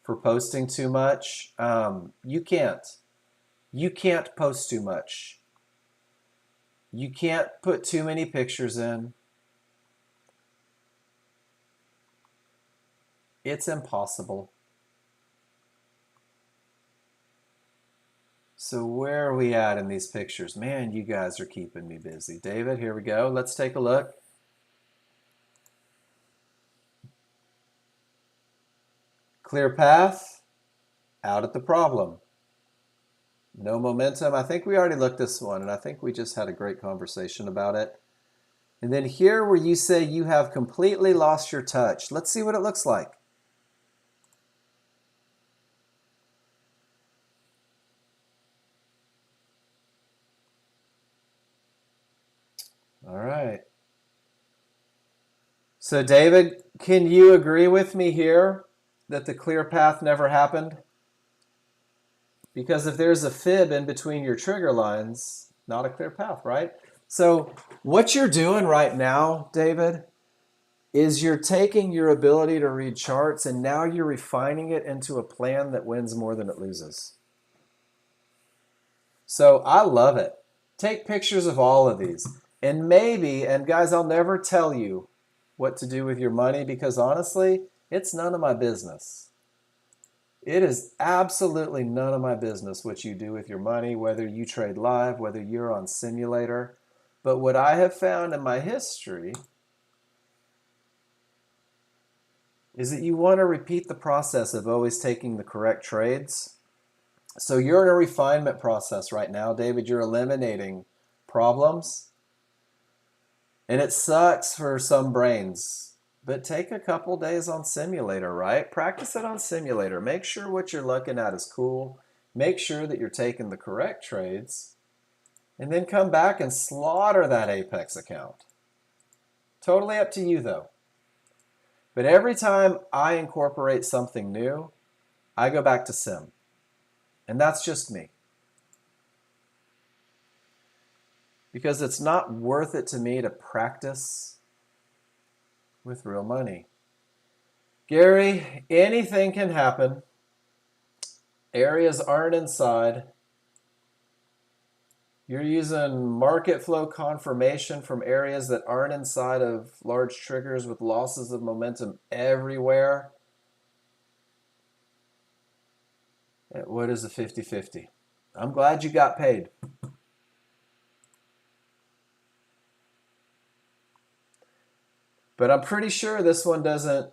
for posting too much. You can't. You can't post too much. You can't put too many pictures in. It's impossible. So where are we at in these pictures? Man, you guys are keeping me busy. David, here we go. Let's take a look. Clear path, out at the problem. No momentum. I think we already looked this one, and I think we just had a great conversation about it. And then here where you say you have completely lost your touch. Let's see what it looks like. All right. So David, can you agree with me here that the clear path never happened? Because if there's a fib in between your trigger lines, not a clear path, right? So what you're doing right now, David, is you're taking your ability to read charts and now you're refining it into a plan that wins more than it loses. So I love it. Take pictures of all of these. And maybe, and guys, I'll never tell you what to do with your money because honestly, it's none of my business. It is absolutely none of my business what you do with your money, whether you trade live, whether you're on simulator. But what I have found in my history is that you want to repeat the process of always taking the correct trades. So you're in a refinement process right now, David. You're eliminating problems. And it sucks for some brains. But take a couple days on simulator, right? Practice it on simulator. Make sure what you're looking at is cool. Make sure that you're taking the correct trades. And then come back and slaughter that Apex account. Totally up to you, though. But every time I incorporate something new, I go back to sim. And that's just me. Because it's not worth it to me to practice with real money. Gary, anything can happen. Areas aren't inside. You're using market flow confirmation from areas that aren't inside of large triggers with losses of momentum everywhere. What is a 50-50? I'm glad you got paid. But I'm pretty sure this one doesn't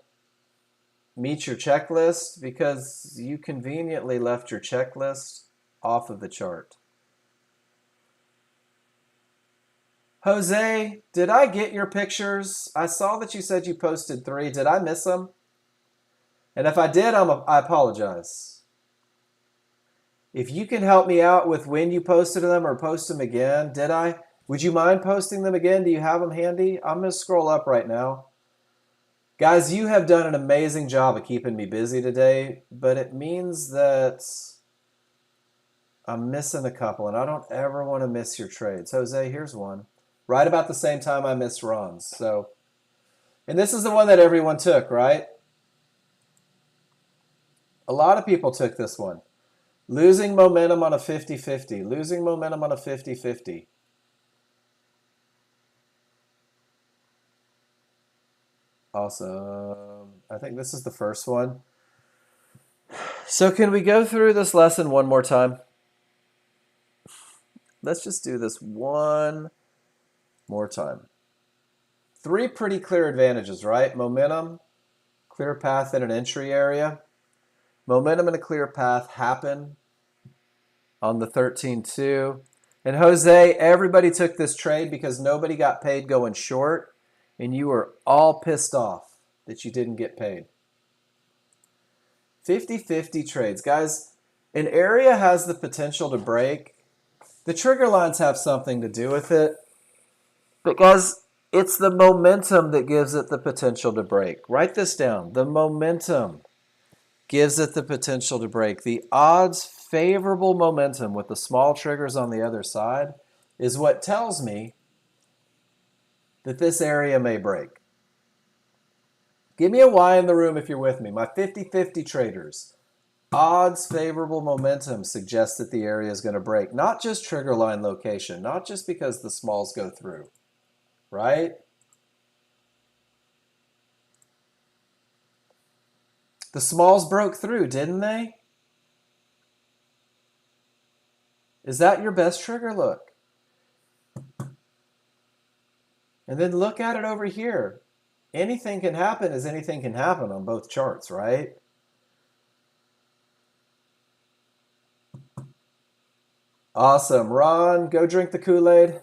meet your checklist because you conveniently left your checklist off of the chart. Jose, did I get your pictures? I saw that you said you posted 3. Did I miss them? And if I did, I apologize. If you can help me out with when you posted them or post them again, did I? Would you mind posting them again? Do you have them handy? I'm going to scroll up right now. Guys, you have done an amazing job of keeping me busy today, but it means that I'm missing a couple, and I don't ever want to miss your trades. Jose, here's one. Right about the same time I missed Ron's. So, and this is the one that everyone took, right? A lot of people took this one. Losing momentum on a 50-50. Losing momentum on a 50-50. Awesome. I think this is the first one. So can we go through this lesson one more time? Let's just do this one more time. 3 pretty clear advantages, right? Momentum, clear path in an entry area. Momentum and a clear path happen on the 13-2. And Jose, everybody took this trade because nobody got paid going short, and you were all pissed off that you didn't get paid. 50-50 trades. Guys, an area has the potential to break. The trigger lines have something to do with it. But guys, it's the momentum that gives it the potential to break. Write this down. The momentum gives it the potential to break. The odds favorable momentum with the small triggers on the other side is what tells me that this area may break. Give me a Y in the room if you're with me. My 50-50 traders. Odds favorable momentum suggests that the area is going to break. Not just trigger line location. Not just because the smalls go through. Right? The smalls broke through, didn't they? Is that your best trigger look? And then look at it over here. Anything can happen as anything can happen on both charts, right? Awesome. Ron, go drink the Kool-Aid.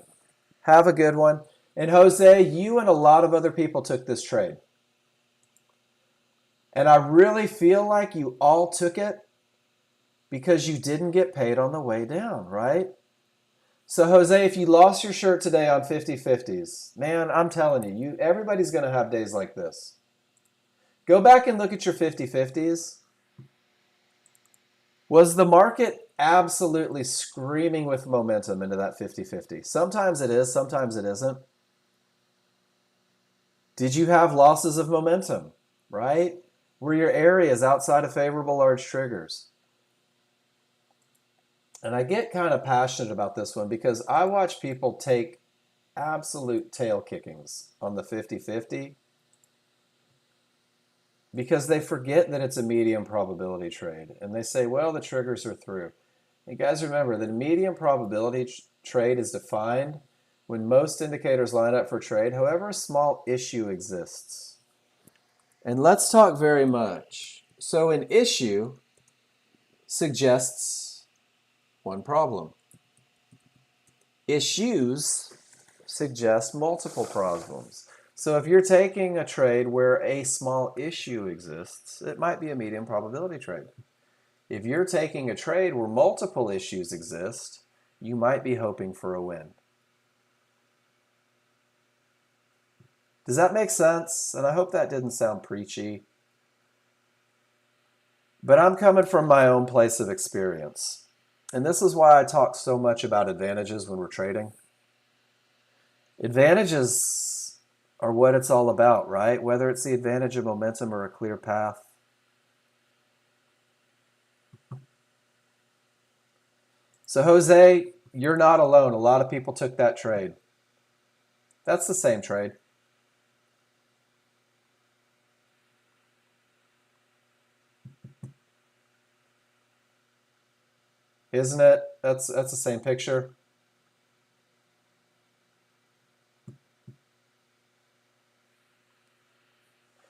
Have a good one. And Jose, you and a lot of other people took this trade. And I really feel like you all took it because you didn't get paid on the way down, right? So Jose, if you lost your shirt today on 50-50s, man, I'm telling you, everybody's going to have days like this. Go back and look at your 50-50s. Was the market absolutely screaming with momentum into that 50-50? Sometimes it is, sometimes it isn't. Did you have losses of momentum, right? Were your areas outside of favorable large triggers? And I get kind of passionate about this one because I watch people take absolute tail kickings on the 50-50 because they forget that it's a medium probability trade. And they say, well, the triggers are through. And guys, remember that a medium probability trade is defined when most indicators line up for trade, however a small issue exists. And let's talk very much. So an issue suggests one problem. Issues suggest multiple problems. So if you're taking a trade where a small issue exists, it might be a medium probability trade. If you're taking a trade where multiple issues exist, you might be hoping for a win. Does that make sense? And I hope that didn't sound preachy. But I'm coming from my own place of experience. And this is why I talk so much about advantages when we're trading. Advantages are what it's all about, right? Whether it's the advantage of momentum or a clear path. So Jose, you're not alone. A lot of people took that trade. That's the same trade. Isn't it? That's the same picture.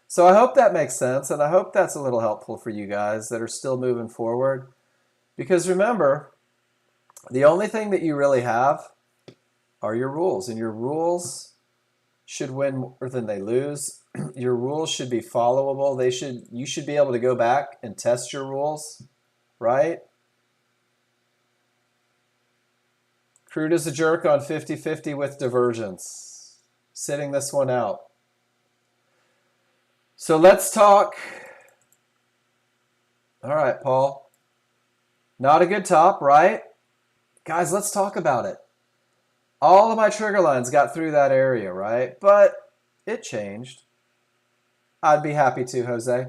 So I hope that makes sense, and I hope that's a little helpful for you guys that are still moving forward. Because remember, the only thing that you really have are your rules, and your rules should win more than they lose. Your rules should be followable. You should be able to go back and test your rules, right? Crude is a jerk on 50-50 with divergence. Sitting this one out. So let's talk. All right, Paul. Not a good top, right? Guys, let's talk about it. All of my trigger lines got through that area, right? But it changed. I'd be happy to, Jose.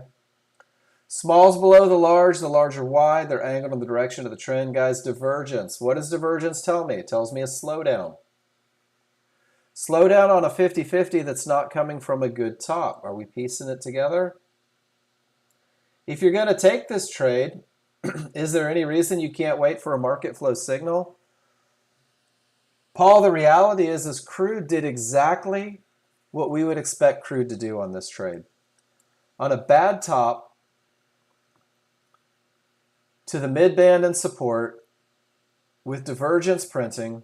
Smalls below the large are wide. They're angled in the direction of the trend, guys. Divergence. What does divergence tell me? It tells me a slowdown. Slowdown on a 50-50 that's not coming from a good top. Are we piecing it together? If you're going to take this trade, is there any reason you can't wait for a market flow signal? Paul, the reality is crude did exactly what we would expect crude to do on this trade. On a bad top to the mid-band and support with divergence printing,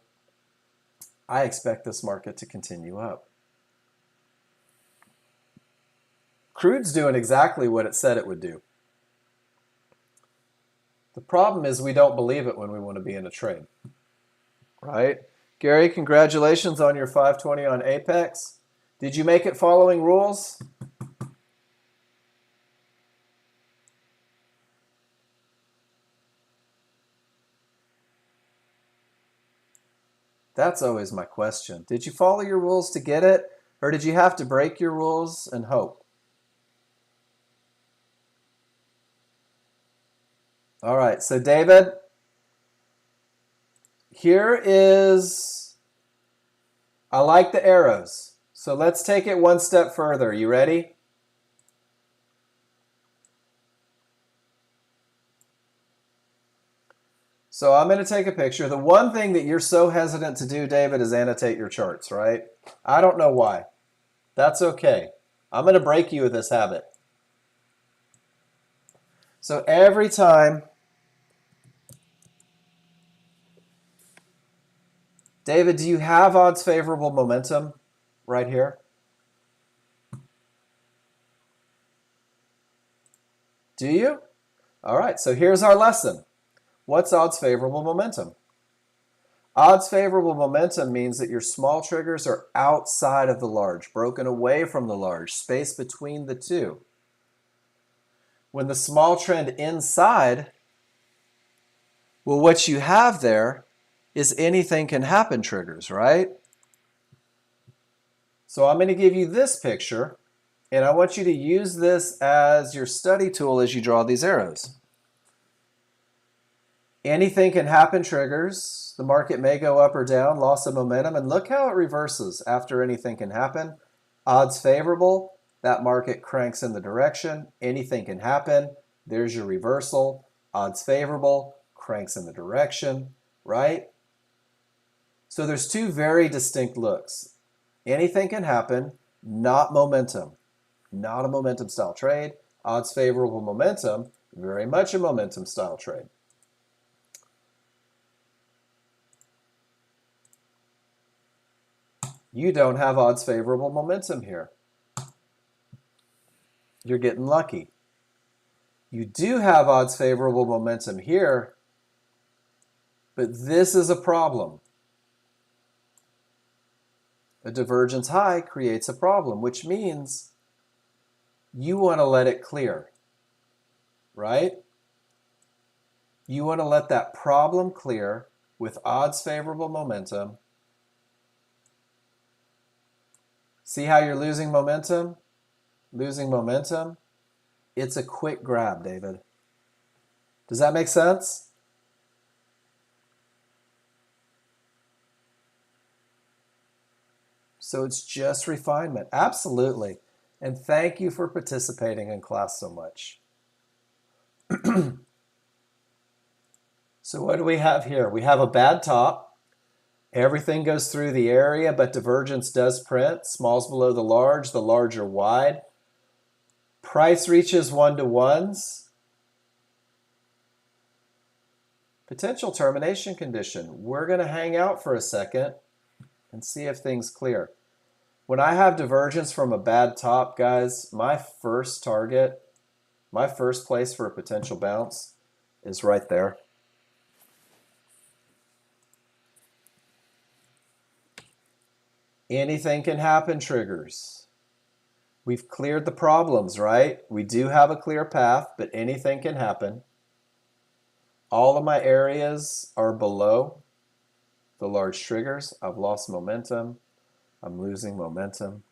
I expect this market to continue up. Crude's doing exactly what it said it would do. The problem is we don't believe it when we want to be in a trade, right? Gary, congratulations on your 520 on Apex. Did you make it following rules? That's always my question. Did you follow your rules to get it, or did you have to break your rules and hope? All right, so David, here is, I like the arrows. So let's take it one step further. You ready? So I'm going to take a picture. The one thing that you're so hesitant to do, David, is annotate your charts, right? I don't know why. That's okay. I'm going to break you of this habit. So every time, David, do you have odds favorable momentum right here? Do you? All right, so here's our lesson. What's odds favorable momentum? Odds favorable momentum means that your small triggers are outside of the large, broken away from the large, space between the two. When the small trend inside, well, what you have there is anything can happen triggers, right? So I'm going to give you this picture, and I want you to use this as your study tool as you draw these arrows. Anything can happen triggers. The market may go up or down, loss of momentum, and look how it reverses after anything can happen. Odds favorable, that market cranks in the direction. Anything can happen. There's your reversal. Odds favorable, cranks in the direction, right? So there's two very distinct looks. Anything can happen, not momentum. Not a momentum style trade. Odds favorable momentum, very much a momentum style trade. You don't have odds favorable momentum here. You're getting lucky. You do have odds favorable momentum here, but this is a problem. A divergence high creates a problem, which means you want to let it clear, right? You want to let that problem clear with odds favorable momentum. See how you're losing momentum? Losing momentum? It's a quick grab, David. Does that make sense? So it's just refinement. Absolutely. And thank you for participating in class so much. So what do we have here? We have a bad top. Everything goes through the area, but divergence does print. Smalls below the large are wide. Price reaches 1-to-1s. Potential termination condition. We're going to hang out for a second and see if things clear. When I have divergence from a bad top, guys, my first target, my first place for a potential bounce is right there. Anything can happen, triggers. We've cleared the problems, right? We do have a clear path, but anything can happen. All of my areas are below the large triggers. I've lost momentum. I'm losing momentum.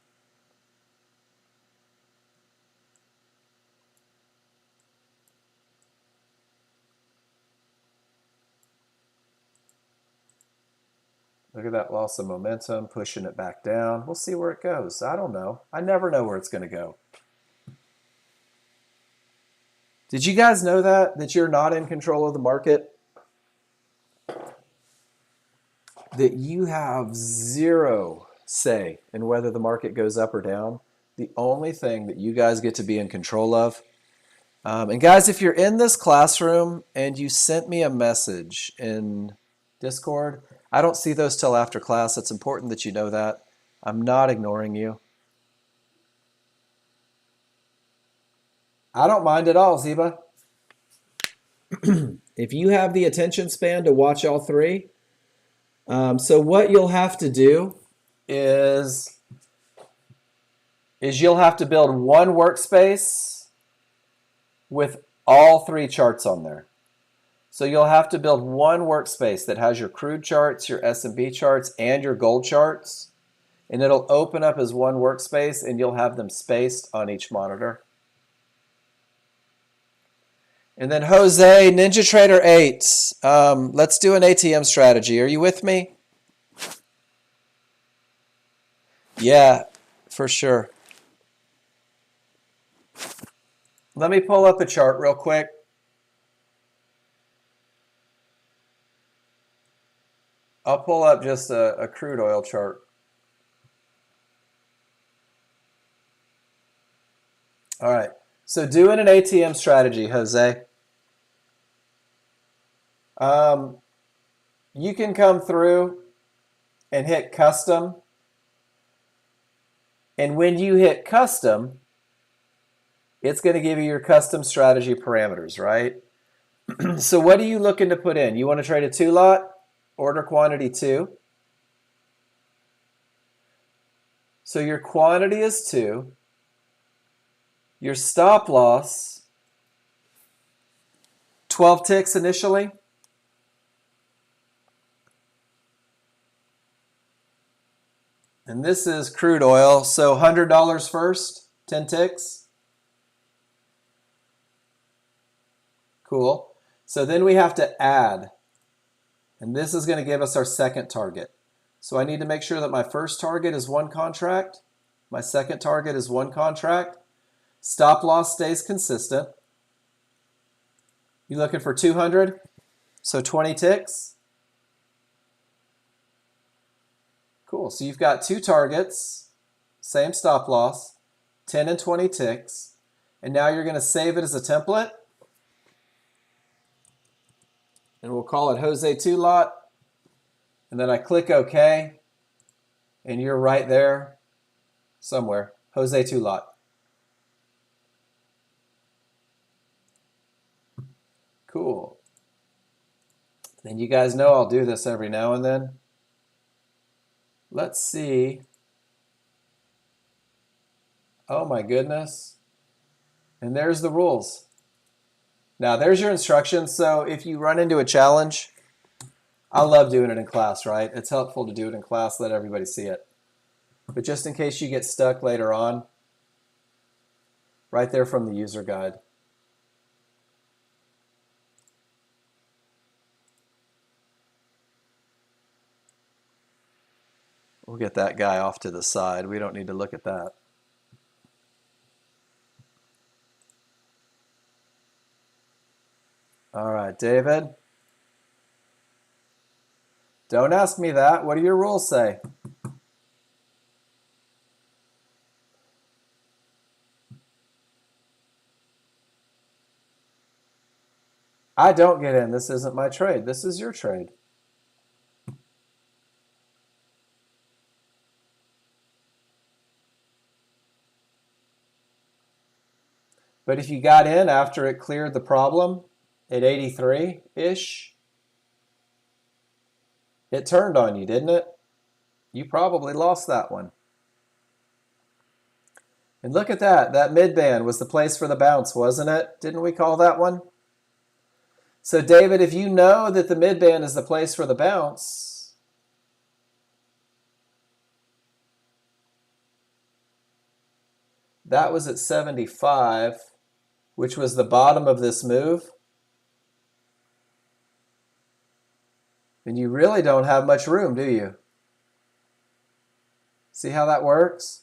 Look at that loss of momentum, pushing it back down. We'll see where it goes. I don't know. I never know where it's going to go. Did you guys know that you're not in control of the market? That you have zero say in whether the market goes up or down. The only thing that you guys get to be in control of. And guys, if you're in this classroom and you sent me a message in Discord, I don't see those till after class. It's important that you know that. I'm not ignoring you. I don't mind at all, Ziba. If you have the attention span to watch all three, so what you'll have to do is you'll have to build one workspace with all three charts on there. So you'll have to build one workspace that has your crude charts, your S&P charts, and your gold charts. And it'll open up as one workspace, and you'll have them spaced on each monitor. And then Jose, Ninja Trader 8. Let's do an ATM strategy. Are you with me? Yeah, for sure. Let me pull up a chart real quick. I'll pull up just a crude oil chart. All right. So doing an ATM strategy, Jose. You can come through and hit custom. And when you hit custom, it's going to give you your custom strategy parameters, right? So what are you looking to put in? You want to trade a 2-lot, order quantity 2. So your quantity is 2. Your stop loss, 12 ticks initially. And this is crude oil, so $100 first, 10 ticks. Cool. So then we have to add, and this is going to give us our second target. So I need to make sure that my first target is 1 contract, my second target is 1 contract, stop loss stays consistent. You looking for 200? So 20 ticks. Cool, so you've got 2 targets, same stop loss, 10 and 20 ticks, and now you're going to save it as a template, and we'll call it Jose 2-lot, and then I click OK, and you're right there somewhere, Jose 2-lot. Cool. And you guys know I'll do this every now and then. Let's see. Oh my goodness. And there's the rules. Now there's your instructions. So if you run into a challenge, I love doing it in class, right? It's helpful to do it in class, let everybody see it. But just in case you get stuck later on, right there from the user guide. We'll get that guy off to the side. We don't need to look at that. All right, David. Don't ask me that. What do your rules say? I don't get in. This isn't my trade. This is your trade. But if you got in after it cleared the problem at 83-ish, it turned on you, didn't it? You probably lost that one. And look at that. That midband was the place for the bounce, wasn't it? Didn't we call that one? So, David, if you know that the midband is the place for the bounce, that was at 75, which was the bottom of this move. And you really don't have much room, do you? See how that works?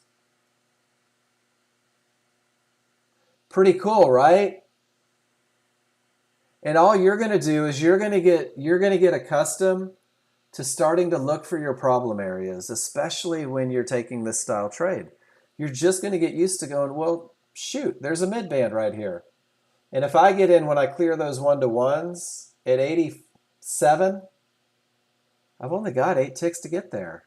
Pretty cool, right? And all you're going to do is you're going to get accustomed to starting to look for your problem areas, especially when you're taking this style trade. You're just going to get used to going, well, shoot, there's a midband right here. And if I get in when I clear those 1-to-1s at 87, I've only got 8 ticks to get there.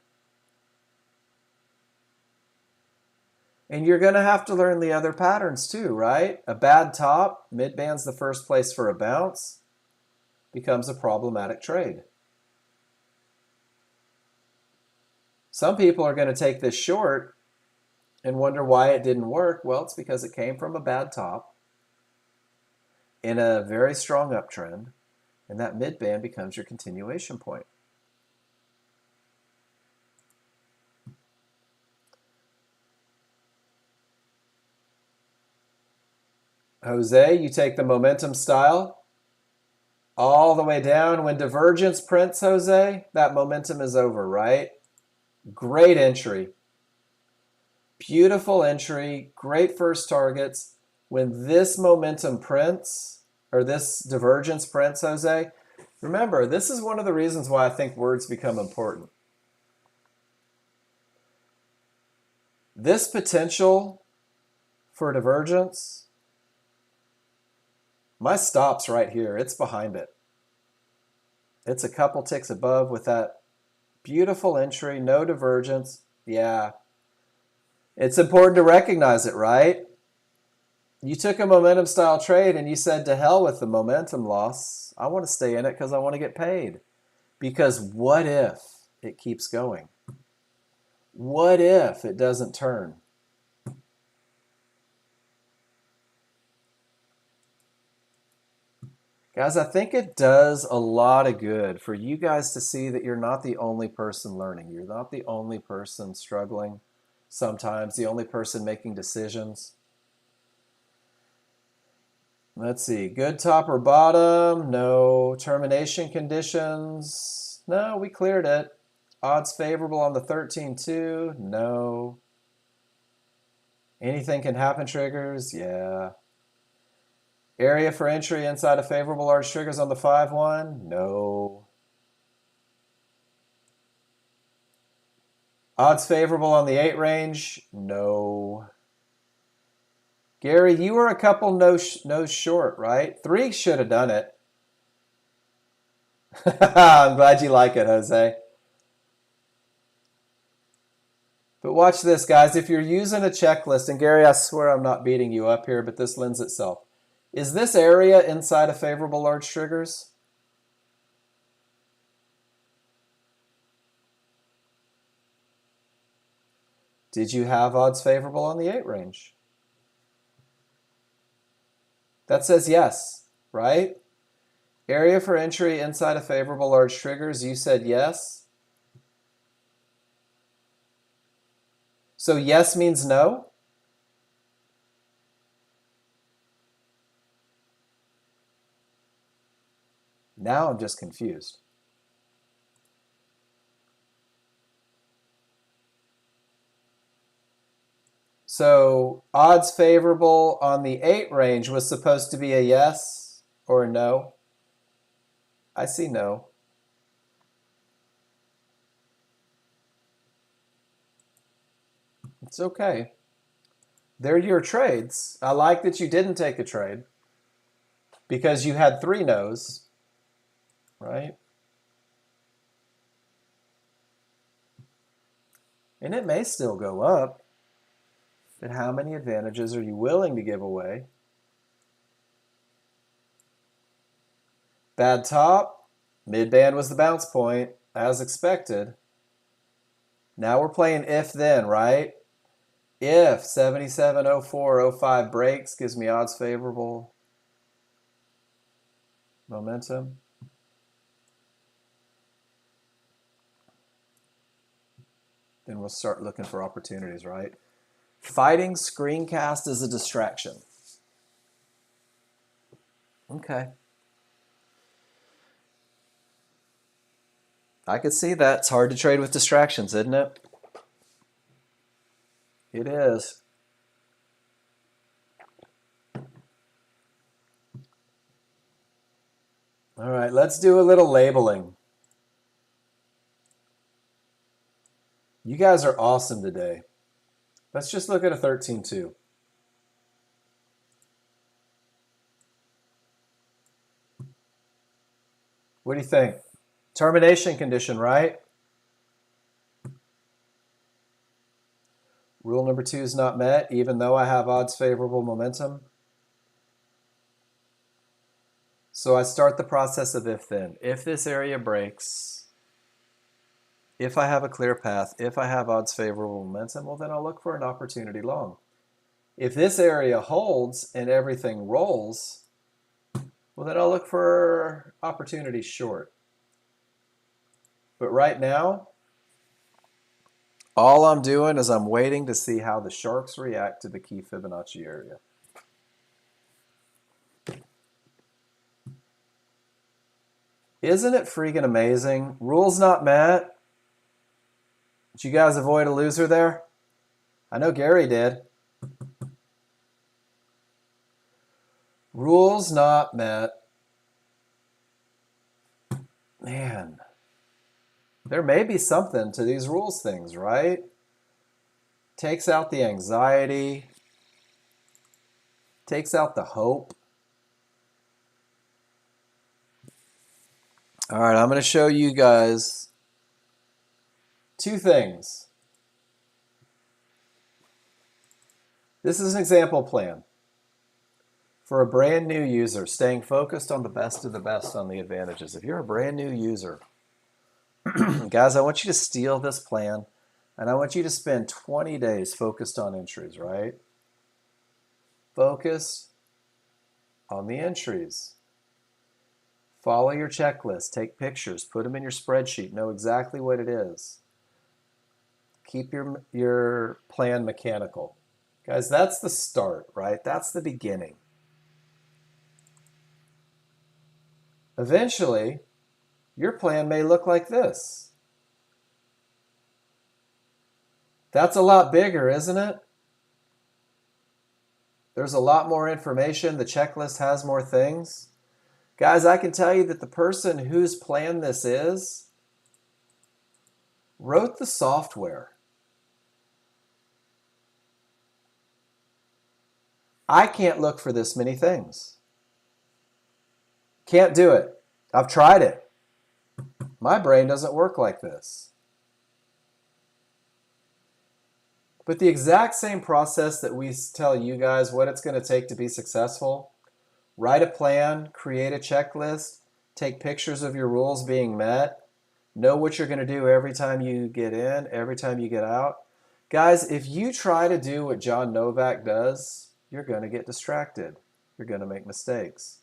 And you're going to have to learn the other patterns too, right? A bad top, midband's the first place for a bounce, becomes a problematic trade. Some people are going to take this short and wonder why it didn't work. Well, it's because it came from a bad top in a very strong uptrend, and that midband becomes your continuation point. Jose, you take the momentum style all the way down. When divergence prints, Jose, that momentum is over, right? Great entry. Beautiful entry. Great first targets. When this momentum prints, or this divergence prints, Jose, remember, this is one of the reasons why I think words become important. This potential for divergence, my stop's right here. It's behind it. It's a couple ticks above with that beautiful entry, no divergence. Yeah. It's important to recognize it, right? You took a momentum style trade and you said, to hell with the momentum loss. I want to stay in it because I want to get paid. Because what if it keeps going? What if it doesn't turn? Guys, I think it does a lot of good for you guys to see that you're not the only person learning. You're not the only person struggling sometimes, the only person making decisions. Let's see. Good top or bottom? No. Termination conditions? No, we cleared it. Odds favorable on the 13-2? No. Anything can happen triggers? Yeah. Area for entry inside of favorable large triggers on the 5-1? No. Odds favorable on the 8 range? No. Gary, you were a couple no's short, right? 3 should have done it. I'm glad you like it, Jose. But watch this, guys. If you're using a checklist, and Gary, I swear I'm not beating you up here, but this lends itself. Is this area inside of favorable large triggers? Did you have odds favorable on the 8 range? That says yes, right? Area for entry inside of favorable large triggers, you said yes. So yes means no? Now I'm just confused. So odds favorable on the 8 range was supposed to be a yes or a no? I see no. It's okay. They're your trades. I like that you didn't take a trade because you had 3 no's, right? And it may still go up. But how many advantages are you willing to give away Bad top. Mid-band was the bounce point, as expected. Now we're playing if then, right? If 77.04.05 breaks, gives me odds favorable momentum. Then we'll start looking for opportunities, right? Fighting screencast is a distraction. Okay. I could see that. It's hard to trade with distractions, isn't it? It is. All right, let's do a little labeling. You guys are awesome today. Let's just look at a 13-2. What do you think? Termination condition, right? Rule number 2 is not met, even though I have odds favorable momentum. So I start the process of if then. If this area breaks, if I have a clear path, if I have odds favorable momentum, well, then I'll look for an opportunity long. If this area holds and everything rolls, well, then I'll look for opportunity short. But right now, all I'm doing is I'm waiting to see how the sharks react to the key Fibonacci area. Isn't it freaking amazing? Rules not met. Did you guys avoid a loser there? I know Gary did. Rules not met. Man, there may be something to these rules things, right? Takes out the anxiety, takes out the hope. All right, I'm going to show you guys two things. This is an example plan for a brand new user, staying focused on the best of the best on the advantages. If you're a brand new user, guys, I want you to steal this plan, and I want you to spend 20 days focused on entries, right? Focus on the entries. Follow your checklist, take pictures, put them in your spreadsheet, know exactly what it is. Keep your plan mechanical. Guys, that's the start, right? That's the beginning. Eventually, your plan may look like this. That's a lot bigger, isn't it? There's a lot more information. The checklist has more things. Guys, I can tell you that the person whose plan this is wrote the software. I can't look for this many things. Can't do it. I've tried it. My brain doesn't work like this. But the exact same process that we tell you guys what it's going to take to be successful, write a plan, create a checklist, take pictures of your rules being met, know what you're going to do every time you get in, every time you get out. Guys, if you try to do what John Novak does, you're going to get distracted. You're going to make mistakes.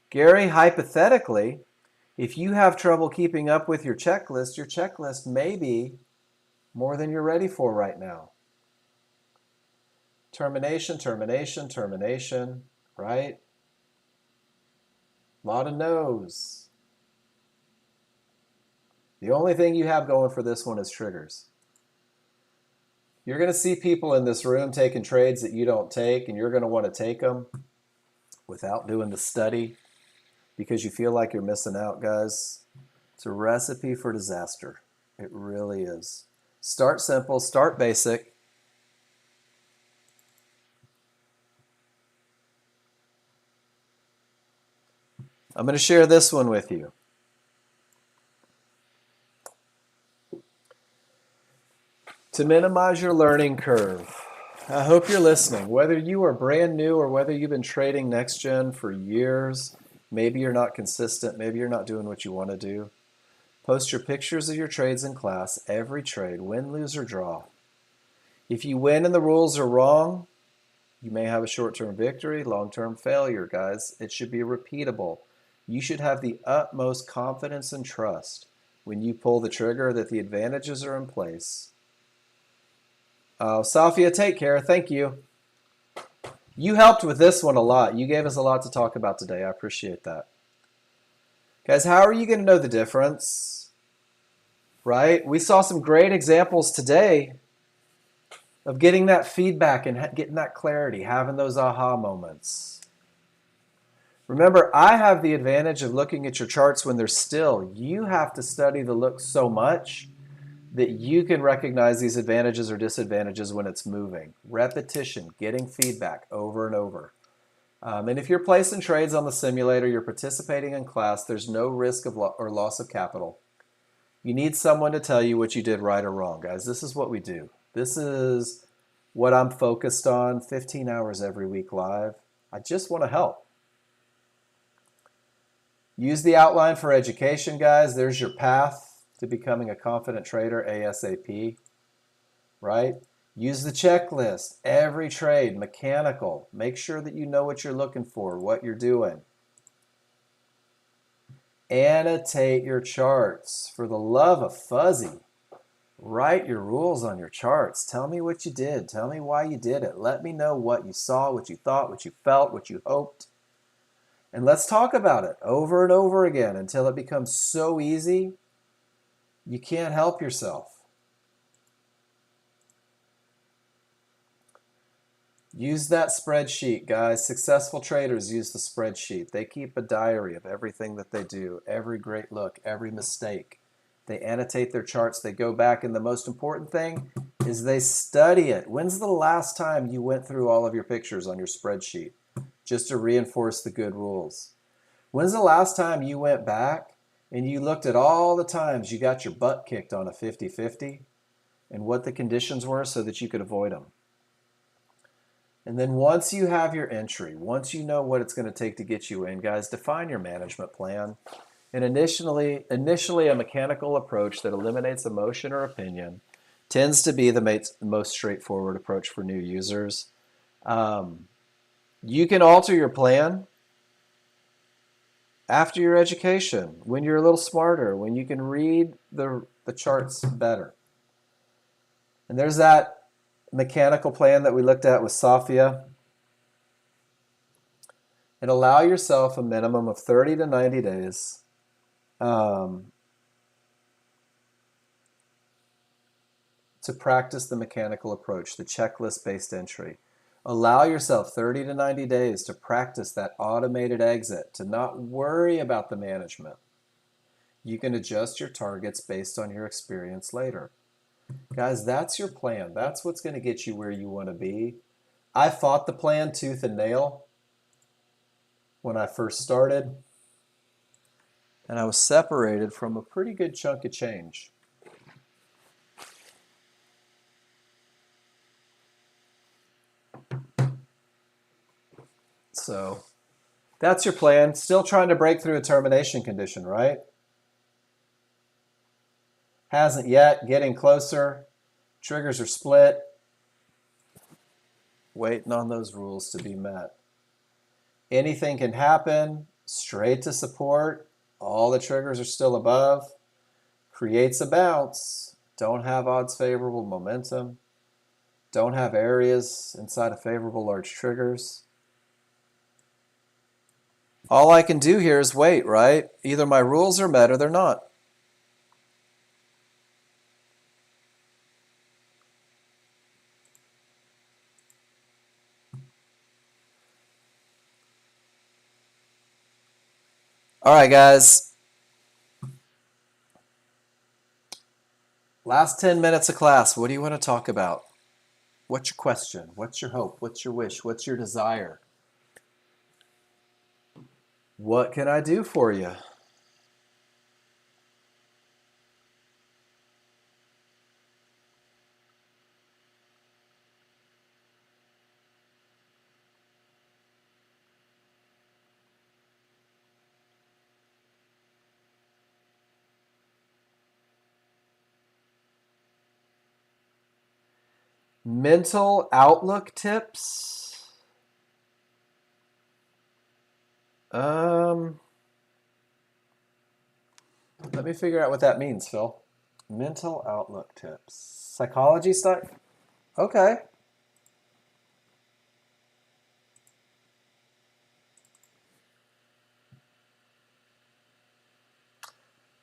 Gary, hypothetically, if you have trouble keeping up with your checklist may be more than you're ready for right now. Termination, termination, termination, right? A lot of no's. The only thing you have going for this one is triggers. You're going to see people in this room taking trades that you don't take, and you're going to want to take them without doing the study because you feel like you're missing out, guys. It's a recipe for disaster. It really is. Start simple, start basic. I'm going to share this one with you. To minimize your learning curve, I hope you're listening. Whether you are brand new or whether you've been trading Nexgen for years, maybe you're not consistent, maybe you're not doing what you want to do. Post your pictures of your trades in class, every trade, win, lose, or draw. If you win and the rules are wrong, you may have a short-term victory, long-term failure, guys. It should be repeatable. You should have the utmost confidence and trust when you pull the trigger that the advantages are in place. Safia, take care. Thank you. You helped with this one a lot. You gave us a lot to talk about today. I appreciate that. Guys, how are you going to know the difference? Right? We saw some great examples today of getting that feedback and getting that clarity, having those aha moments. Remember, I have the advantage of looking at your charts when they're still. You have to study the look so much that you can recognize these advantages or disadvantages when it's moving. Repetition, getting feedback over and over. And if you're placing trades on the simulator, you're participating in class, there's no risk of or loss of capital. You need someone to tell you what you did right or wrong, guys. This is what we do. This is what I'm focused on, 15 hours every week live. I just want to help. Use the outline for education, guys. There's your path to becoming a confident trader ASAP, right? Use the checklist, every trade, mechanical. Make sure that you know what you're looking for, what you're doing. Annotate your charts. For the love of fuzzy, write your rules on your charts. Tell me what you did. Tell me why you did it. Let me know what you saw, what you thought, what you felt, what you hoped. And let's talk about it over and over again until it becomes so easy you can't help yourself. Use that spreadsheet, guys. Successful traders use the spreadsheet. They keep a diary of everything that they do, every great look, every mistake. They annotate their charts. They go back, and the most important thing is they study it. When's the last time you went through all of your pictures on your spreadsheet just to reinforce the good rules? When's the last time you went back and you looked at all the times you got your butt kicked on a 50-50 and what the conditions were so that you could avoid them? And then once you have your entry, once you know what it's going to take to get you in, guys, define your management plan. And initially a mechanical approach that eliminates emotion or opinion tends to be the most straightforward approach for new users. You can alter your plan after your education, when you're a little smarter, when you can read the charts better. And there's that mechanical plan that we looked at with Safia. And allow yourself a minimum of 30 to 90 days to practice the mechanical approach, the checklist-based entry. Allow yourself 30 to 90 days to practice that automated exit, to not worry about the management. You can adjust your targets based on your experience later. Guys, that's your plan. That's what's going to get you where you want to be. I fought the plan tooth and nail when I first started, and I was separated from a pretty good chunk of change. So that's your plan. Still trying to break through a termination condition, right? Hasn't yet. Getting closer. Triggers are split. Waiting on those rules to be met. Anything can happen. Straight to support. All the triggers are still above. Creates a bounce. Don't have odds favorable momentum. Don't have areas inside of favorable large triggers. All I can do here is wait, right? Either my rules are met or they're not. All right, guys. Last 10 minutes of class. What do you want to talk about? What's your question? What's your hope? What's your wish? What's your desire? What can I do for you? Mental outlook tips. Let me figure out what that means, Phil. Mental outlook tips. Psychology stuff? Okay.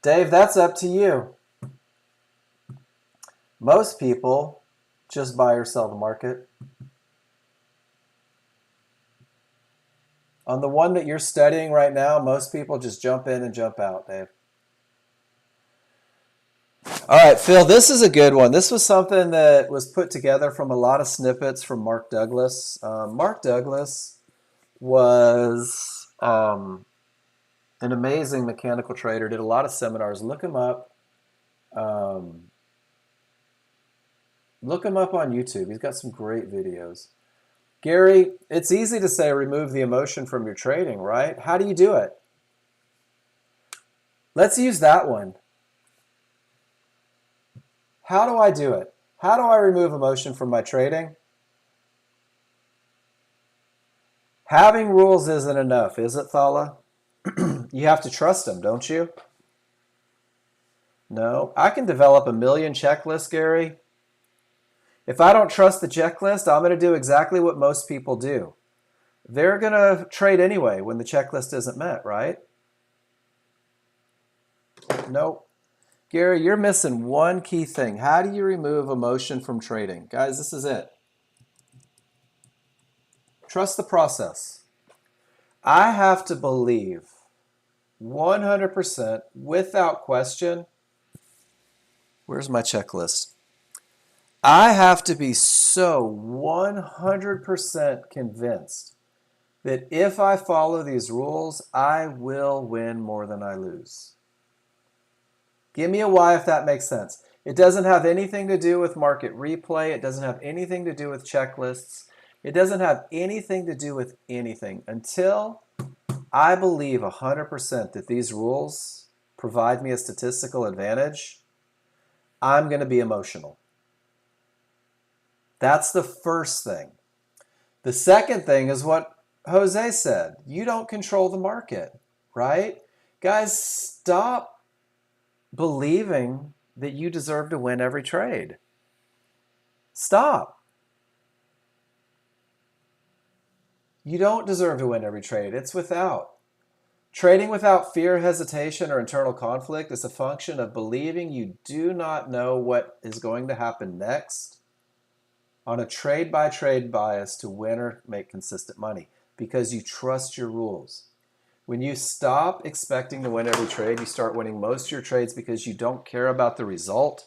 Dave, that's up to you. Most people just buy or sell the market. On the one that you're studying right now, most people just jump in and jump out, Dave. All right, Phil, this is a good one. This was something that was put together from a lot of snippets from Mark Douglas. Mark Douglas was an amazing mechanical trader, did a lot of seminars. Look him up. Look him up on YouTube. He's got some great videos. Gary, it's easy to say remove the emotion from your trading, right? How do you do it? Let's use that one. How do I do it? How do I remove emotion from my trading? Having rules isn't enough, is it, Thala? You have to trust them, don't you? No. I can develop a million checklists, Gary. If I don't trust the checklist, I'm going to do exactly what most people do. They're going to trade anyway when the checklist isn't met, right? Nope. Gary, you're missing one key thing. How do you remove emotion from trading? Guys, this is it. Trust the process. I have to believe 100% without question. Where's my checklist? I have to be so 100% convinced that if I follow these rules, I will win more than I lose. Give me a why if that makes sense. It doesn't have anything to do with market replay. It doesn't have anything to do with checklists. It doesn't have anything to do with anything until I believe 100% that these rules provide me a statistical advantage. I'm going to be emotional. That's the first thing. The second thing is what Jose said. You don't control the market, right? Guys, stop believing that you deserve to win every trade. Stop. You don't deserve to win every trade. It's without. Trading without fear, hesitation, or internal conflict is a function of believing you do not know what is going to happen next on a trade-by-trade bias to win or make consistent money because you trust your rules. When you stop expecting to win every trade, you start winning most of your trades because you don't care about the result.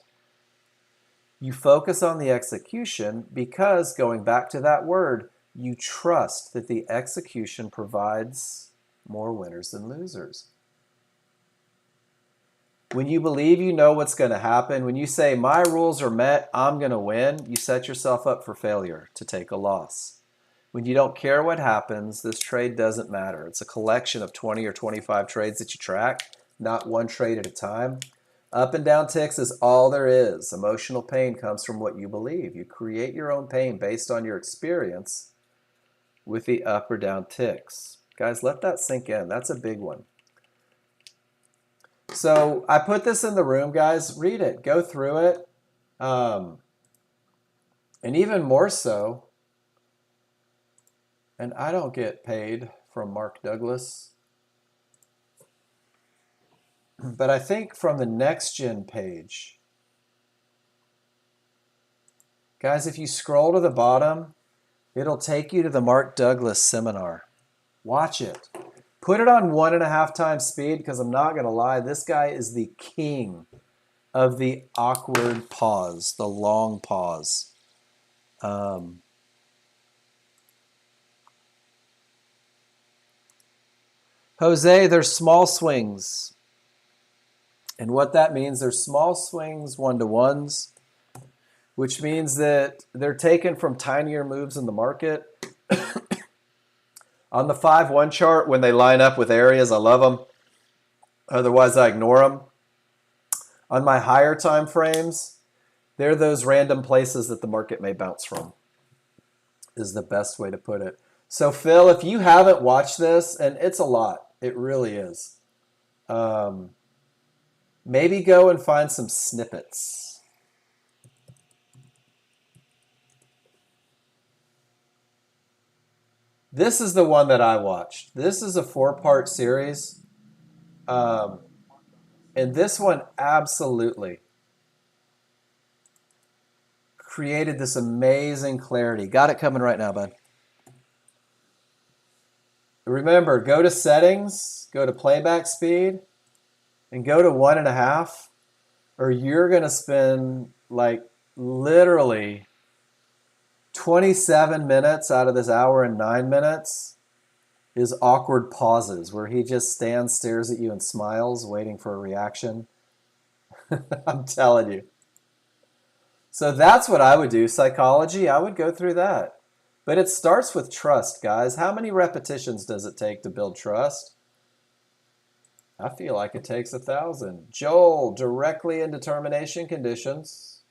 You focus on the execution because, going back to that word, you trust that the execution provides more winners than losers. When you believe you know what's going to happen, when you say, my rules are met, I'm going to win, you set yourself up for failure, to take a loss. When you don't care what happens, this trade doesn't matter. It's a collection of 20 or 25 trades that you track, not one trade at a time. Up and down ticks is all there is. Emotional pain comes from what you believe. You create your own pain based on your experience with the up or down ticks. Guys, let that sink in. That's a big one. So I put this in the room, guys. Read it. Go through it. And even more so, and I don't get paid from Mark Douglas, but I think from the Nexgen page. Guys, if you scroll to the bottom, it'll take you to the Mark Douglas seminar. Watch it. Put it on 1.5 times speed because I'm not going to lie, this guy is the king of the awkward pause, the long pause. Jose, there's small swings. And what that means, there's small swings, one-to-ones, which means that they're taken from tinier moves in the market. On the 5-1 chart, when they line up with areas, I love them. Otherwise, I ignore them. On my higher time frames, They're those random places that the market may bounce from, is the best way to put it. So Phil, if you haven't watched this, and it's a lot, it really is, maybe go and find some snippets. This is the one that I watched. This is a 4-part series. And this one absolutely created this amazing clarity. Got it coming right now, bud. Remember, go to settings, go to playback speed, and go to 1.5, or you're going to spend like literally 27 minutes out of this hour and 9 minutes is awkward pauses where he just stands, stares at you, and smiles, waiting for a reaction. I'm telling you. So that's what I would do. Psychology, I would go through that. But it starts with trust, guys. How many repetitions does it take to build trust? I feel like it takes 1,000. Joel, directly in determination conditions.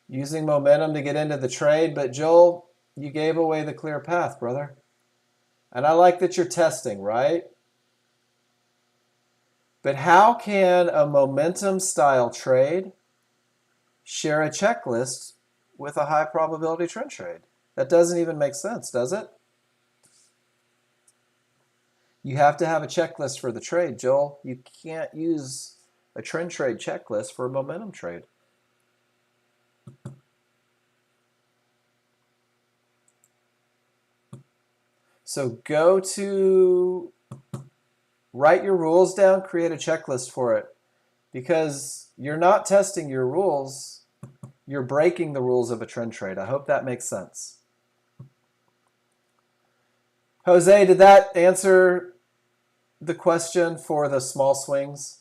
Using momentum to get into the trade. But Joel, you gave away the clear path, brother. And I like that you're testing, right? But how can a momentum style trade share a checklist with a high probability trend trade? That doesn't even make sense, does it? You have to have a checklist for the trade, Joel. You can't use a trend trade checklist for a momentum trade. So go to, write your rules down, create a checklist for it. Because you're not testing your rules, you're breaking the rules of a trend trade. I hope that makes sense. Jose, did that answer the question for the small swings?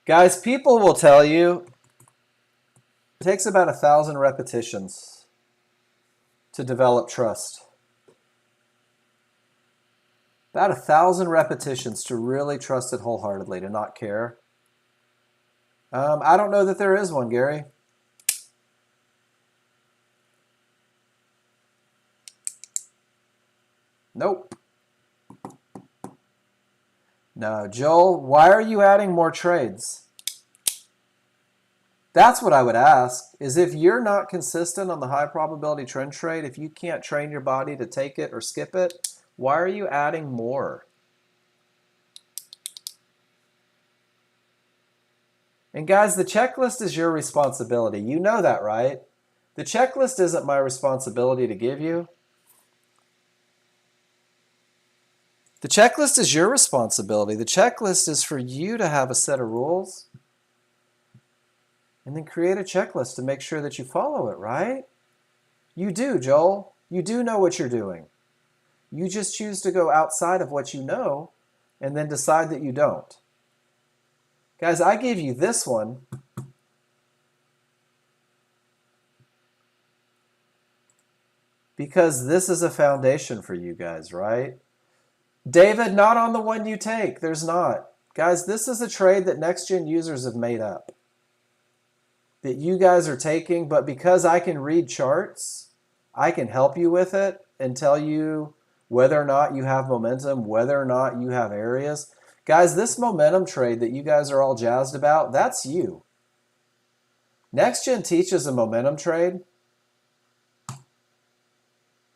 Guys, people will tell you it takes about 1,000 repetitions to develop trust. About 1,000 repetitions to really trust it wholeheartedly, to not care. I don't know that there is one, Gary. Nope. No, Joel, why are you adding more trades? That's what I would ask, is if you're not consistent on the high probability trend trade, if you can't train your body to take it or skip it, why are you adding more? And guys, the checklist is your responsibility. You know that, right? The checklist isn't my responsibility to give you. The checklist is your responsibility. The checklist is for you to have a set of rules and then create a checklist to make sure that you follow it, right? You do, Joel. You do know what you're doing. You just choose to go outside of what you know and then decide that you don't. Guys, I gave you this one because this is a foundation for you guys, right? David, not on the one you take. There's not. Guys, this is a trade that Nexgen users have made up that you guys are taking, but because I can read charts, I can help you with it and tell you whether or not you have momentum, whether or not you have areas. Guys, this momentum trade that you guys are all jazzed about, that's you. Nexgen teaches a momentum trade.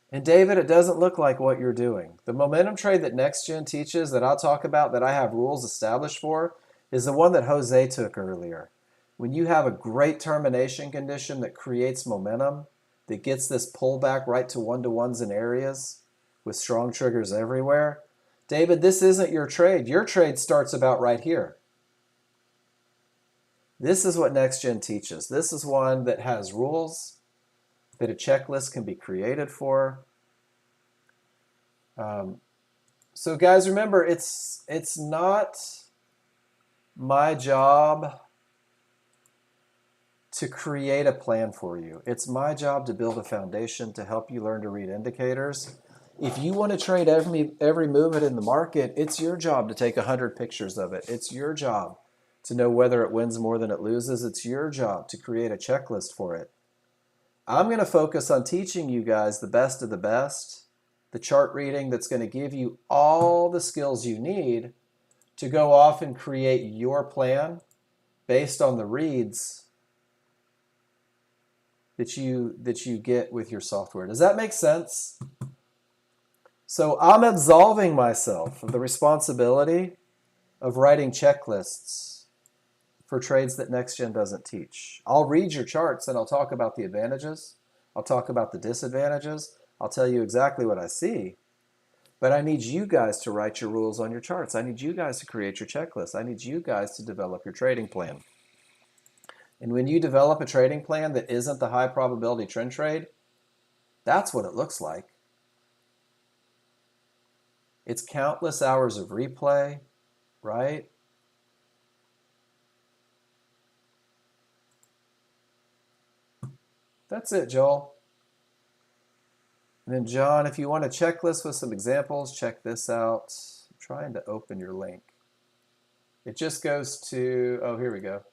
And David, it doesn't look like what you're doing. The momentum trade that Nexgen teaches, that I'll talk about, that I have rules established for, is the one that Jose took earlier. When you have a great termination condition that creates momentum, that gets this pullback right to one-to-ones in areas with strong triggers everywhere, David, this isn't your trade. Your trade starts about right here. This is what Nexgen teaches. This is one that has rules that a checklist can be created for. So guys, remember, it's not my job to create a plan for you. It's my job to build a foundation to help you learn to read indicators. If you want to trade every movement in the market, it's your job to take 100 pictures of it. It's your job to know whether it wins more than it loses. It's your job to create a checklist for it. I'm going to focus on teaching you guys the best of the best, the chart reading that's going to give you all the skills you need to go off and create your plan based on the reads that you get with your software. Does that make sense? So I'm absolving myself of the responsibility of writing checklists for trades that Nexgen doesn't teach. I'll read your charts and I'll talk about the advantages. I'll talk about the disadvantages. I'll tell you exactly what I see. But I need you guys to write your rules on your charts. I need you guys to create your checklist. I need you guys to develop your trading plan. And when you develop a trading plan that isn't the high probability trend trade, that's what it looks like. It's countless hours of replay, right? That's it, Joel. And then John, if you want a checklist with some examples, check this out. I'm trying to open your link. It just goes to, oh, here we go.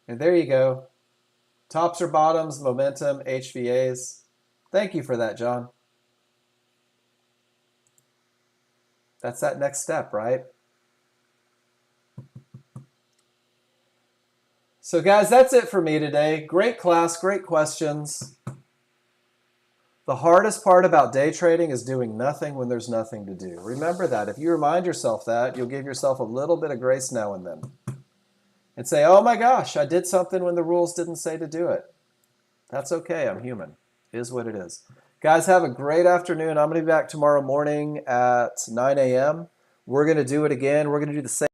And there you go. Tops or bottoms, momentum, HVAs. Thank you for that, John. That's that next step, right? So guys, that's it for me today. Great class, great questions. The hardest part about day trading is doing nothing when there's nothing to do. Remember that. If you remind yourself that, you'll give yourself a little bit of grace now and then. And say, oh my gosh, I did something when the rules didn't say to do it. That's okay, I'm human. It is what it is. Guys, have a great afternoon. I'm going to be back tomorrow morning at 9 a.m. We're going to do it again. We're going to do the same.